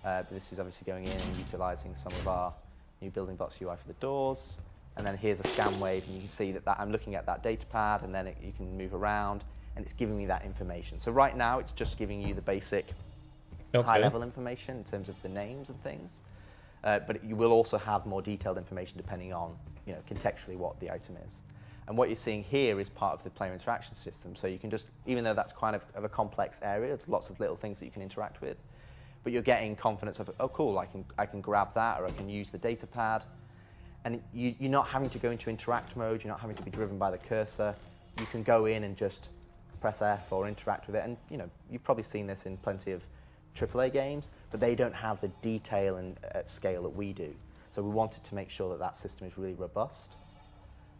But this is obviously going in and utilizing some of our new building blocks UI for the doors. And then here's a scan wave, and you can see that I'm looking at that data pad, and then you can move around, and it's giving me that information. So right now, it's just giving you the basic high-level information in terms of the names and things. But you will also have more detailed information depending on, contextually what the item is. And what you're seeing here is part of the player interaction system. So you can just, even though that's kind of a complex area, there's lots of little things that you can interact with, but you're getting confidence of, oh, cool, I can grab that, or I can use the data pad. And you're not having to go into interact mode, you're not having to be driven by the cursor. you can go in and just press F or interact with it. And you've probably seen this in plenty of AAA games, but they don't have the detail and at scale that we do. So we wanted to make sure that that system is really robust.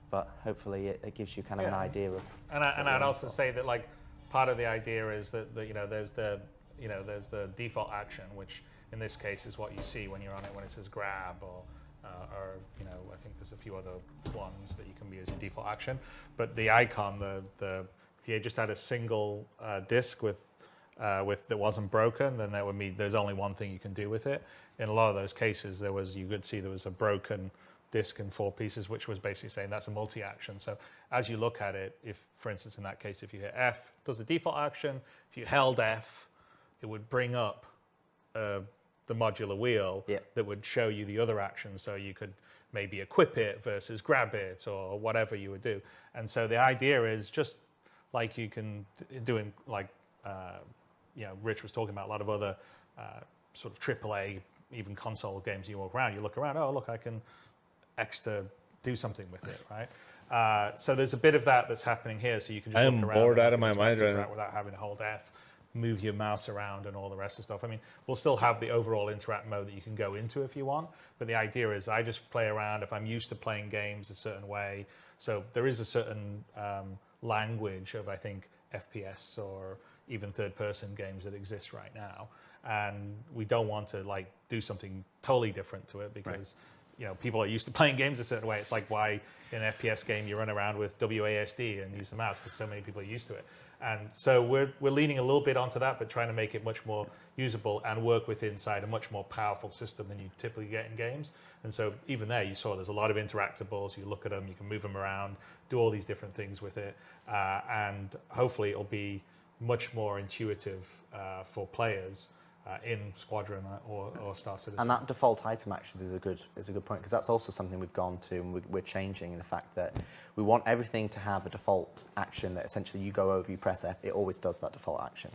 But hopefully it gives you kind of an idea of. And I'd also say that like part of the idea is that there's the default action, which in this case is what you see when you're on it when it says grab or I think there's a few other ones that you can be as your default action. But the icon, if you just had a single disk with that wasn't broken, then that would mean there's only one thing you can do with it. In a lot of those cases, you could see there was a broken disk in 4 pieces, which was basically saying that's a multi-action. So as you look at it, if, for instance, in that case, if you hit F, it does the default action. If you held F, it would bring up the modular wheel that would show you the other actions. So you could maybe equip it versus grab it or whatever you would do. And so the idea is just like you can do in like, Rich was talking about a lot of other sort of AAA, even console games. You walk around, you look around, oh, look, I can extra do something with it, right? So there's a bit of that's happening here. So you can just I look am around bored out of my mind right now now. without having to hold F, move your mouse around and all the rest of stuff. I mean, we'll still have the overall interact mode that you can go into if you want, but the idea is I just play around if I'm used to playing games a certain way. So there is a certain language of, I think, FPS or even third-person games that exist right now, and we don't want to like do something totally different to it because people are used to playing games a certain way. It's like why in an FPS game you run around with WASD and use the mouse because so many people are used to it. And so we're leaning a little bit onto that, but trying to make it much more usable and work with inside a much more powerful system than you typically get in games. And so even there, you saw there's a lot of interactables. You look at them, you can move them around, do all these different things with it, and hopefully it'll be much more intuitive for players in Squadron or Star Citizen. And that default item actions is a good point, because that's also something we've gone to and we're changing in the fact that we want everything to have a default action that essentially you go over, you press F, it always does that default action.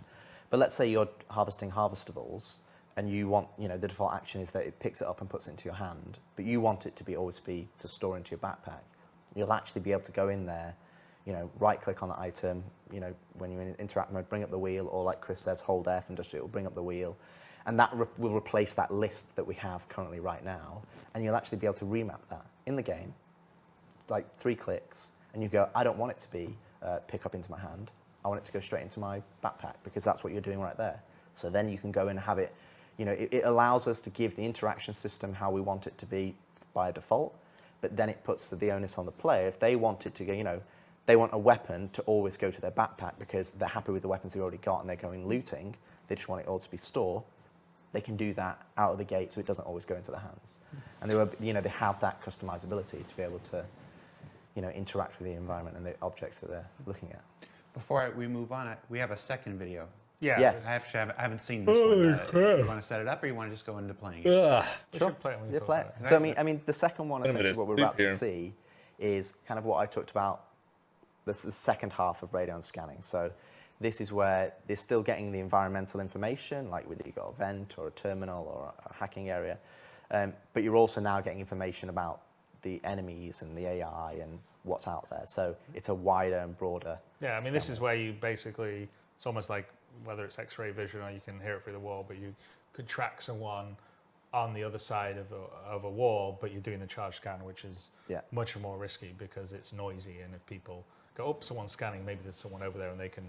But let's say you're harvesting harvestables and you want, the default action is that it picks it up and puts it into your hand, but you want it to always be to store into your backpack. You'll actually be able to go in there, right click on the item, when you're in interact mode, bring up the wheel, or like Chris says, hold F and just it will bring up the wheel. And that will replace that list that we have currently right now. And you'll actually be able to remap that in the game, like 3 clicks, and you go, I don't want it to be pick up into my hand. I want it to go straight into my backpack because that's what you're doing right there. So then you can go and have it, it allows us to give the interaction system how we want it to be by default, but then it puts the onus on the player. If they want it to go, they want a weapon to always go to their backpack because they're happy with the weapons they've already got and they're going looting, they just want it all to be stored, they can do that out of the gate so it doesn't always go into their hands. And they have that customizability to be able to interact with the environment and the objects that they're looking at. Before we move on, we have a second video. Yeah. Yes. I haven't seen this one. You want to set it up or you want to just go into playing it? Sure. Play it. So I mean, the second one, essentially what we're about to see is kind of what I talked about. This is the second half of radar scanning. So this is where they're still getting the environmental information, like whether you've got a vent or a terminal or a hacking area. But you're also now getting information about the enemies and the AI and what's out there. So it's a wider and broader. Yeah, I mean, this is where you basically, it's almost like whether it's X-ray vision or you can hear it through the wall, but you could track someone on the other side of a wall, but you're doing the charge scan, which is much more risky because it's noisy. And if people go, oh, someone's scanning, maybe there's someone over there and they can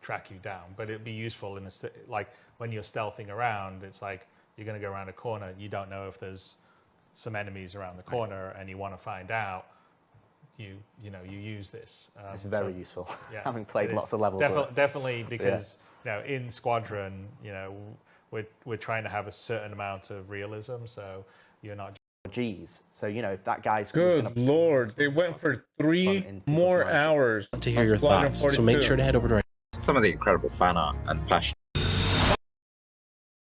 track you down. But it'd be useful in like when you're stealthing around, it's like you're going to go around a corner, you don't know if there's some enemies around the corner and you want to find out, you use this. It's very useful, yeah, having played lots of levels. Definitely because in Squadron, we're trying to have a certain amount of realism, so you're not. Geez, so if that guy's good lord, they went for 3 more hours. I want to hear your thoughts, so make sure to head over to some of the incredible fan art and passion.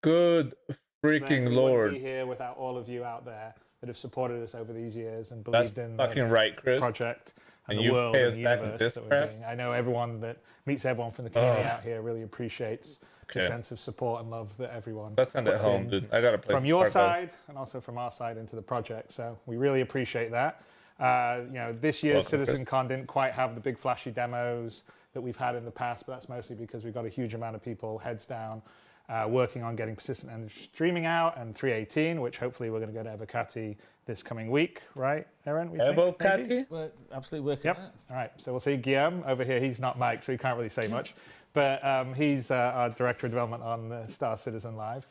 Good freaking lord! We wouldn't be here without all of you out there that have supported us over these years and believed in fucking the right, Chris. project and you the world pay and us the back universe this that we're crap? doing. I know everyone that meets everyone from the community out here really appreciates the sense of support and love that everyone That's not at puts home, in dude. I gotta play from some your part, though. side and also from our side into the project. So we really appreciate that. This year's Welcome, Chris. Citizencon didn't quite have the big flashy demos that we've had in the past, but that's mostly because we've got a huge amount of people heads down working on getting Persistent Energy streaming out and 3.18, which hopefully we're going to go to Evocati this coming week, right, Aaron? Evocati? We're absolutely working on it. All right, so we'll see Guillaume over here. He's not Mike, so he can't really say much, but he's our Director of Development on Star Citizen Live.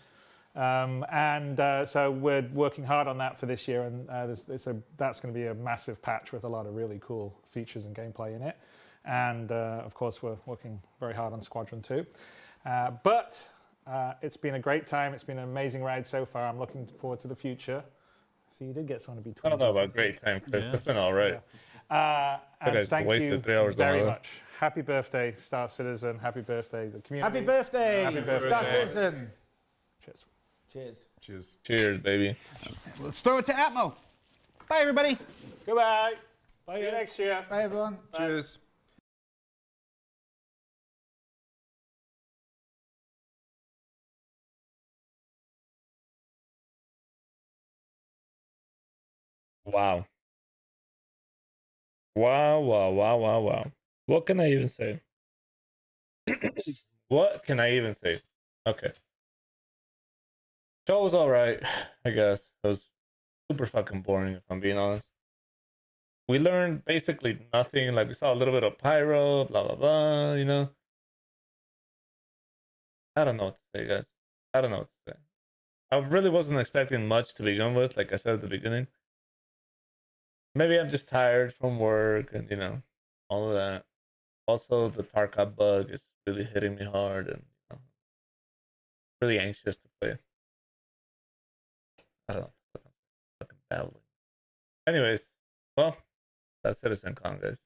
So we're working hard on that for this year, and that's going to be a massive patch with a lot of really cool features and gameplay in it. And of course, we're working very hard on Squadron 2. But it's been a great time. It's been an amazing ride so far. I'm looking forward to the future. So you did get someone to be 20. I don't know about great time, Chris. Yes. It's been all right. And thank wasted you 3 hours very on much. Happy birthday, Star Citizen. Happy birthday, the community. Happy birthday, Happy birthday. Star Citizen. Cheers. Cheers. Cheers. Cheers, baby. Let's throw it to Atmo. Bye, everybody. Goodbye. See you next year. Bye, everyone. Cheers. Wow. Wow. What can I even say? What can I even say? Okay. Show was alright, I guess. It was super fucking boring, if I'm being honest. We learned basically nothing. Like, we saw a little bit of Pyro, blah, blah, blah, you know? I don't know what to say, guys. I don't know what to say. I really wasn't expecting much to begin with, like I said at the beginning. Maybe I'm just tired from work and, you know, all of that. Also, the Tarkov bug is really hitting me hard and, you know, really anxious to play. I don't know. Fucking babbling. Anyways, well, that's Citizencon, guys.